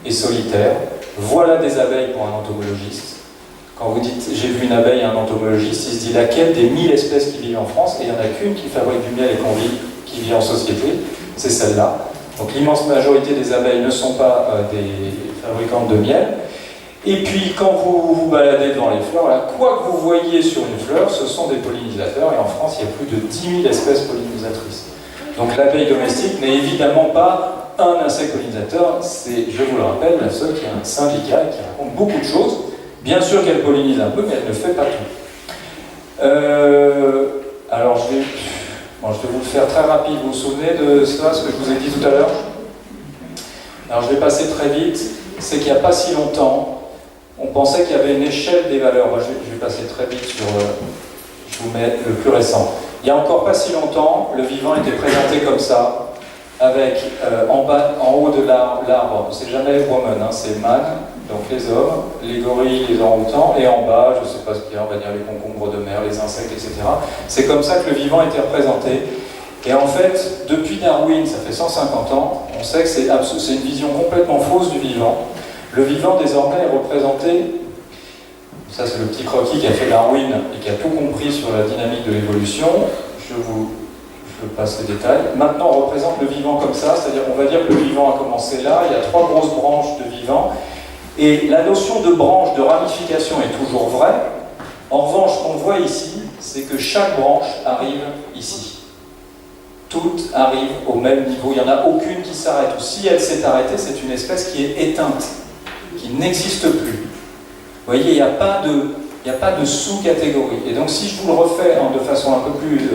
et solitaires. Voilà des abeilles pour un entomologiste. Quand vous dites « j'ai vu une abeille » à un entomologiste, il se dit laquelle des 1000 espèces qui vivent en France, et il n'y en a qu'une qui fabrique du miel et qui vit en société, c'est celle-là. Donc l'immense majorité des abeilles ne sont pas des fabricantes de miel. Et puis quand vous vous baladez devant les fleurs, voilà, quoi que vous voyez sur une fleur, ce sont des pollinisateurs, et en France il y a plus de 10 000 espèces pollinisatrices. Donc l'abeille domestique n'est évidemment pas un insecte pollinisateur, c'est, je vous le rappelle, la seule qui a un syndicat et qui raconte beaucoup de choses. Bien sûr qu'elle pollinise un peu, mais elle ne fait pas tout. Alors je vais vous le faire très rapide. Vous vous souvenez de ça, ce que je vous ai dit tout à l'heure? Alors je vais passer très vite. C'est qu'il n'y a pas si longtemps, on pensait qu'il y avait une échelle des valeurs. Moi, je vais passer très vite sur... je vous mets le plus récent. Il n'y a encore pas si longtemps, le vivant était présenté comme ça, avec en haut de l'arbre, c'est jamais woman, hein, c'est man, donc les hommes, les gorilles, les orang-outans, et en bas, je ne sais pas ce qu'il y a, on va dire les concombres de mer, les insectes, etc. C'est comme ça que le vivant était représenté. Et en fait, depuis Darwin, ça fait 150 ans, on sait que c'est une vision complètement fausse du vivant. Le vivant, désormais, est représenté, ça c'est le petit croquis qui a fait Darwin et qui a tout compris sur la dynamique de l'évolution, je passe les détails. Maintenant, on représente le vivant comme ça, c'est-à-dire qu'on va dire que le vivant a commencé là, il y a 3 grosses branches de vivant, et la notion de branche, de ramification est toujours vraie. En revanche, ce qu'on voit ici, c'est que chaque branche arrive ici. Toutes arrivent au même niveau, il n'y en a aucune qui s'arrête, ou si elle s'est arrêtée, c'est une espèce qui est éteinte, qui n'existe plus. Vous voyez, il n'y a pas de sous-catégorie. Et donc si je vous le refais de façon un peu plus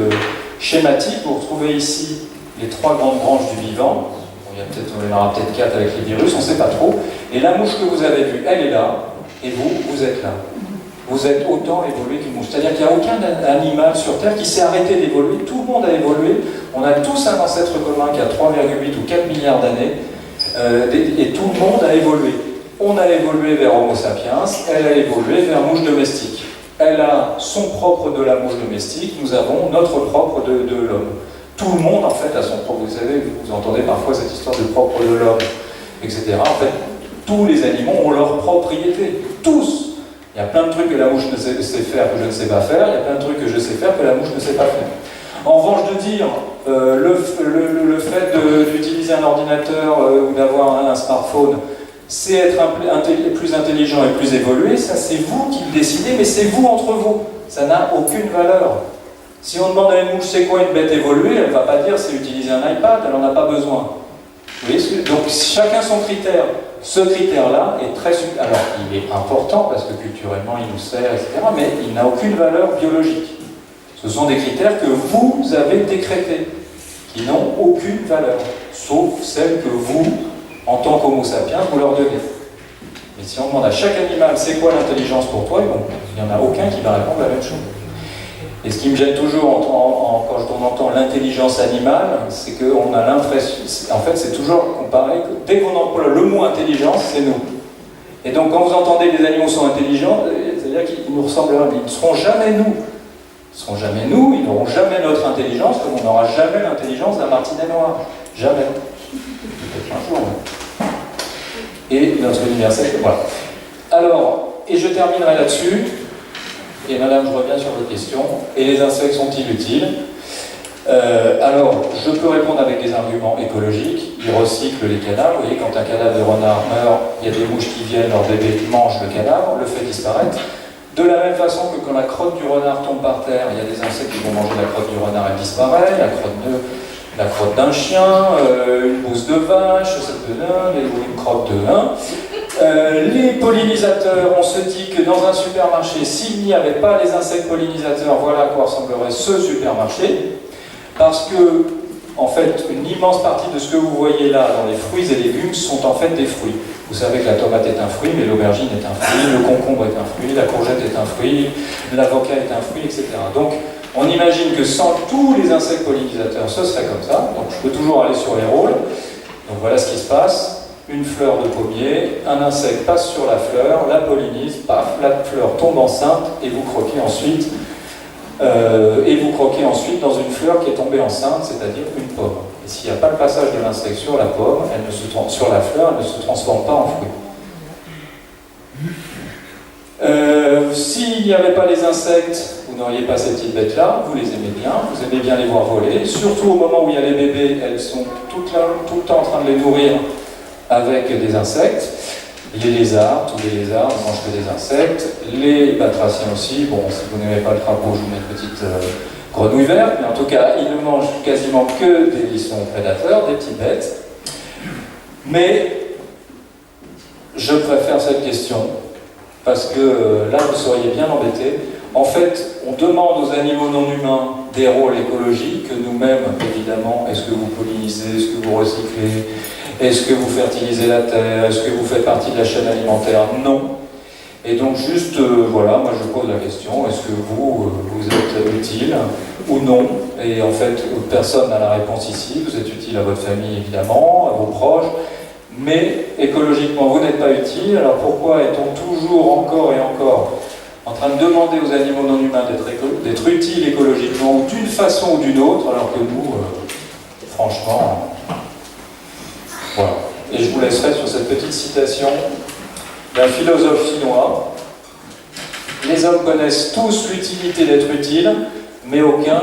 schématique, vous retrouvez ici les 3 grandes branches du vivant. On en aura peut-être 4 avec les virus, on ne sait pas trop. Et la mouche que vous avez vue, elle est là, et vous êtes là. Vous êtes autant évolué qu'une mouche. C'est-à-dire qu'il n'y a aucun animal sur Terre qui s'est arrêté d'évoluer. Tout le monde a évolué. On a tous un ancêtre commun qui a 3,8 ou 4 milliards d'années. Et tout le monde a évolué. On a évolué vers Homo sapiens, elle a évolué vers mouche domestique. Elle a son propre de la mouche domestique, nous avons notre propre de l'homme. Tout le monde, en fait, a son propre. Vous savez, vous entendez parfois cette histoire de propre de l'homme, etc. En fait, tous les animaux ont leur propriété. Tous. Il y a plein de trucs que la mouche ne sait faire que je ne sais pas faire, il y a plein de trucs que je sais faire que la mouche ne sait pas faire. En revanche, de dire le fait d'utiliser un ordinateur ou d'avoir un smartphone, c'est être plus intelligent et plus évolué, ça c'est vous qui le décidez, mais c'est vous entre vous. Ça n'a aucune valeur. Si on demande à une mouche c'est quoi une bête évoluée, elle ne va pas dire c'est utiliser un iPad, elle n'en a pas besoin. Vous voyez donc chacun son critère. Ce critère-là est très... Alors, il est important parce que culturellement il nous sert, etc., mais il n'a aucune valeur biologique. Ce sont des critères que vous avez décrétés, qui n'ont aucune valeur, sauf celle que vous, en tant qu'Homo sapiens, vous leur donnez. Mais si on demande à chaque animal c'est quoi l'intelligence pour toi, bon, il n'y en a aucun qui va répondre la même chose. Et ce qui me gêne toujours quand on entend l'intelligence animale, c'est qu'on a l'impression, en fait c'est toujours comparé, que dès qu'on emploie le mot intelligence, c'est nous. Et donc quand vous entendez que les animaux sont intelligents, c'est-à-dire qu'ils nous ressemblent, ils ne seront jamais nous. Ils ne seront jamais nous, ils n'auront jamais notre intelligence, comme on n'aura jamais l'intelligence d'un martinet noir. Jamais. Peut-être un jour. Et notre universel, voilà. Alors, et je terminerai là-dessus. Et madame, je reviens sur votre question. Et les insectes sont-ils utiles? Alors, je peux répondre avec des arguments écologiques. Ils recyclent les cadavres. Vous voyez, quand un cadavre de renard meurt, il y a des mouches qui viennent, leur bébé mange le cadavre, le fait disparaître. De la même façon que quand la crotte du renard tombe par terre, il y a des insectes qui vont manger la crotte du renard, elle disparaît. La crotte d'un chien, une bouse de vache, une crotte de nain. Les pollinisateurs, on se dit que dans un supermarché, s'il n'y avait pas les insectes pollinisateurs, voilà à quoi ressemblerait ce supermarché. Parce que en fait, une immense partie de ce que vous voyez là dans les fruits et légumes sont en fait des fruits. Vous savez que la tomate est un fruit, mais l'aubergine est un fruit, le concombre est un fruit, la courgette est un fruit, l'avocat est un fruit, etc. Donc, on imagine que sans tous les insectes pollinisateurs, ce serait comme ça. Donc, je peux toujours aller sur les rôles. Donc, voilà ce qui se passe. Une fleur de pommier, un insecte passe sur la fleur, la pollinise, paf, la fleur tombe enceinte et vous croquez ensuite dans une fleur qui est tombée enceinte, c'est-à-dire une pomme. Et s'il n'y a pas le passage de l'insecte sur la pomme, sur la fleur, elle ne se transforme pas en fruit. S'il n'y avait pas les insectes, vous n'auriez pas ces petites bêtes-là, vous les aimez bien, vous aimez bien les voir voler, surtout au moment où il y a les bébés, elles sont tout le temps en train de les nourrir avec des insectes. Les lézards, tous les lézards ne mangent que des insectes. Les batraciens aussi, bon, si vous n'aimez pas le crapaud, je vous mets une petite grenouille verte, mais en tout cas, ils ne mangent quasiment que des lissons prédateurs, des petites bêtes. Mais je préfère cette question, parce que là, vous seriez bien embêtés. En fait, on demande aux animaux non humains des rôles écologiques que nous-mêmes, évidemment, est-ce que vous pollinisez, est-ce que vous recyclez, est-ce que vous fertilisez la terre, est-ce que vous faites partie de la chaîne alimentaire? Non. Et donc juste, voilà, moi je pose la question, est-ce que vous êtes utile ou non? Et en fait, personne n'a la réponse ici, vous êtes utile à votre famille évidemment, à vos proches, mais écologiquement vous n'êtes pas utile, alors pourquoi est-on toujours encore et encore en train de demander aux animaux non humains d'être utiles écologiquement, ou d'une façon ou d'une autre, alors que nous, franchement, voilà. Et je vous laisserai sur cette petite citation d'un philosophe chinois. Les hommes connaissent tous l'utilité d'être utiles, mais aucun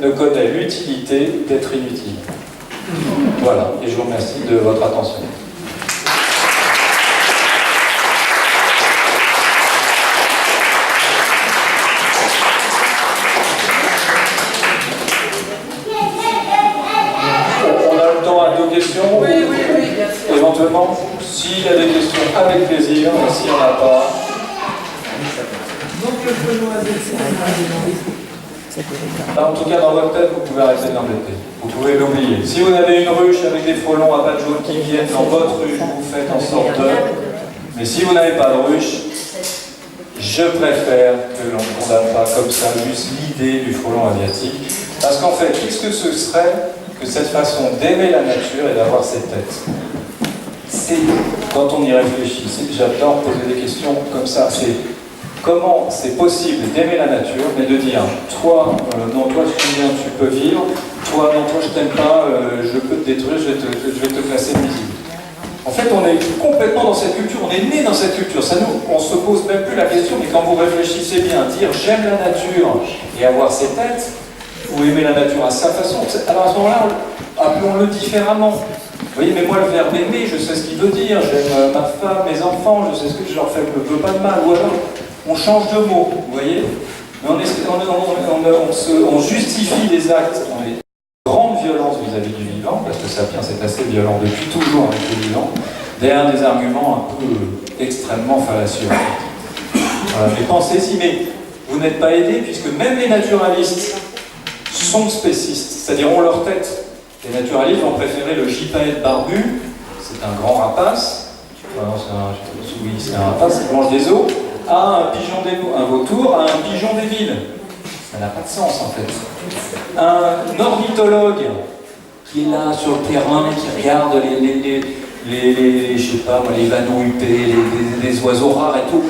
ne connaît l'utilité d'être inutile. Voilà, et je vous remercie de votre attention. Questions? Oui, bien sûr. Éventuellement, s'il y a des questions, avec plaisir, mais s'il n'y en a pas. Donc le frelon à En tout cas, dans votre tête, vous pouvez arrêter de l'embêter. Vous pouvez l'oublier. Si vous avez une ruche avec des frelons à pattes jaunes qui viennent dans votre ruche, vous faites en sorte de. Mais si vous n'avez pas de ruche, je préfère que l'on ne condamne pas comme ça juste l'idée du frelon asiatique. Parce qu'en fait, qu'est-ce que ce serait que cette façon d'aimer la nature et d'avoir cette tête? C'est, quand on y réfléchit, j'adore poser des questions comme ça, c'est comment c'est possible d'aimer la nature, mais de dire, toi, non, toi je t'aime bien, tu peux vivre, toi, non, toi je t'aime pas, je peux te détruire, je vais te classer invisible. En fait, on est complètement dans cette culture, on est né dans cette culture, ça nous, on se pose même plus la question, mais quand vous réfléchissez bien, dire j'aime la nature et avoir ses têtes, ou aimer la nature à sa façon, alors à ce moment-là, appelons-le différemment. Vous voyez, mais moi le verbe aimer, je sais ce qu'il veut dire, j'aime ma femme, mes enfants, je sais ce que je leur fais, je ne veux pas de mal, ou alors on change de mot, vous voyez, mais on justifie les actes, on est grande violence vis-à-vis du vivant, parce que Sapiens est assez violent depuis toujours avec le vivant, derrière des arguments un peu extrêmement fallacieux. Voilà, mais pensez-y, mais vous n'êtes pas aidés, puisque même les naturalistes sont spécistes, c'est-à-dire ont leur tête. Les naturalistes ont préféré le gypaète barbu, c'est un grand rapace, oui, c'est un rapace qui mange des os, à un vautour, à un pigeon des villes. Ça n'a pas de sens en fait. Un ornithologue qui est là sur le terrain, qui regarde je sais pas, les vanneaux huppés, les oiseaux rares et tout,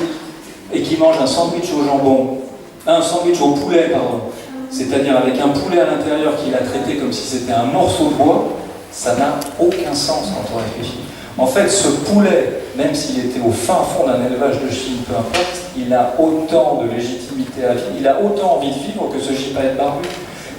et qui mange un sandwich au jambon, un sandwich au poulet, pardon. C'est-à-dire avec un poulet à l'intérieur qu'il a traité comme si c'était un morceau de bois, ça n'a aucun sens quand on réfléchit. En fait, ce poulet, même s'il était au fin fond d'un élevage de Chine, peu importe, il a autant de légitimité à vivre, il a autant envie de vivre que ce gypaète barbu.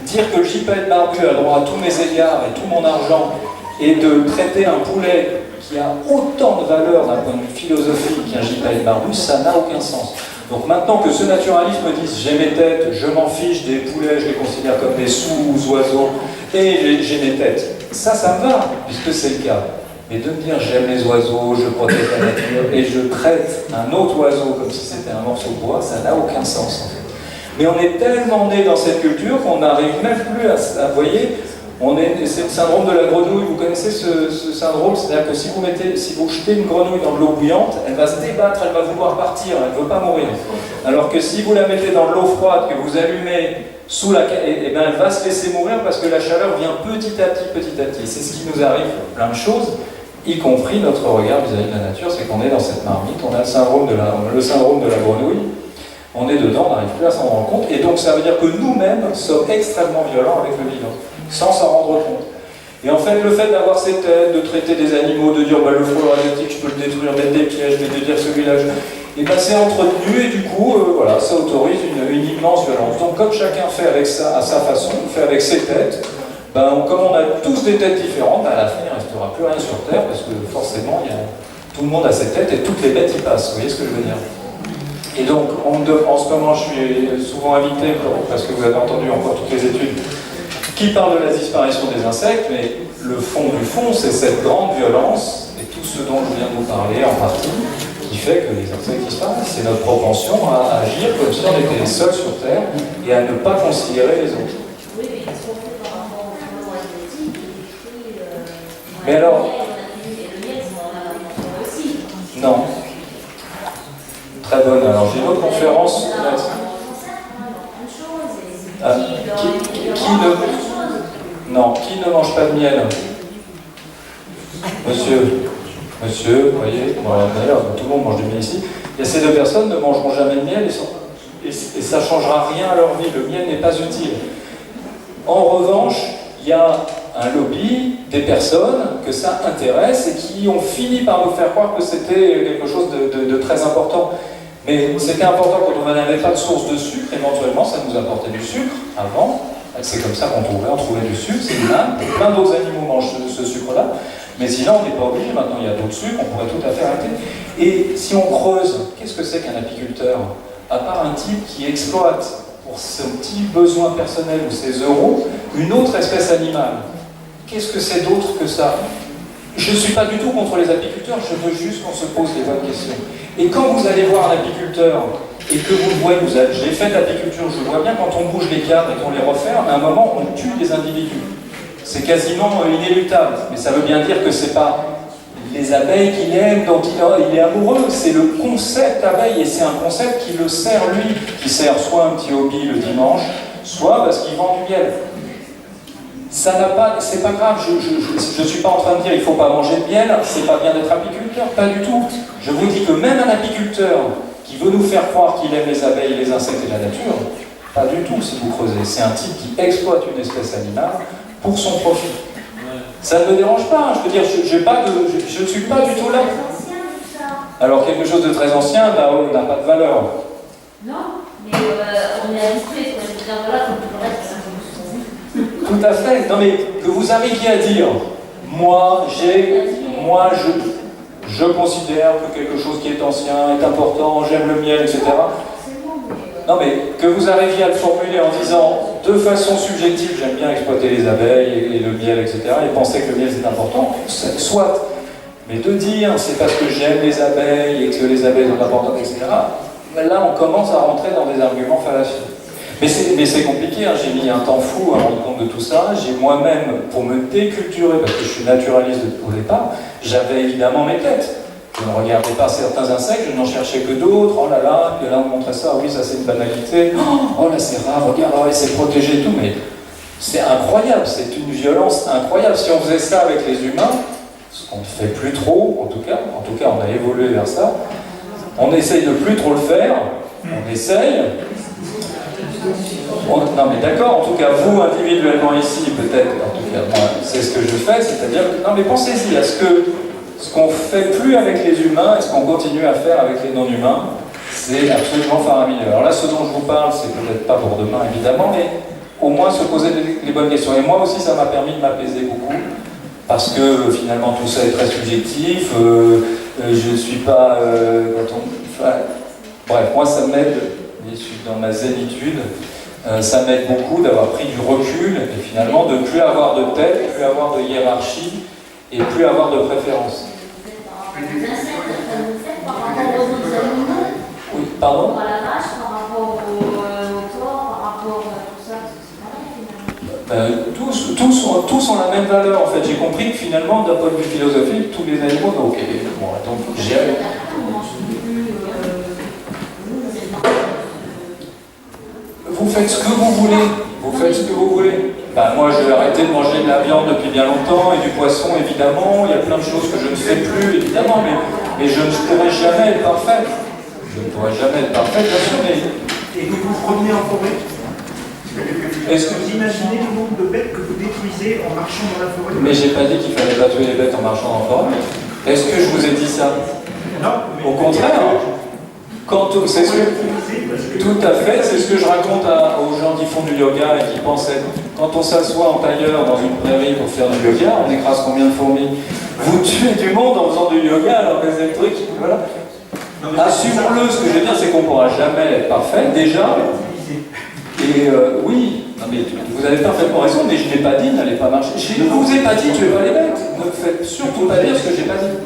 Dire que le gypaète barbu a droit à tous mes égards et tout mon argent, et de traiter un poulet qui a autant de valeur d'un point de vue philosophique qu'un gypaète barbu, ça n'a aucun sens. Donc maintenant que ce naturaliste me dise j'ai mes têtes, je m'en fiche des poulets, je les considère comme des sous-oiseaux, et j'ai mes têtes, ça me va, puisque c'est le cas. Mais de me dire j'aime les oiseaux, je protège la nature, et je traite un autre oiseau comme si c'était un morceau de bois, ça n'a aucun sens en fait. Mais on est tellement né dans cette culture qu'on n'arrive même plus à voyez, C'est le syndrome de la grenouille. Vous connaissez ce syndrome? C'est-à-dire que si vous jetez une grenouille dans de l'eau bouillante, elle va se débattre, elle va vouloir partir, elle ne veut pas mourir. Alors que si vous la mettez dans de l'eau froide, que vous allumez sous la... eh ben, elle va se laisser mourir parce que la chaleur vient petit à petit, petit à petit. C'est ce qui nous arrive, plein de choses, y compris notre regard vis-à-vis de la nature, c'est qu'on est dans cette marmite, on a le syndrome de la grenouille, on est dedans, on n'arrive plus à s'en rendre compte, et donc ça veut dire que nous-mêmes sommes extrêmement violents avec le vivant, sans s'en rendre compte. Et en fait, le fait d'avoir ces têtes, de traiter des animaux, de dire bah, le frelon asiatique, je peux le détruire, mettre des pièges, mais de dire celui-là, et ben c'est entretenu, et du coup, voilà, ça autorise une immense violence. Donc comme chacun fait avec ça, à sa façon, fait avec ses têtes, ben, comme on a tous des têtes différentes, à la fin il ne restera plus rien sur Terre, parce que forcément, tout le monde a ses têtes, et toutes les bêtes y passent, vous voyez ce que je veux dire? Et donc, en ce moment, je suis souvent invité, parce que vous avez entendu encore toutes les études, qui parlent de la disparition des insectes, mais le fond du fond, c'est cette grande violence, et tout ce dont je viens de vous parler en partie, qui fait que les insectes disparaissent. C'est notre propension à agir comme si on était les seuls sur Terre, et à ne pas considérer les autres. Oui, mais qu'est-ce qu'on fait par rapport au frelon asiatique qui détruit mais alors, le miel, c'est dans la nature aussi. Non. Très bonne. Alors j'ai une autre conférence. Qui ne mange pas de miel? Monsieur, vous voyez, bon, d'ailleurs tout le monde mange du miel ici. Et ces deux personnes ne mangeront jamais de miel et ça ne changera rien à leur vie. Le miel n'est pas utile. En revanche, il y a un lobby des personnes que ça intéresse et qui ont fini par nous faire croire que c'était quelque chose de très important. Mais c'était important quand on n'avait pas de source de sucre, éventuellement ça nous apportait du sucre avant. C'est comme ça qu'on trouvait du sucre, c'est une âme. Plein d'autres animaux mangent ce sucre-là. Mais sinon, on n'est pas obligé. Maintenant, il y a d'autres sucres, on pourrait tout à fait arrêter. Et si on creuse, qu'est-ce que c'est qu'un apiculteur? À part un type qui exploite pour son petit besoin personnel ou ses euros, une autre espèce animale. Qu'est-ce que c'est d'autre que ça? Je ne suis pas du tout contre les apiculteurs, je veux juste qu'on se pose les bonnes questions. Et quand vous allez voir un apiculteur, et que vous le voyez, j'ai fait de l'apiculture, je vois bien quand on bouge les cadres et qu'on les referme, à un moment on tue des individus. C'est quasiment inéluctable, mais ça veut bien dire que c'est pas les abeilles qu'il aime, dont il est amoureux, c'est le concept abeille, et c'est un concept qui le sert lui, qui sert soit un petit hobby le dimanche, soit parce qu'il vend du miel. Ça n'a pas, c'est pas grave, je suis pas en train de dire il faut pas manger de miel, c'est pas bien d'être apiculteur, pas du tout. Je vous dis que même un apiculteur qui veut nous faire croire qu'il aime les abeilles, les insectes et la nature, pas du tout si vous creusez. C'est un type qui exploite une espèce animale pour son profit. Ça ne me dérange pas, je veux dire, je ne suis pas du tout là. Alors quelque chose de très ancien n'a pas de valeur. Non, mais on est habitué, quoi. Je veux dire, voilà, comme tout le reste, tout à fait. Non mais que vous arriviez à dire, moi je considère que quelque chose qui est ancien est important, j'aime le miel, etc. Non mais que vous arriviez à le formuler en disant de façon subjective, j'aime bien exploiter les abeilles et le miel, etc. et penser que le miel c'est important, soit. Mais de dire c'est parce que j'aime les abeilles et que les abeilles sont importantes, etc. Là on commence à rentrer dans des arguments fallacieux. Mais c'est compliqué, hein. J'ai mis un temps fou à rendre compte de tout ça. J'ai moi-même, pour me déculturer, parce que je suis naturaliste au départ, j'avais évidemment mes têtes. Je ne regardais pas certains insectes, je n'en cherchais que d'autres. Oh là là, puis là on montrait ça, oui ça c'est une banalité. Oh là c'est rare, regarde, oh, c'est protégé et tout. Mais c'est incroyable, c'est une violence incroyable. Si on faisait ça avec les humains, ce qu'on ne fait plus trop, en tout cas on a évolué vers ça, on essaye de plus trop le faire, on essaye. Non mais d'accord, en tout cas vous individuellement ici, peut-être, en tout cas moi, c'est ce que je fais, c'est-à-dire, non mais pensez-y, est-ce que ce qu'on fait plus avec les humains, est-ce qu'on continue à faire avec les non-humains, c'est absolument faramineux. Alors là, ce dont je vous parle, c'est peut-être pas pour demain évidemment, mais au moins se poser les bonnes questions. Et moi aussi, ça m'a permis de m'apaiser beaucoup, parce que finalement tout ça est très subjectif, je ne suis pas... bref, moi ça m'aide, je suis dans ma zénitude, ça m'aide beaucoup d'avoir pris du recul et finalement de ne plus avoir de tête, plus avoir de hiérarchie et plus avoir de préférence. Oui, pardon? Par la vache, par rapport au porc, par rapport à tout ça, c'est pareil finalement. Tous tous ont la même valeur en fait. J'ai compris que finalement, d'un point de vue philosophique, tous les animaux, ok, bon, donc j'ai... Vous faites ce que vous voulez, vous faites ce que vous voulez. Ben, moi, j'ai arrêté de manger de la viande depuis bien longtemps et du poisson, évidemment. Il y a plein de choses que je ne fais plus, évidemment, mais je ne pourrai jamais être parfait. Je ne pourrai jamais être parfait, bien sûr, mais... Et que vous promenez en forêt? Est-ce que vous imaginez le nombre de bêtes que vous détruisez en marchant dans la forêt? Mais j'ai pas dit qu'il fallait pas tuer les bêtes en marchant en forêt. Est-ce que je vous ai dit ça? Non. Au contraire. C'est ce que, tout à fait, c'est ce que je raconte aux gens qui font du yoga et qui pensent être... Quand on s'assoit en tailleur dans une prairie pour faire du yoga, on écrase combien de fourmis? Vous tuez du monde en faisant du yoga alors que c'est le truc... Voilà. Assumons-le, ce que je veux dire, c'est qu'on ne pourra jamais être parfait, déjà. Et oui, non mais vous avez parfaitement raison, mais je n'ai pas dit n'allez pas marcher. Je ne vous ai pas dit tuez pas les bêtes. Ne me faites surtout pas dire ce que je n'ai pas dit.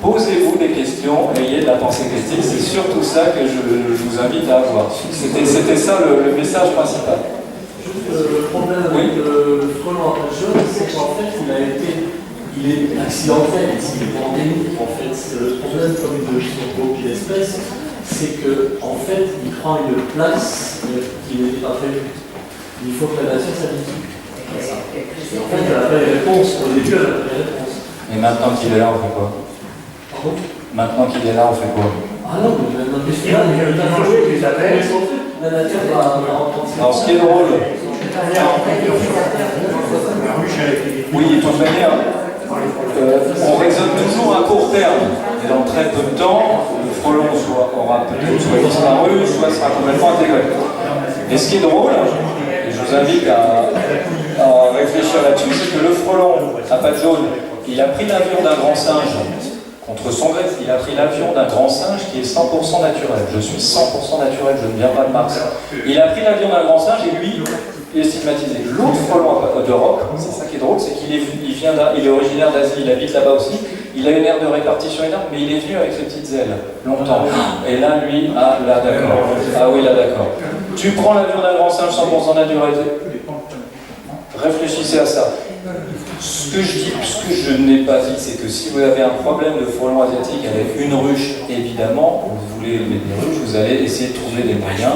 Posez-vous des questions, ayez de la pensée critique, c'est surtout ça que je vous invite à avoir. C'était ça le message principal. Juste le problème avec le frelon jaune, c'est qu'en fait, il est accidentel, il est endémique. En fait, le problème, comme de beaucoup d'espèces, c'est que en fait, il prend une place qui n'était pas prévue. Il faut que la nature s'habitue. En fait, elle n'a pas les réponses. Au début, elle n'a pas les réponses. Et maintenant qu'il est là, on fait quoi? Pardon? Maintenant qu'il est là, on fait quoi? Ah non, mais maintenant qu'il est là, la nature va repentir. Alors, ce qui est drôle, oui, de toute manière, on raisonne toujours à court terme. Et dans très peu de temps, le frelon aura peut-être soit disparu, soit sera complètement intégré. Et ce qui est drôle, et je vous invite à réfléchir là-dessus, c'est que le frelon à pattes jaunes, il a pris l'avion d'un grand singe contre son gré. Il a pris l'avion d'un grand singe qui est 100% naturel. Je suis 100% naturel, je ne viens pas de Mars. Il a pris l'avion d'un grand singe et lui, il est stigmatisé. L'autre frelon d'Europe, c'est ça qui est drôle, c'est qu'il est originaire d'Asie, il habite là-bas aussi. Il a une aire de répartition énorme, mais il est venu avec ses petites ailes, longtemps. Et là, lui, ah là d'accord. Ah oui, là d'accord. Tu prends l'avion d'un grand singe 100% naturel. Réfléchissez à ça. Ce que je n'ai pas dit, c'est que si vous avez un problème de frelon asiatique avec une ruche, évidemment, vous voulez élever des ruches, vous allez essayer de trouver des moyens.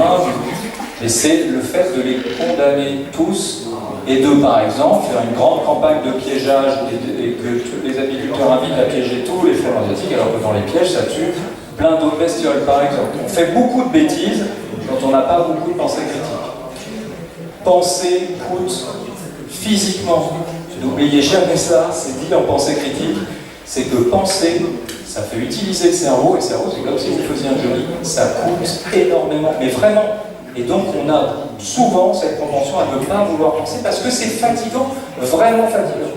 Mais c'est le fait de les condamner tous et de, par exemple, faire une grande campagne de piégeage et que les apiculteurs invitent à piéger tous les frelons asiatiques, alors que dans les pièges, ça tue plein d'autres bestioles, par exemple. On fait beaucoup de bêtises quand on n'a pas beaucoup de pensée critique. Penser coûte physiquement. N'oubliez jamais ça, c'est dit en pensée critique, c'est que penser, ça fait utiliser le cerveau, et le cerveau, c'est comme si vous faisiez un joli, ça coûte énormément, mais vraiment. Et donc on a souvent cette convention à ne pas vouloir penser parce que c'est fatigant, vraiment fatigant.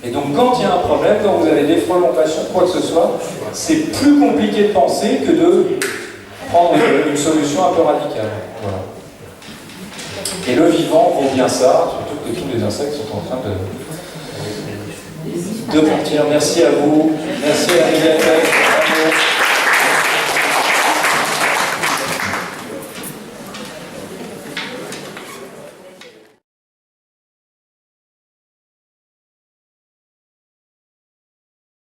Et donc quand il y a un problème, quand vous avez des frelons patients, quoi que ce soit, c'est plus compliqué de penser que de prendre une solution un peu radicale. Voilà. Et le vivant vaut bien ça, surtout que tous les insectes sont en train de partir. Merci à vous. Merci.